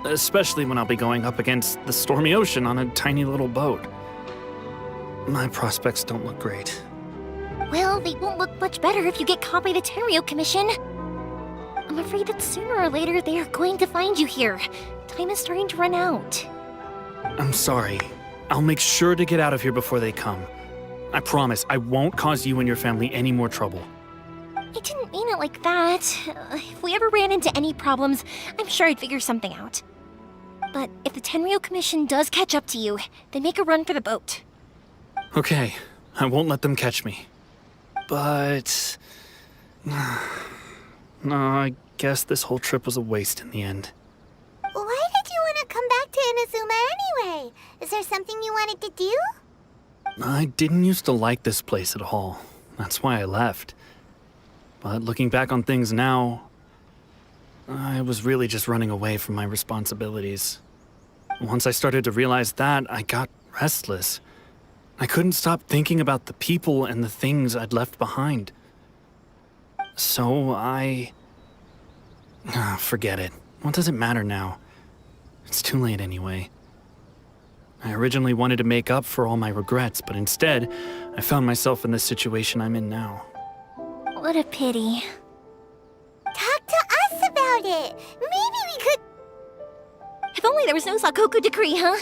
Especially when I'll be going up against the stormy ocean on a tiny little boat. My prospects don't look great. Well, they won't look much better if you get caught by the Tenryou Commission. I'm afraid that sooner or later they are going to find you here. Time is starting to run out. I'm sorry. I'll make sure to get out of here before they come. I promise I won't cause you and your family any more trouble. I didn't mean it like that. If we ever ran into any problems, I'm sure I'd figure something out. But if the Tenryou Commission does catch up to you, then make a run for the boat. Okay, I won't let them catch me. But... no, I guess this whole trip was a waste in the end. Why did you want to come back to Inazuma anyway? Is there something you wanted to do? I didn't used to like this place at all. That's why I left. But looking back on things now, I was really just running away from my responsibilities. Once I started to realize that, I got restless. I couldn't stop thinking about the people and the things I'd left behind. So forget it. What does it matter now? It's too late anyway. I originally wanted to make up for all my regrets, but instead, I found myself in the situation I'm in now. What a pity. Talk to us about it. Maybe we could... If only there was no Sakoku decree, huh?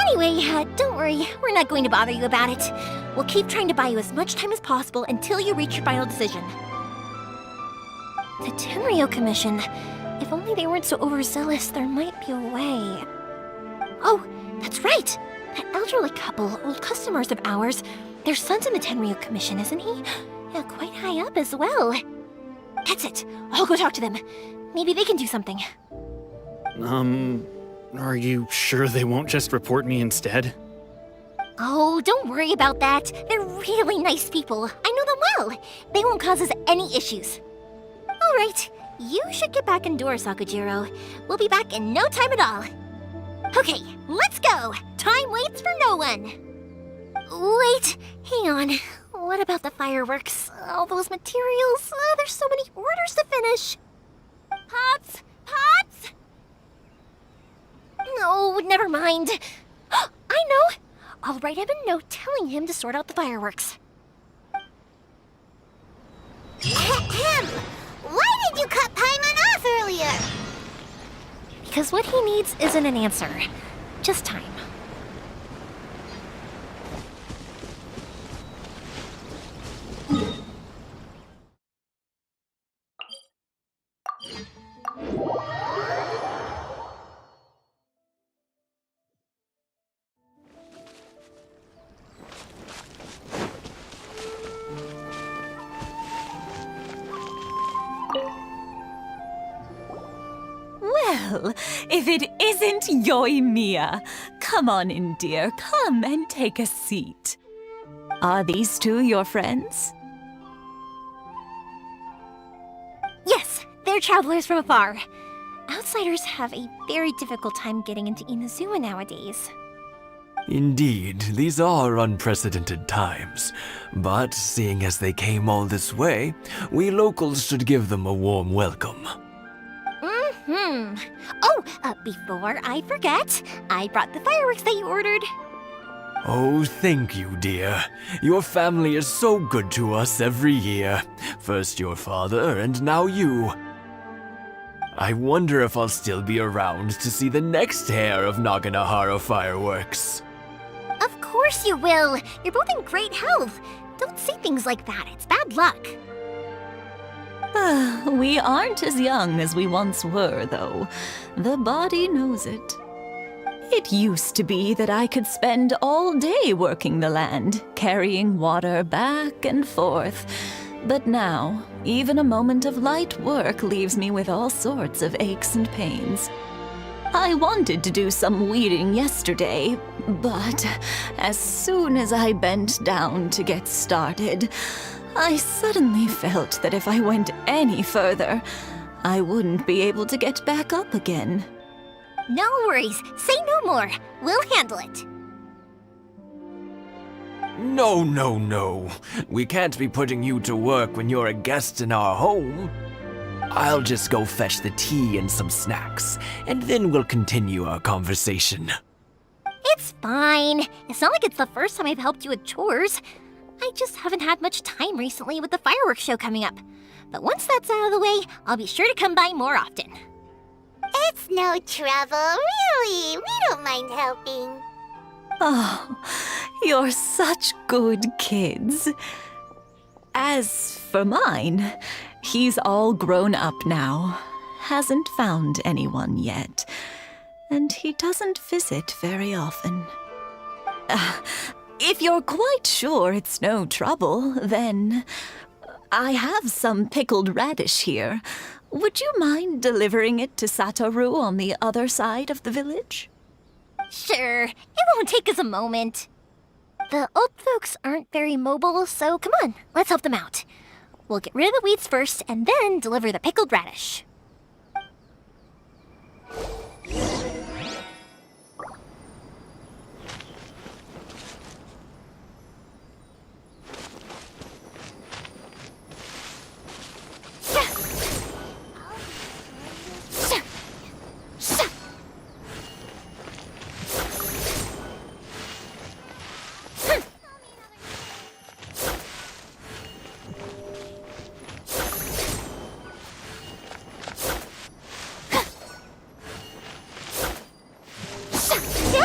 Anyway, don't worry. We're not going to bother you about it. We'll keep trying to buy you as much time as possible until you reach your final decision. The Tenryou Commission. If only they weren't so overzealous, there might be a way. Oh, that's right! That elderly couple, old customers of ours, their son's in the Tenryou Commission, isn't he? Yeah, quite high up as well. That's it. I'll go talk to them. Maybe they can do something. Are you sure they won't just report me instead? Oh, don't worry about that. They're really nice people. I know them well. They won't cause us any issues. All right, you should get back indoors, Sakujiro. We'll be back in no time at all. Okay, let's go. Time waits for no one. Wait, hang on. What about the fireworks? All those materials? There's so many orders to finish. Pops! Pops! No, never mind. I know! I'll write him a note telling him to sort out the fireworks. Ahem! Why did you cut Paimon off earlier? Because what he needs isn't an answer, just time. Well, if it isn't Yoimiya, come on in, dear. Come and take a seat. Are these two your friends? Yes, they're travelers from afar. Outsiders have a very difficult time getting into Inazuma nowadays. Indeed, these are unprecedented times. But seeing as they came all this way, we locals should give them a warm welcome. Oh, before I forget, I brought the fireworks that you ordered. Oh, thank you, dear. Your family is so good to us every year. First your father, and now you. I wonder if I'll still be around to see the next hair of Naganahara fireworks. Of course you will. You're both in great health. Don't say things like that. It's bad luck. We aren't as young as we once were, though. The body knows it. It used to be that I could spend all day working the land, carrying water back and forth. But now, even a moment of light work leaves me with all sorts of aches and pains. I wanted to do some weeding yesterday, but as soon as I bent down to get started, I suddenly felt that if I went any further, I wouldn't be able to get back up again. No worries. Say no more. We'll handle it. No, no, no. We can't be putting you to work when you're a guest in our home. I'll just go fetch the tea and some snacks, and then we'll continue our conversation. It's fine. It's not like it's the first time I've helped you with chores. I just haven't had much time recently with the fireworks show coming up. But once that's out of the way, I'll be sure to come by more often. It's no trouble, really. We don't mind helping. Oh, you're such good kids. As for mine, he's all grown up now. Hasn't found anyone yet. And he doesn't visit very often. If you're quite sure it's no trouble, then I have some pickled radish here. Would you mind delivering it to Satoru on the other side of the village? Sure, it won't take us a moment. The old folks aren't very mobile, so come on, let's help them out. We'll get rid of the weeds first and then deliver the pickled radish.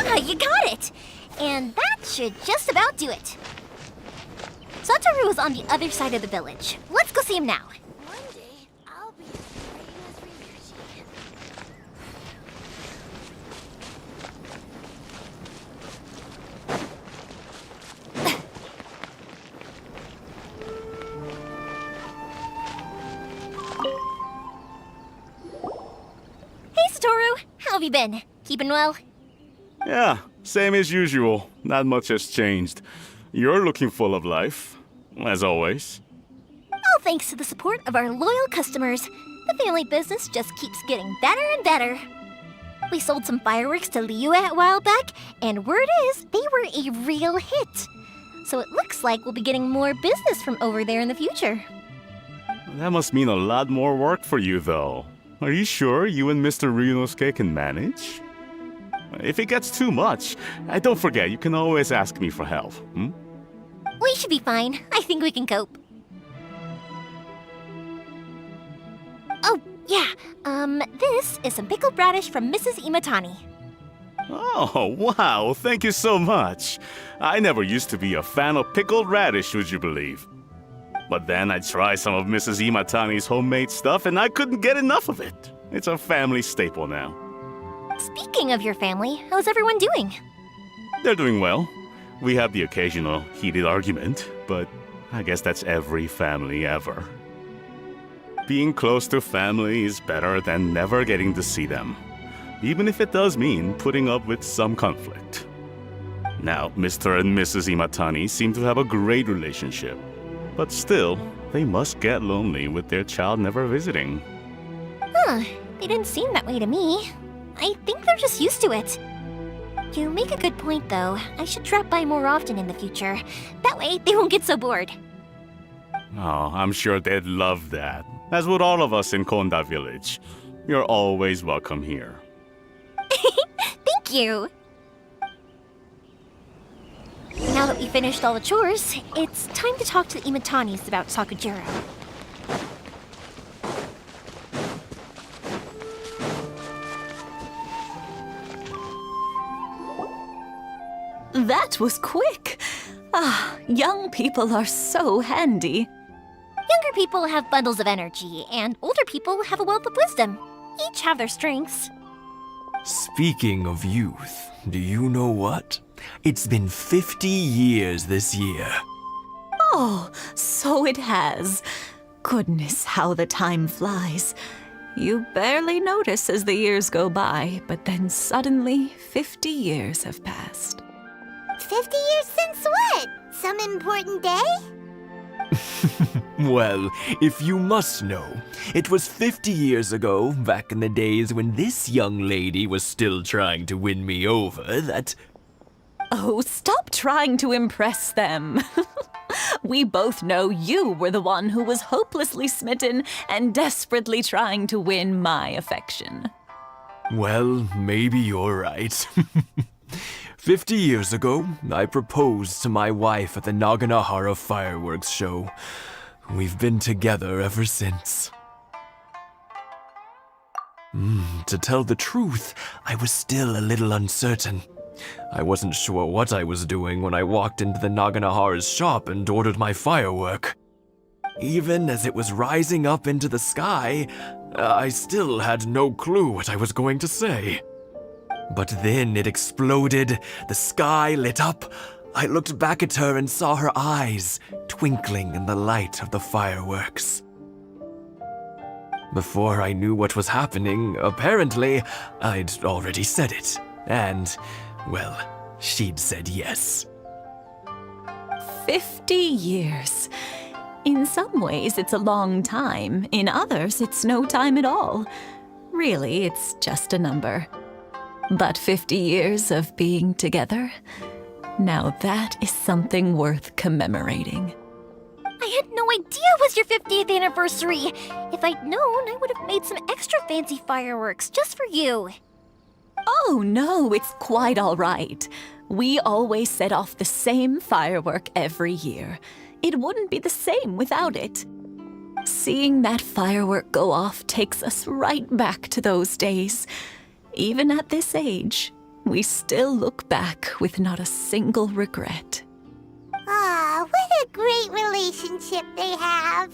Yeah, you got it! And that should just about do it. Satoru is on the other side of the village. Let's go see him now. One day, I'll be as brave as Ryuji. Hey, Satoru! How have you been? Keeping well? Yeah, same as usual. Not much has changed. You're looking full of life, as always. All thanks to the support of our loyal customers, the family business just keeps getting better and better. We sold some fireworks to Liyue a while back, and word is they were a real hit. So it looks like we'll be getting more business from over there in the future. That must mean a lot more work for you, though. Are you sure you and Mr. Ryunosuke can manage? If it gets too much, don't forget, you can always ask me for help, We should be fine. I think we can cope. Oh, yeah. This is some pickled radish from Mrs. Imatani. Oh, wow, thank you so much. I never used to be a fan of pickled radish, would you believe? But then I tried some of Mrs. Imatani's homemade stuff and I couldn't get enough of it. It's a family staple now. Speaking of your family, how's everyone doing? They're doing well. We have the occasional heated argument, but I guess that's every family ever. Being close to family is better than never getting to see them, even if it does mean putting up with some conflict. Now, Mr. and Mrs. Imatani seem to have a great relationship, but still, they must get lonely with their child never visiting. Huh, they didn't seem that way to me. I think they're just used to it. You make a good point, though. I should drop by more often in the future. That way, they won't get so bored. Oh, I'm sure they'd love that, as would all of us in Konda Village. You're always welcome here. Thank you! Now that we finished all the chores, it's time to talk to the Imatanis about Sakujiro. That was quick. Ah, young people are so handy. Younger people have bundles of energy, and older people have a wealth of wisdom. Each have their strengths. Speaking of youth, do you know what? It's been 50 years this year. Oh, so it has. Goodness, how the time flies. You barely notice as the years go by, but then suddenly 50 years have passed. 50 years since what? Some important day? Well, if you must know, it was 50 years ago, back in the days when this young lady was still trying to win me over, that... Oh, stop trying to impress them. We both know you were the one who was hopelessly smitten and desperately trying to win my affection. Well, maybe you're right. 50 years ago, I proposed to my wife at the Naganahara fireworks show. We've been together ever since. To tell the truth, I was still a little uncertain. I wasn't sure what I was doing when I walked into the Naganahara's shop and ordered my firework. Even as it was rising up into the sky, I still had no clue what I was going to say. But then it exploded, the sky lit up. I looked back at her and saw her eyes twinkling in the light of the fireworks. Before I knew what was happening, apparently, I'd already said it. And, well, she'd said yes. 50 years. In some ways, it's a long time. In others, it's no time at all. Really, it's just a number. But 50 years of being together? Now that is something worth commemorating. I had no idea it was your 50th anniversary. If I'd known, I would have made some extra fancy fireworks just for you. Oh no, it's quite all right. We always set off the same firework every year. It wouldn't be the same without it. Seeing that firework go off takes us right back to those days. Even at this age, we still look back with not a single regret. Ah, what a great relationship they have.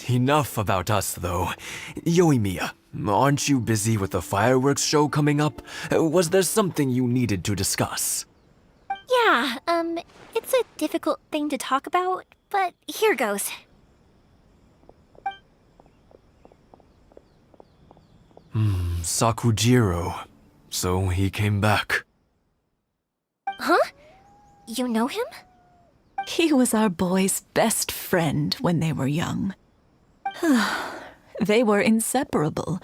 Enough about us, though. Yoimiya, aren't you busy with the fireworks show coming up? Was there something you needed to discuss? Yeah, it's a difficult thing to talk about, but here goes. Sakujiro. So he came back. Huh? You know him? He was our boy's best friend when they were young. They were inseparable.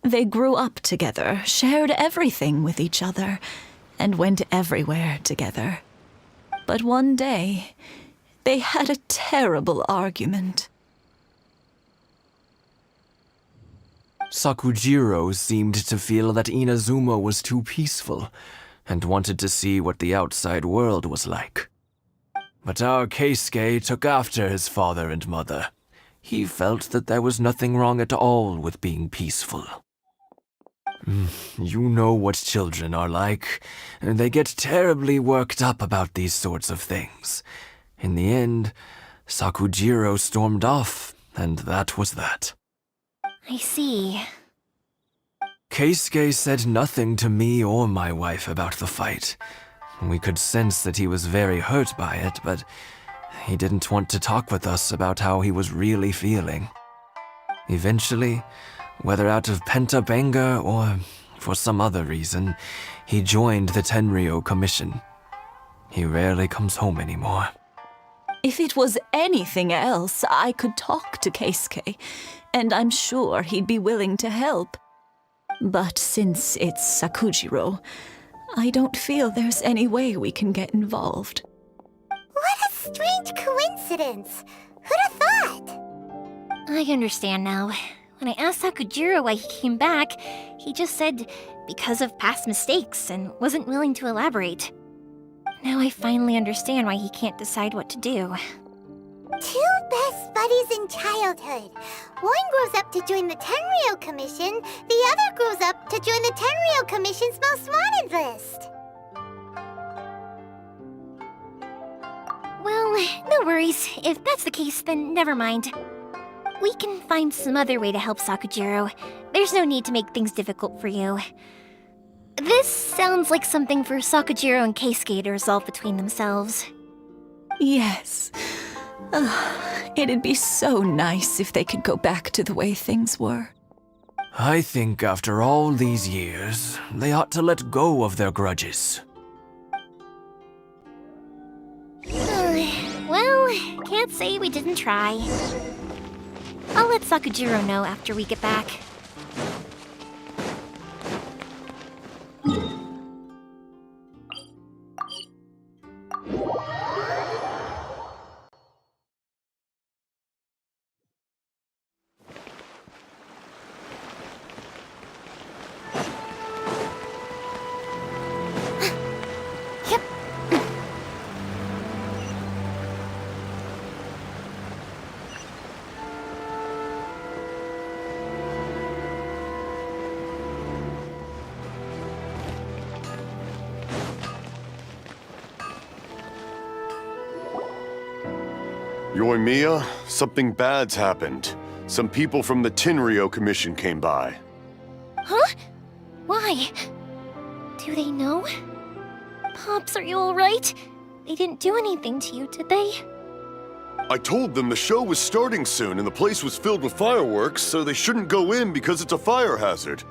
They grew up together, shared everything with each other, and went everywhere together. But one day, they had a terrible argument. Sakujiro seemed to feel that Inazuma was too peaceful, and wanted to see what the outside world was like. But our Keisuke took after his father and mother. He felt that there was nothing wrong at all with being peaceful. You know what children are like. They get terribly worked up about these sorts of things. In the end, Sakujiro stormed off, and that was that. I see. Keisuke said nothing to me or my wife about the fight. We could sense that he was very hurt by it, but he didn't want to talk with us about how he was really feeling. Eventually, whether out of pent-up anger or for some other reason, he joined the Tenryou Commission. He rarely comes home anymore. If it was anything else, I could talk to Keisuke, and I'm sure he'd be willing to help. But since it's Sakujiro, I don't feel there's any way we can get involved. What a strange coincidence. Who'd have thought? I understand now. When I asked Sakujiro why he came back, he just said because of past mistakes and wasn't willing to elaborate. Now I finally understand why he can't decide what to do. Two best buddies in childhood. One grows up to join the Tenryou Commission, the other grows up to join the Tenryou Commission's most wanted list. Well, no worries. If that's the case, then never mind. We can find some other way to help Sakujiro. There's no need to make things difficult for you. This sounds like something for Sakujiro and Keisuke to resolve between themselves. Yes. It'd be so nice if they could go back to the way things were. I think after all these years, they ought to let go of their grudges. Well, can't say we didn't try. I'll let Sakujiro know after we get back. Yoimiya, something bad's happened. Some people from the Tenryou Commission came by. Huh? Why? Do they know? Pops, are you alright? They didn't do anything to you, did they? I told them the show was starting soon and the place was filled with fireworks, so they shouldn't go in because it's a fire hazard.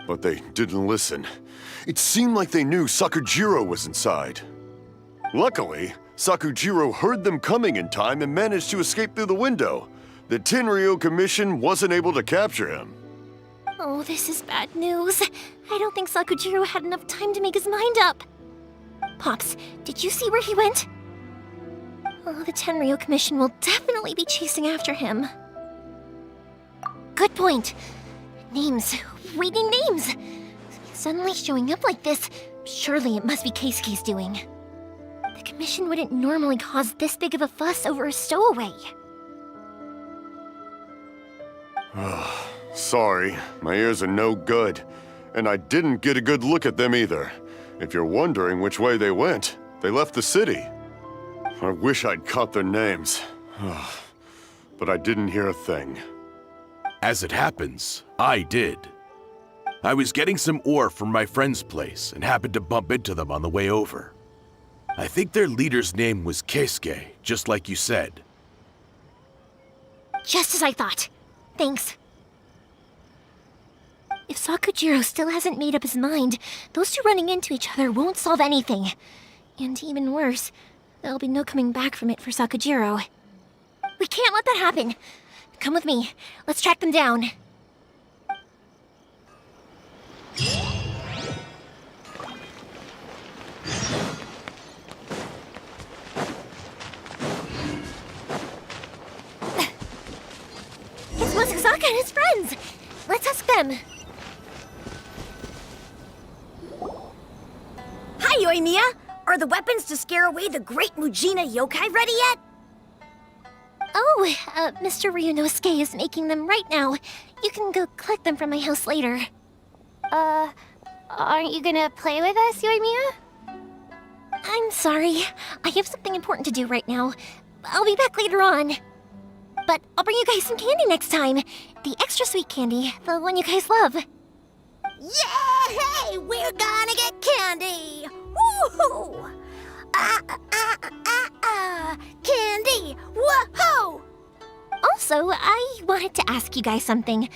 But they didn't listen. It seemed like they knew Sakujiro was inside. Luckily, Sakujiro heard them coming in time and managed to escape through the window. The Tenryou Commission wasn't able to capture him. Oh, this is bad news. I don't think Sakujiro had enough time to make his mind up. Pops, did you see where he went? Oh, the Tenryou Commission will definitely be chasing after him. Good point. Names. We need names. Suddenly showing up like this, surely it must be Keisuke's doing. The Commission wouldn't normally cause this big of a fuss over a stowaway. Sorry, my ears are no good. And I didn't get a good look at them either. If you're wondering which way they went, they left the city. I wish I'd caught their names. But I didn't hear a thing. As it happens, I did. I was getting some ore from my friend's place and happened to bump into them on the way over. I think their leader's name was Keisuke, just like you said. Just as I thought. Thanks. If Sakujiro still hasn't made up his mind, those two running into each other won't solve anything. And even worse, there'll be no coming back from it for Sakujiro. We can't let that happen. Come with me. Let's track them down. It's Masazaka and his friends. Let's ask them. Hi, Yoimiya! Are the weapons to scare away the great Mujina yokai ready yet? Oh, Mr. Ryunosuke is making them right now. You can go collect them from my house later. Aren't you gonna play with us, Yoimiya? I'm sorry. I have something important to do right now. I'll be back later on. But I'll bring you guys some candy next time. The extra sweet candy, the one you guys love. Yay! We're gonna get candy! Woohoo! Candy! Woohoo! Also, I wanted to ask you guys something.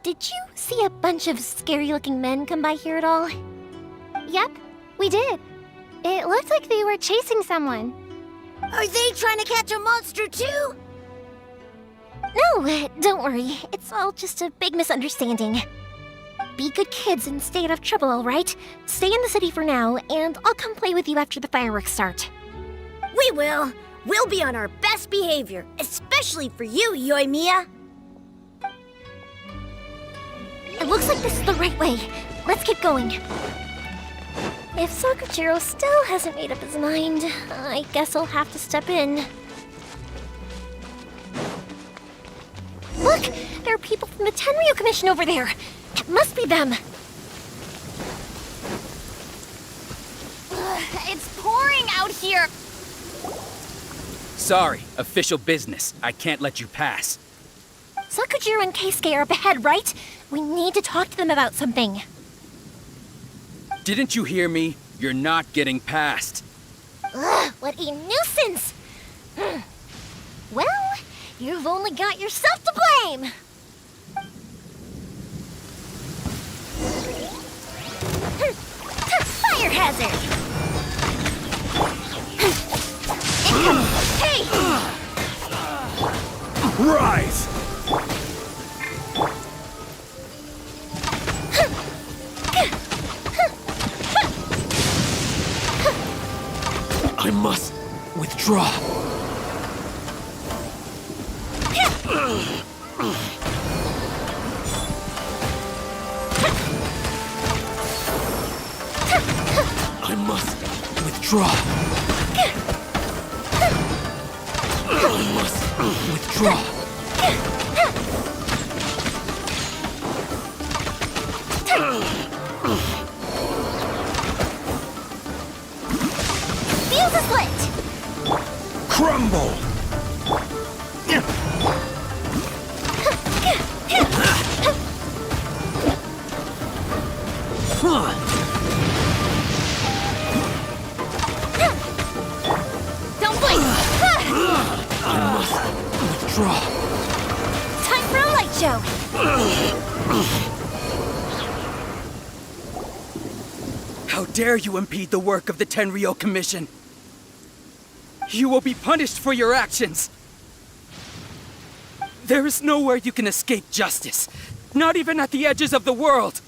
Did you see a bunch of scary-looking men come by here at all? Yep, we did. It looked like they were chasing someone. Are they trying to catch a monster too? No, don't worry. It's all just a big misunderstanding. Be good kids and stay out of trouble, alright? Stay in the city for now, and I'll come play with you after the fireworks start. We will. We'll be on our best behavior, especially for you, Yoimiya. It looks like this is the right way. Let's keep going. If Sakujiro still hasn't made up his mind, I guess I'll have to step in. Look! There are people from the Tenryou Commission over there! It must be them! It's pouring out here! Sorry, official business. I can't let you pass. Sakujiro and Keisuke are up ahead, right? We need to talk to them about something. Didn't you hear me? You're not getting past. Ugh, what a nuisance! Well, you've only got yourself to blame! Fire hazard! Hey! Rise! I must withdraw. I must withdraw. I must withdraw. Fuse is lit! Crumble! Don't blink! I must withdraw. Time for a light show! How dare you impede the work of the Tenryou Commission? You will be punished for your actions! There is nowhere you can escape justice, not even at the edges of the world!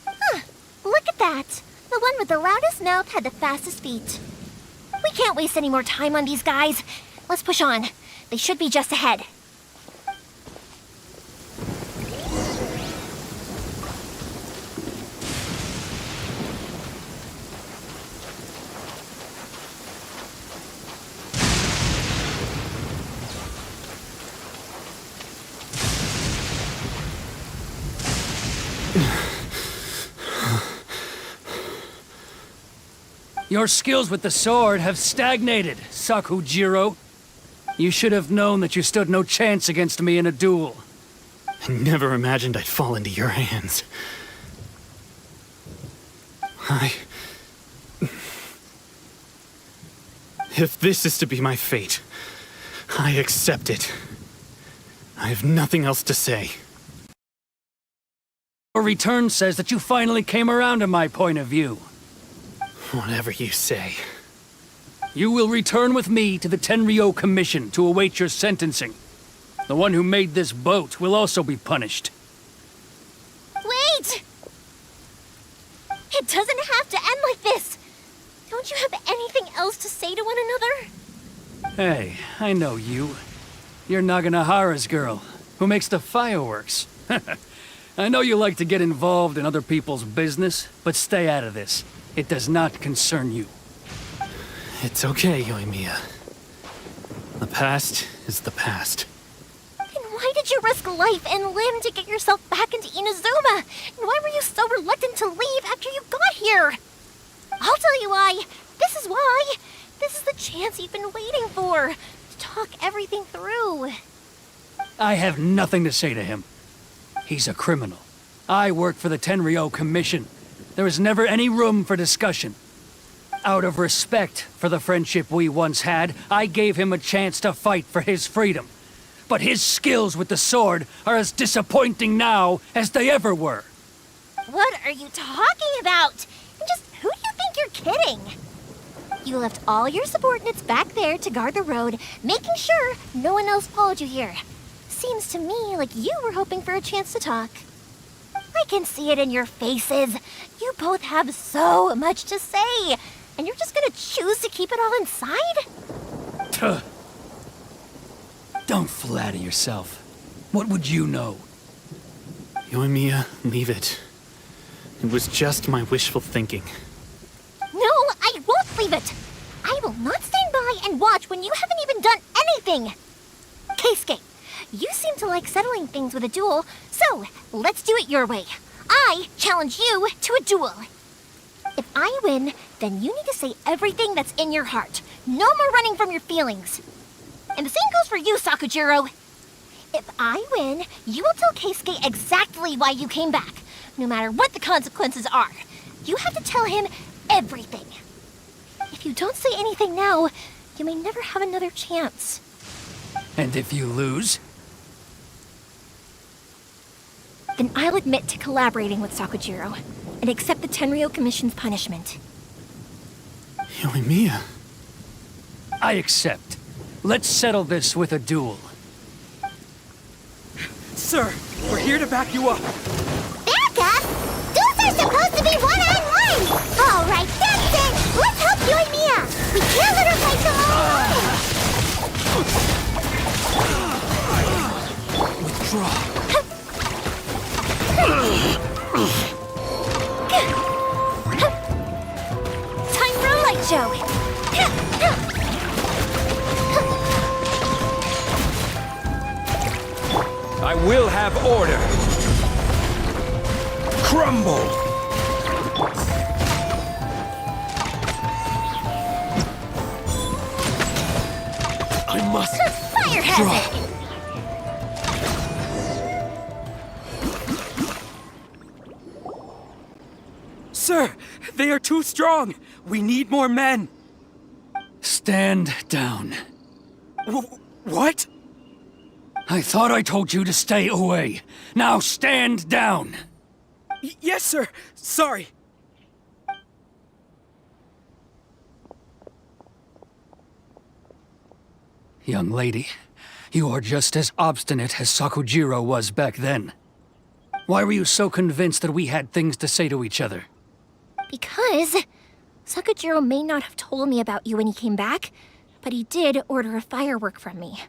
Huh, look at that. The one with the loudest mouth had the fastest feet. We can't waste any more time on these guys. Let's push on. They should be just ahead. Your skills with the sword have stagnated, Sakujiro. You should have known that you stood no chance against me in a duel. I never imagined I'd fall into your hands. If this is to be my fate, I accept it. I have nothing else to say. Your return says that you finally came around to my point of view. Whatever you say. You will return with me to the Tenryou Commission to await your sentencing. The one who made this boat will also be punished. Wait! It doesn't have to end like this! Don't you have anything else to say to one another? Hey, I know you. You're Naganahara's girl, who makes the fireworks. I know you like to get involved in other people's business, but stay out of this. It does not concern you. It's okay, Yoimiya. The past is the past. Then why did you risk life and limb to get yourself back into Inazuma? And why were you so reluctant to leave after you got here? I'll tell you why. This is why. This is the chance you've been waiting for. To talk everything through. I have nothing to say to him. He's a criminal. I work for the Tenryou Commission. There is never any room for discussion. Out of respect for the friendship we once had, I gave him a chance to fight for his freedom. But his skills with the sword are as disappointing now as they ever were. What are you talking about? And just who do you think you're kidding? You left all your subordinates back there to guard the road, making sure no one else followed you here. Seems to me like you were hoping for a chance to talk. I can see it in your faces. You both have so much to say, and you're just gonna choose to keep it all inside? Tuh. Don't flatter yourself. What would you know? Yoimiya, leave it. It was just my wishful thinking. No, I won't leave it. I will not stand by and watch when you haven't even done anything. Keisuke, you seem to like settling things with a duel, so let's do it your way. I challenge you to a duel. If I win, then you need to say everything that's in your heart. No more running from your feelings. And the same goes for you, Sakujiro. If I win, you will tell Keisuke exactly why you came back, no matter what the consequences are. You have to tell him everything. If you don't say anything now, you may never have another chance. And if you lose? Then I'll admit to collaborating with Sakujiro and accept the Tenryou Commission's punishment. Yoimiya. I accept. Let's settle this with a duel. Sir, we're here to back you up. Back up? Duels are supposed to be one-on-one! All right, that's it! Let's help Yoimiya! We can't let her fight the whole line! Withdraw. Time for a light show! I will have order. Crumble! I must Fire has it! Sir, they are too strong. We need more men. Stand down. What? I thought I told you to stay away. Now stand down. Yes, sir. Sorry. Young lady, you are just as obstinate as Sakujiro was back then. Why were you so convinced that we had things to say to each other? Because Sakujiro may not have told me about you when he came back, but he did order a firework from me.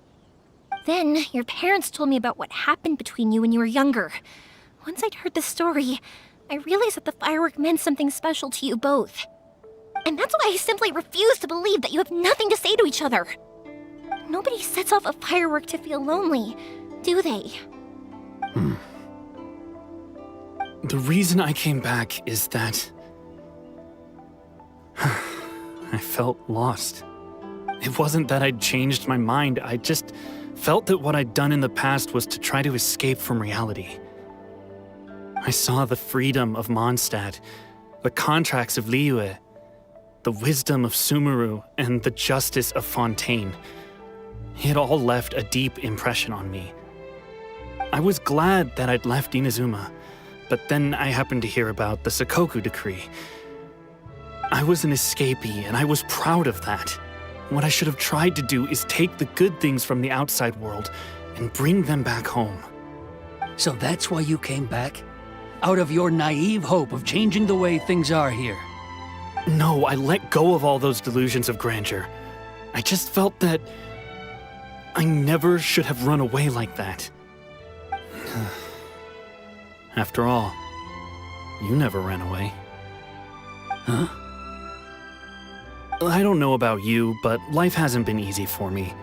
Then, your parents told me about what happened between you when you were younger. Once I'd heard the story, I realized that the firework meant something special to you both. And that's why I simply refuse to believe that you have nothing to say to each other. Nobody sets off a firework to feel lonely, do they? The reason I came back is that I felt lost. It wasn't that I'd changed my mind, I just felt that what I'd done in the past was to try to escape from reality. I saw the freedom of Mondstadt, the contracts of Liyue, the wisdom of Sumeru, and the justice of Fontaine. It all left a deep impression on me. I was glad that I'd left Inazuma, but then I happened to hear about the Sakoku decree. I was an escapee, and I was proud of that. What I should have tried to do is take the good things from the outside world and bring them back home. So that's why you came back? Out of your naive hope of changing the way things are here? No, I let go of all those delusions of grandeur. I just felt that I never should have run away like that. After all, you never ran away. Huh? I don't know about you, but life hasn't been easy for me.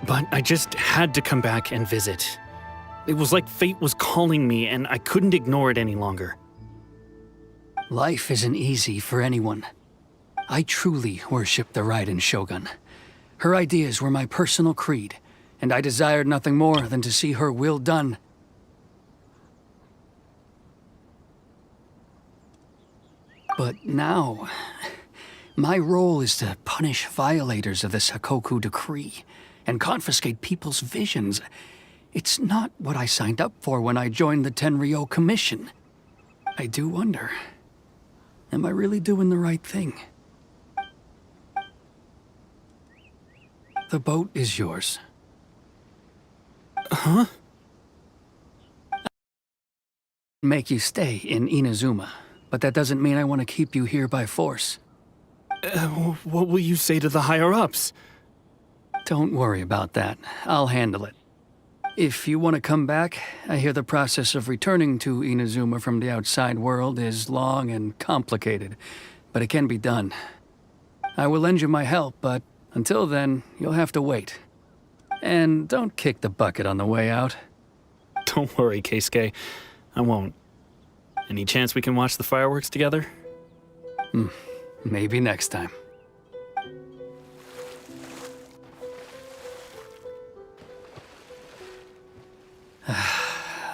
But I just had to come back and visit. It was like fate was calling me, and I couldn't ignore it any longer. Life isn't easy for anyone. I truly worship the Raiden Shogun. Her ideas were my personal creed, and I desired nothing more than to see her will done. But now, my role is to punish violators of the Sakoku decree and confiscate people's visions. It's not what I signed up for when I joined the Tenryou Commission. I do wonder, am I really doing the right thing? The boat is yours. Huh? Make you stay in Inazuma, but that doesn't mean I want to keep you here by force. What will you say to the higher-ups? Don't worry about that. I'll handle it. If you want to come back, I hear the process of returning to Inazuma from the outside world is long and complicated, but it can be done. I will lend you my help, but until then, you'll have to wait. And don't kick the bucket on the way out. Don't worry, Keisuke. I won't. Any chance we can watch the fireworks together? Maybe next time.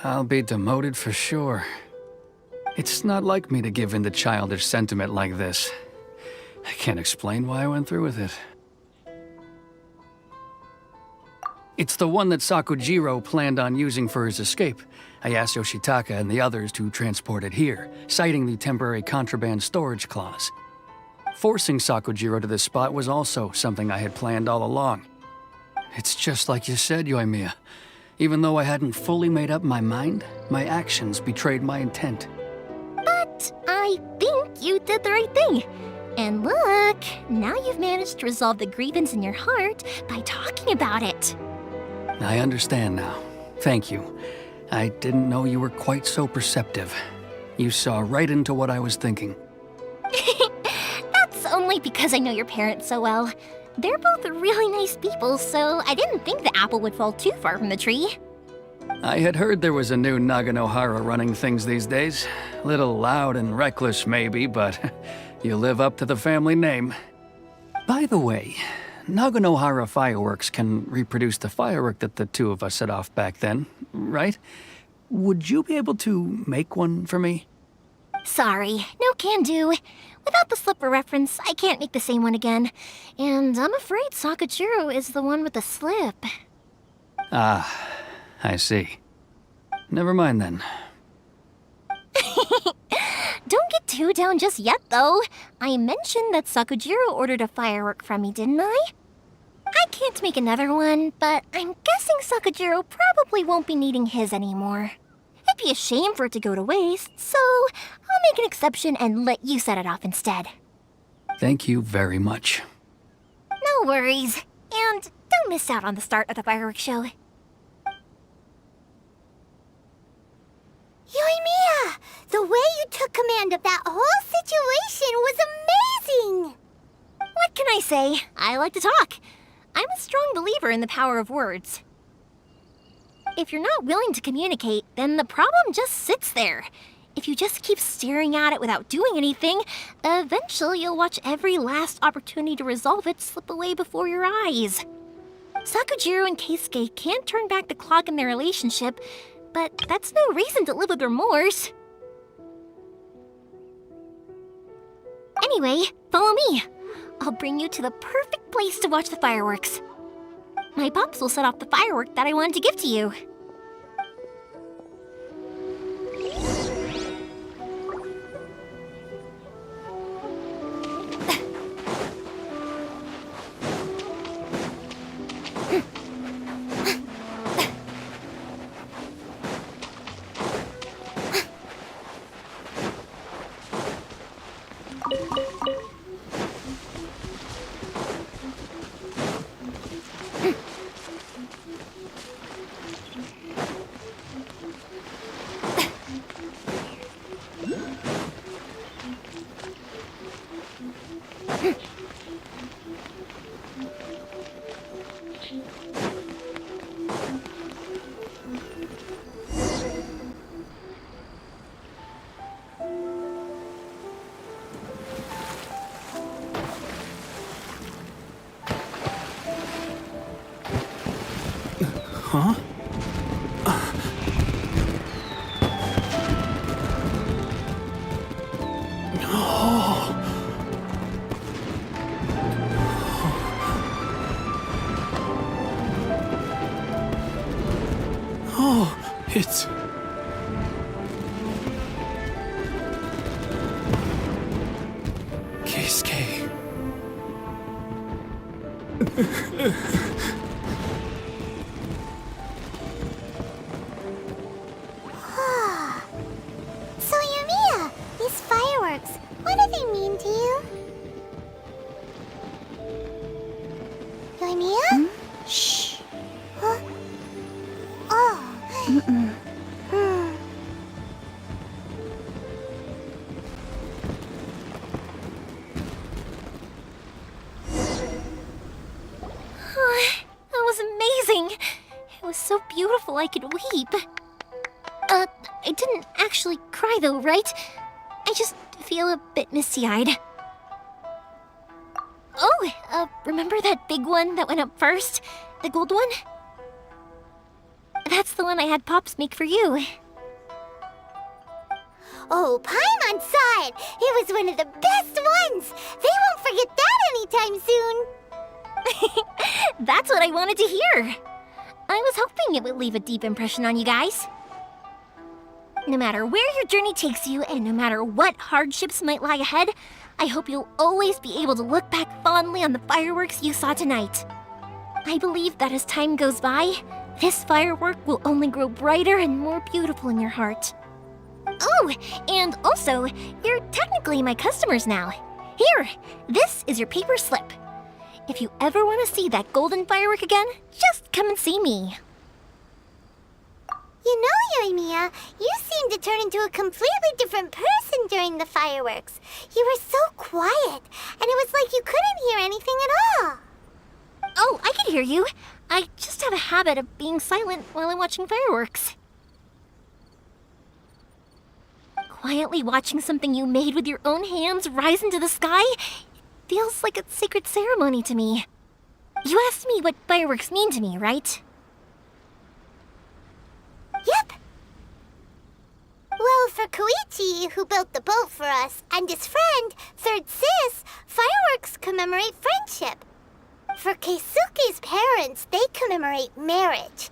I'll be demoted for sure. It's not like me to give in to childish sentiment like this. I can't explain why I went through with it. It's the one that Sakujiro planned on using for his escape. I asked Yoshitaka and the others to transport it here, citing the temporary contraband storage clause. Forcing Sakujiro to this spot was also something I had planned all along. It's just like you said, Yoimiya. Even though I hadn't fully made up my mind, my actions betrayed my intent. But I think you did the right thing. And look, now you've managed to resolve the grievance in your heart by talking about it. I understand now. Thank you. I didn't know you were quite so perceptive. You saw right into what I was thinking. That's only because I know your parents so well. They're both really nice people, so I didn't think the apple would fall too far from the tree. I had heard there was a new Naganohara running things these days. Little loud and reckless, maybe, but you live up to the family name. By the way, Naganohara fireworks can reproduce the firework that the two of us set off back then, right? Would you be able to make one for me? Sorry, no can do. Without the slipper reference, I can't make the same one again. And I'm afraid Sakujiro is the one with the slip. Ah, I see. Never mind then. Don't get too down just yet, though. I mentioned that Sakujiro ordered a firework from me, didn't I? I can't make another one, but I'm guessing Sakujiro probably won't be needing his anymore. It'd be a shame for it to go to waste, so I'll make an exception and let you set it off instead. Thank you very much. No worries. And don't miss out on the start of the fireworks show. Yoimiya! The way you took command of that whole situation was amazing! What can I say? I like to talk. I'm a strong believer in the power of words. If you're not willing to communicate, then the problem just sits there. If you just keep staring at it without doing anything, eventually you'll watch every last opportunity to resolve it slip away before your eyes. Sakujiro and Keisuke can't turn back the clock in their relationship, but that's no reason to live with remorse. Anyway, follow me. I'll bring you to the perfect place to watch the fireworks. My pops will set off the firework that I wanted to give to you. Huh? Oh, it's... Keisuke. So, Yoimiya, these fireworks, what do they mean to you? Yoimiya? Shh. Huh? Oh. Hmm. That was amazing. It was so beautiful I could weep. I didn't actually cry though, right? I just feel a bit misty-eyed. Oh, remember that big one that went up first? The gold one? That's the one I had Pops make for you. Oh, Paimon saw it! It was one of the best ones! They won't forget that anytime soon! That's what I wanted to hear. I was hoping it would leave a deep impression on you guys. No matter where your journey takes you, and no matter what hardships might lie ahead, I hope you'll always be able to look back fondly on the fireworks you saw tonight. I believe that as time goes by, this firework will only grow brighter and more beautiful in your heart. Oh, and also, you're technically my customers now. Here, this is your paper slip. If you ever want to see that golden firework again, just come and see me. You know, Yoimiya, you seemed to turn into a completely different person during the fireworks. You were so quiet, and it was like you couldn't hear anything at all. Oh, I can hear you. I just have a habit of being silent while I'm watching fireworks. Quietly watching something you made with your own hands rise into the sky feels like a sacred ceremony to me. You asked me what fireworks mean to me, right? Yep. Well, for Koichi, who built the boat for us, and his friend, Third Sis, fireworks commemorate friendship. For Keisuke's parents, they commemorate marriage.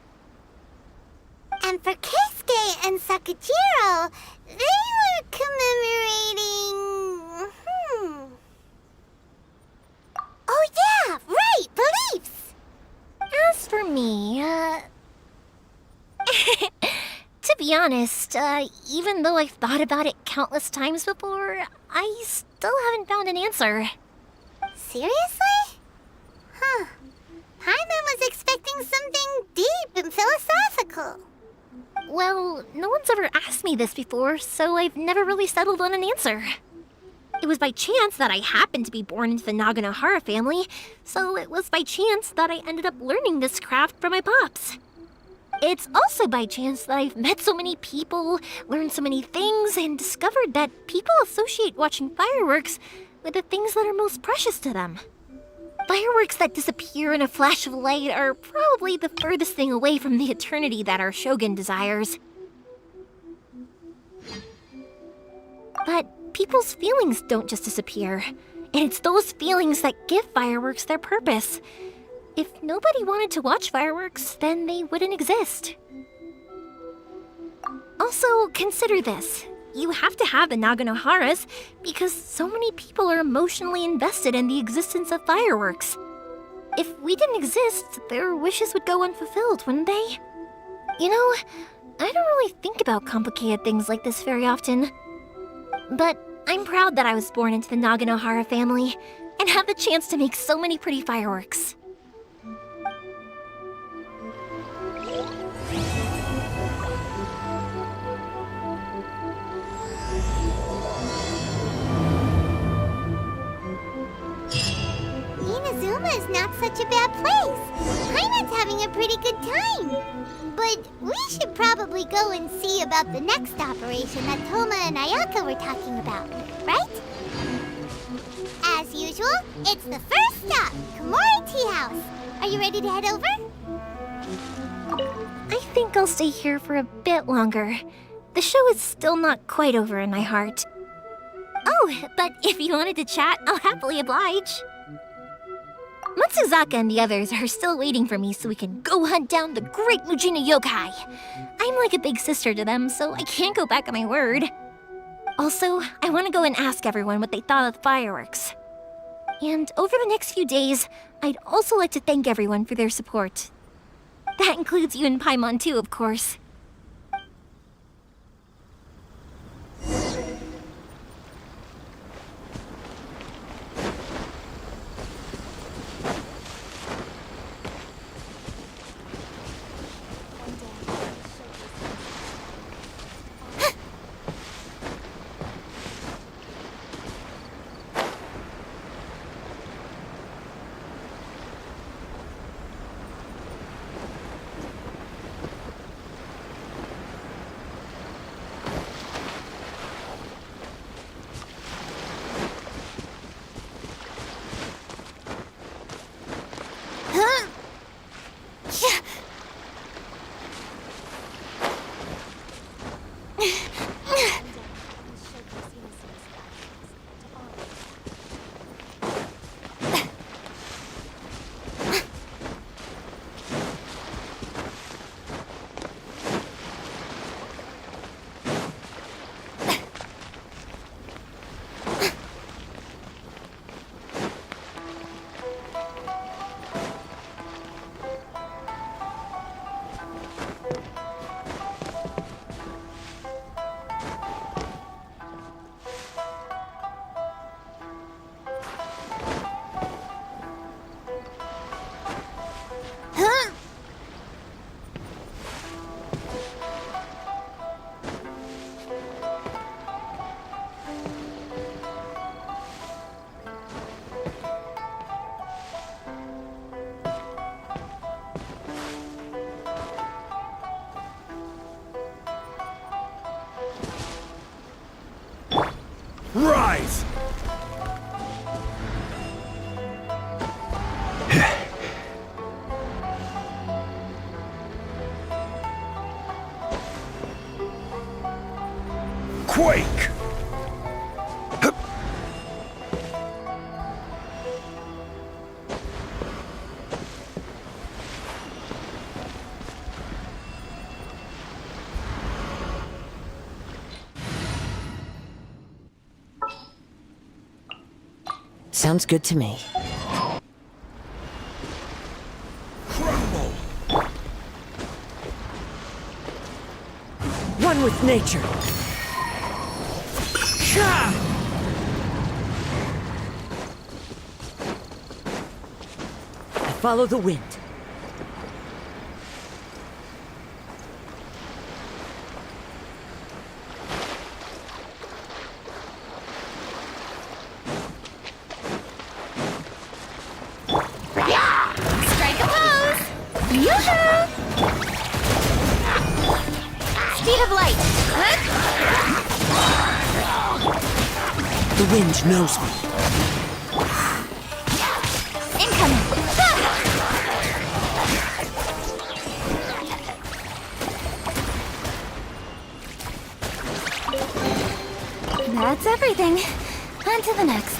And for Keisuke and Sakajiro, they were commemorating... Oh yeah, right, beliefs! As for me, to be honest, even though I've thought about it countless times before, I still haven't found an answer. Seriously? Huh. Paimon was expecting something deep and philosophical. Well, no one's ever asked me this before, so I've never really settled on an answer. It was by chance that I happened to be born into the Naganohara family, so it was by chance that I ended up learning this craft from my pops. It's also by chance that I've met so many people, learned so many things, and discovered that people associate watching fireworks with the things that are most precious to them. Fireworks that disappear in a flash of light are probably the furthest thing away from the eternity that our shogun desires. But people's feelings don't just disappear, and it's those feelings that give fireworks their purpose. If nobody wanted to watch fireworks, then they wouldn't exist. Also, consider this. You have to have the Naganoharas because so many people are emotionally invested in the existence of fireworks. If we didn't exist, their wishes would go unfulfilled, wouldn't they? You know, I don't really think about complicated things like this very often. But I'm proud that I was born into the Naganohara family and have the chance to make so many pretty fireworks. Inazuma is not such a bad place. Paimon's having a pretty good time. But we should probably go and see about the next operation that Toma and Ayaka were talking about, right? As usual, it's the first stop, Komori Tea House. Are you ready to head over? I think I'll stay here for a bit longer. The show is still not quite over in my heart. Oh, but if you wanted to chat, I'll happily oblige. Matsuzaka and the others are still waiting for me so we can go hunt down the great Mujina yokai. I'm like a big sister to them, so I can't go back on my word. Also, I want to go and ask everyone what they thought of the fireworks. And over the next few days, I'd also like to thank everyone for their support. That includes you and Paimon too, of course. Rise! Sounds good to me. One with nature. I follow the wind. Strike a pose! Yoo-hoo! Speed of light! The wind knows me. Incoming! That's everything. On to the next.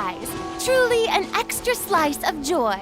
surprise. Truly an extra slice of joy.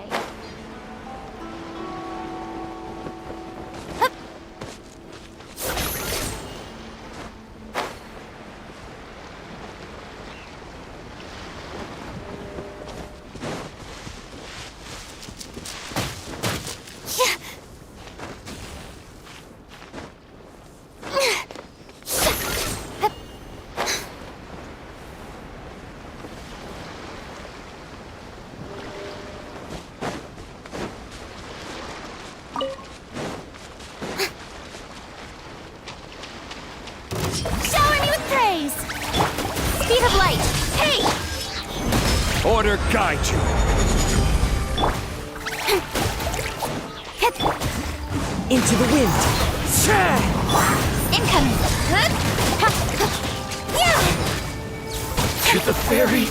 Speed of light! Hey! Order guide you. Into the wind. Incoming! To the very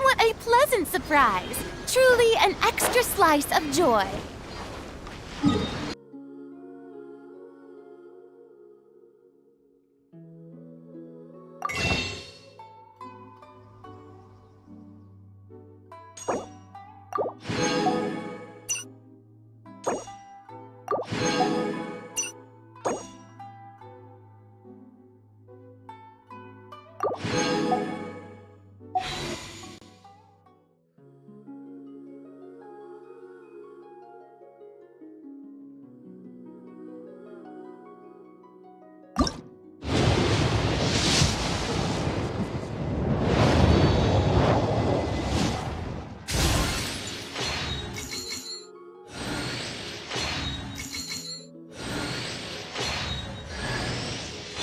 What a pleasant surprise! Truly an extra slice of joy.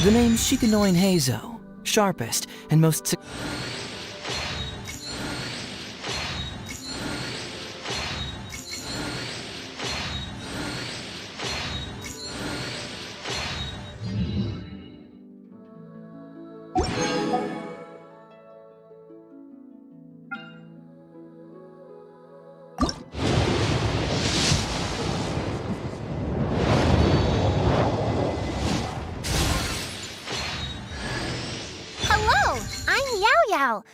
The name's Shikanoin Heizo, sharpest and most Hello, I'm Yao Yao.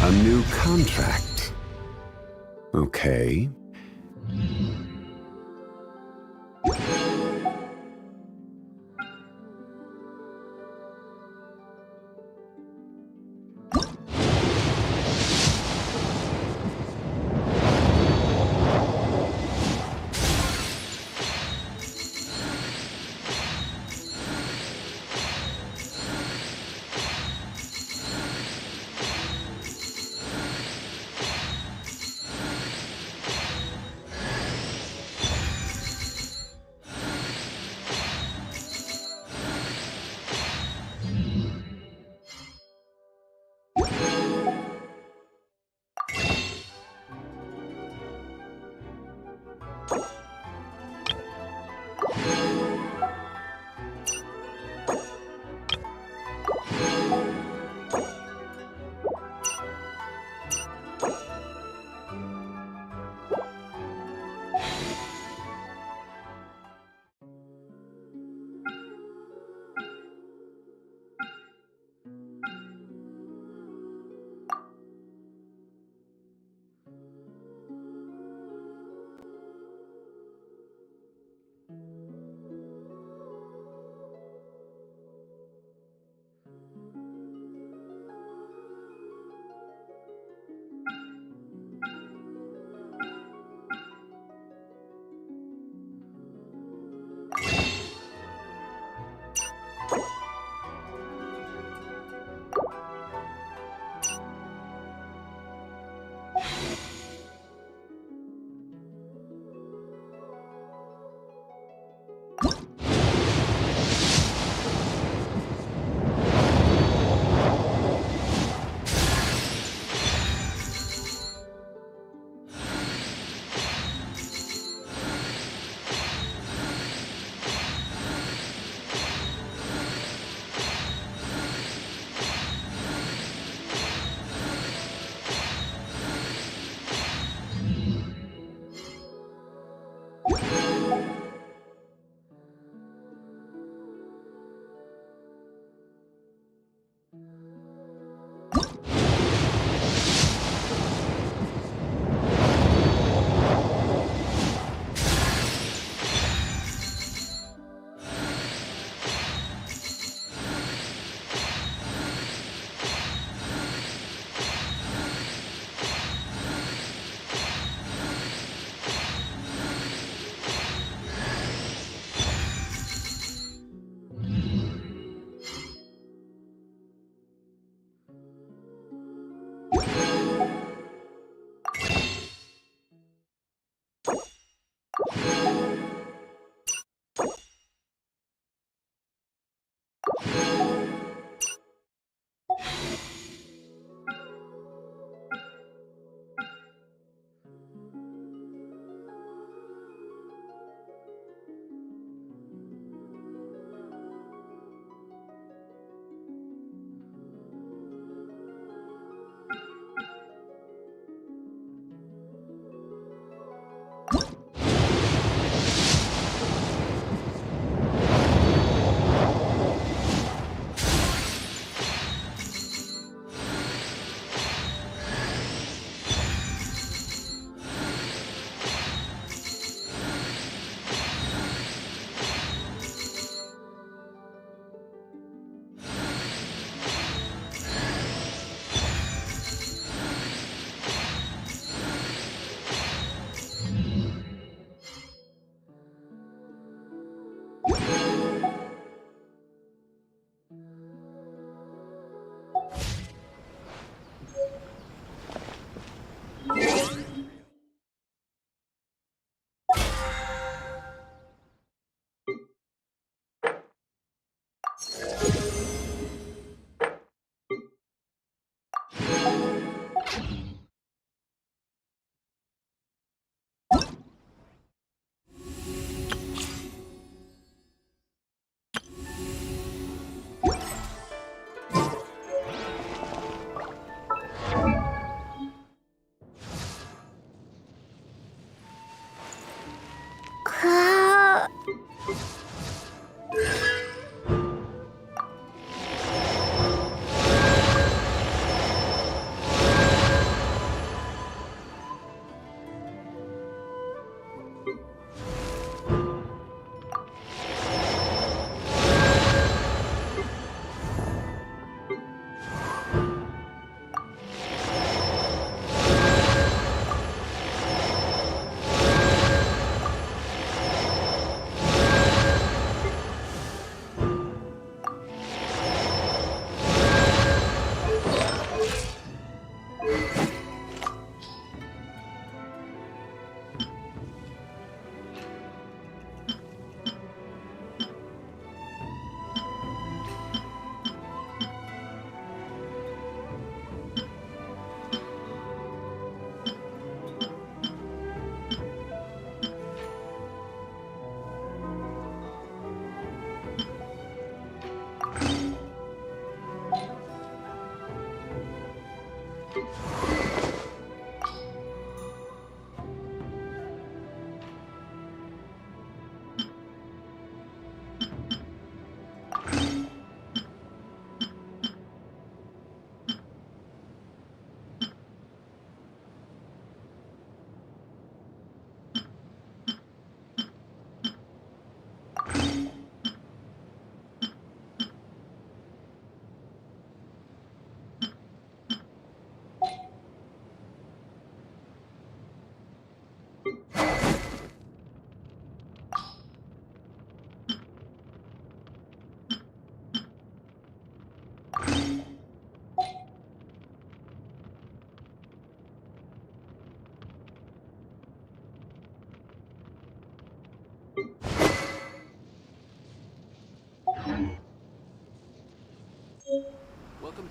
A new contract. Okay.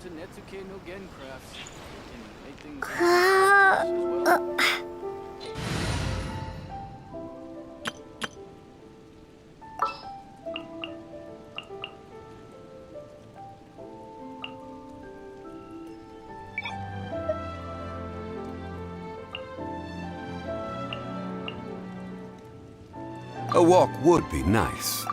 Welcome to Netsuke no Gen Crafts. We can make things A walk would be nice.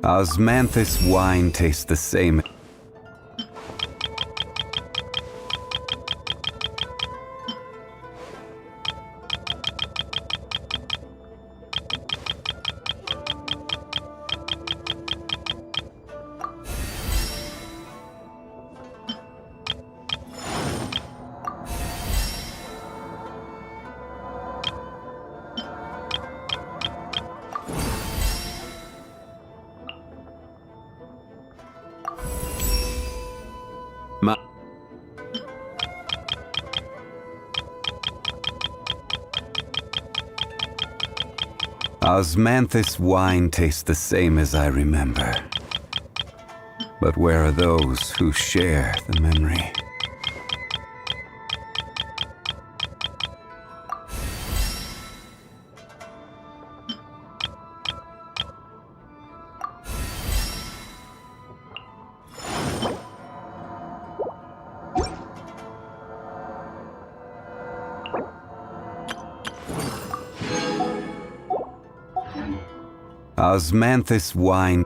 Osmanthus wine tastes the same. Osmanthus wine tastes the same as I remember. But where are those who share the memory? Osmanthus wine.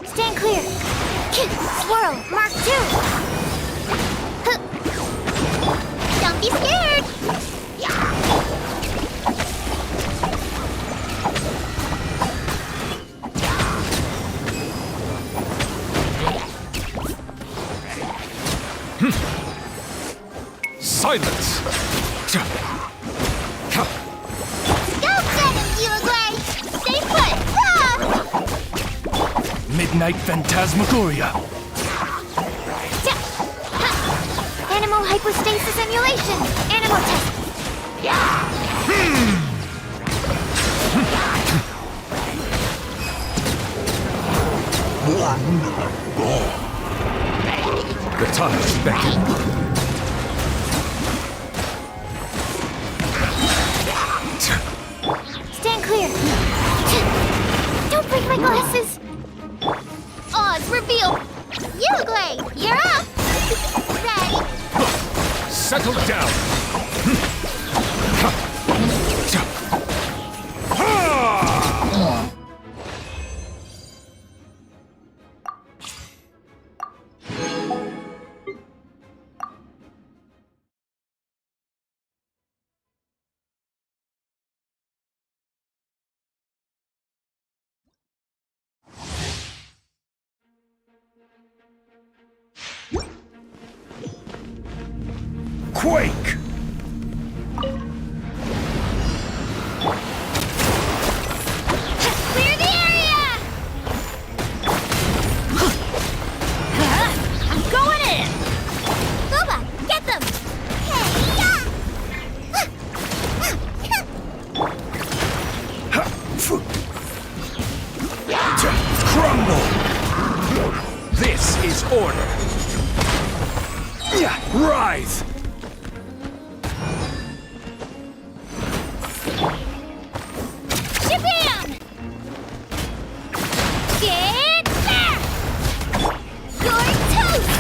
Stand clear! Swirl! Mark 2! Don't be scared! Silence! Go get him, Yulagray! Stay put! Midnight Phantasmagoria! Animal hypostasis emulation! Animal test! The tides beckon. Stand clear! Quake! Clear the area! I'm going in! Boba, get them! Crumble! This is order. Rise! Shabam! Get back! You're toast!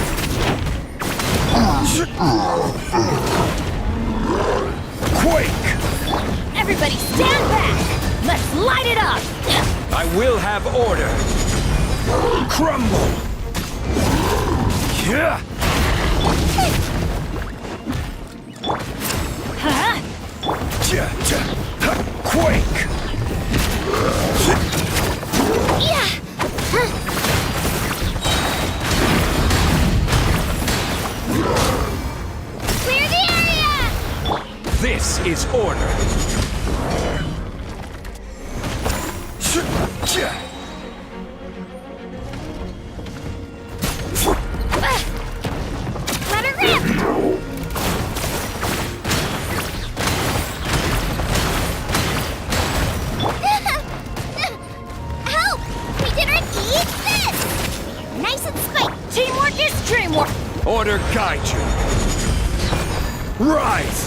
Quake! Everybody stand back! Let's light it up! I will have order. Crumble! Yeah! Huh? Quake! Yeah! Clear the area! This is order. Let her rip! Help! We didn't eat this! Nice and spiked! Teamwork is dreamwork! Order guide you. Rise!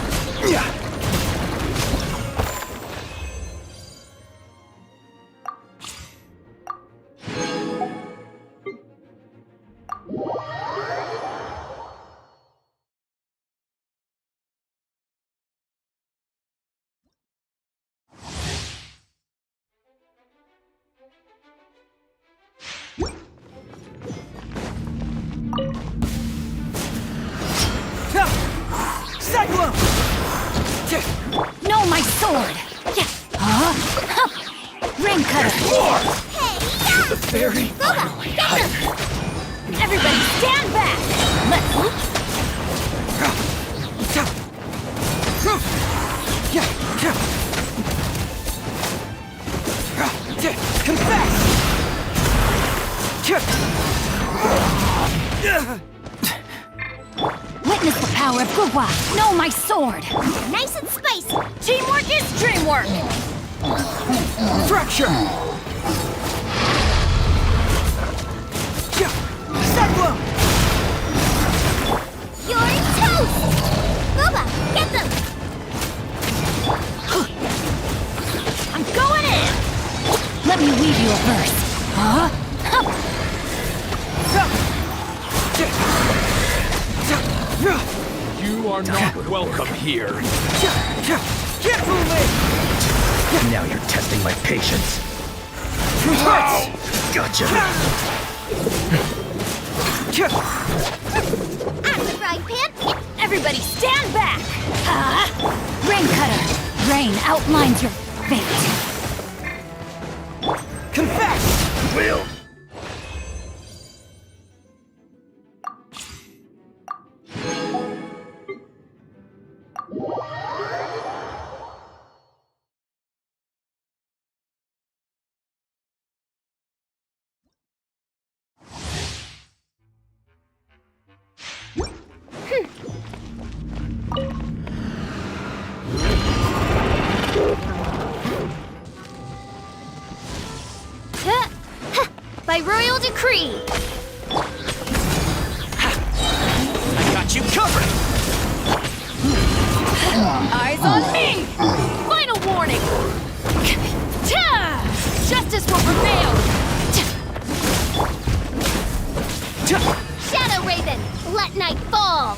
No, my sword! Ring cutter! The fairy finally had me. Everybody stand back! Let's... Confess! Witness the power of Gugwa! No, my sword! Nice and spicy! Teamwork is dreamwork! Fracture! You're toast! Boba, get them! I'm going in! Let me weave you a verse. You are not welcome here. Get moving! Now you're testing my patience. Gotcha. At the frying pan! Everybody stand back! Rain cutter! Rain outlines your fate. Confess! Will. By royal decree! I got you covered! Eyes on me! Final warning! Justice will prevail! Shadow Raven, let night fall!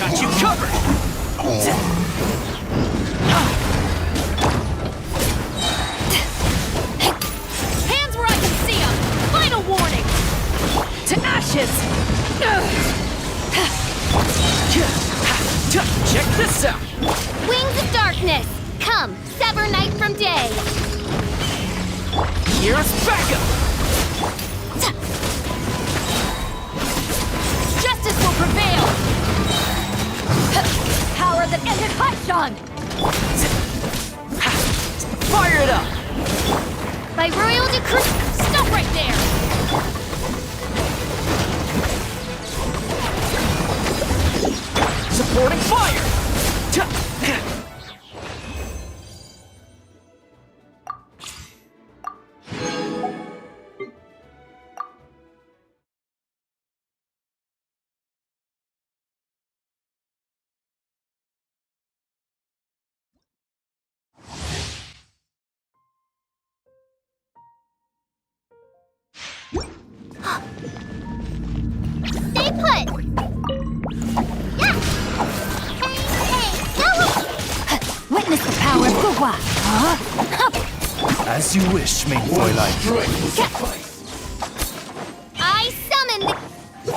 got you covered! Hands where I can see them! Final warning! To ashes! Check this out! Wings of darkness! Come, sever night from day! Here's backup! Justice will prevail! Power that ended Haishan! Fire it up! By royal decree... Stop right there! Supporting fire! Stay put! Yeah! Hey, go! Witness the power of Guhua! As you wish, main Fräulein. I summon the...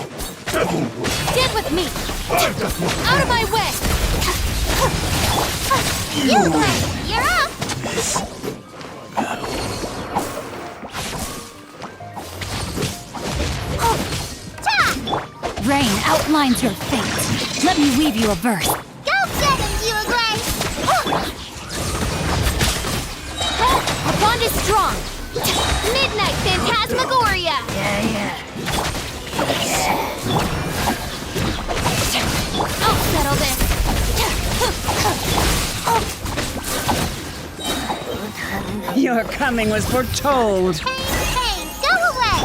Get with me! Out of my way! Neuvillette, you're up! Rain outlines your fate. Let me weave you a verse. Go get him, Neuvillette! Our bond is strong. Midnight Phantasmagoria! I'll settle this. Your coming was foretold! Hey, go away!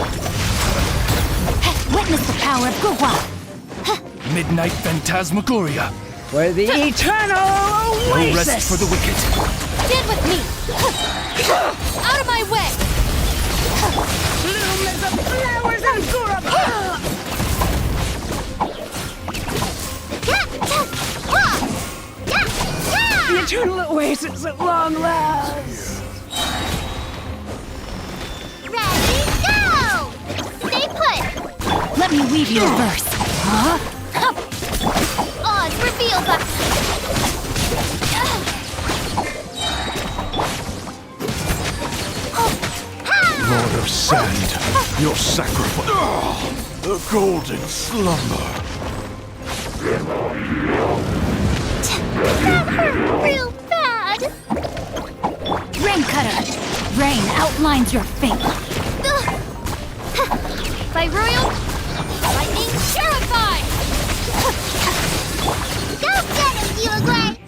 Witness the power of Guhua. Midnight Phantasmagoria. For the eternal No oasis! rest for the wicked. Stand with me. Out of my way. Bloom as the flowers of Guraba! The eternal oasis at long last! Ready, go! Stay put! Let me weave you a verse. Odds reveal by... Lord of Sand, your sacrifice. The golden slumber. That hurt real bad! Rain cutter. Rain outlines your fate. By royal... Lightning Purify! Go get him, Neuvillette!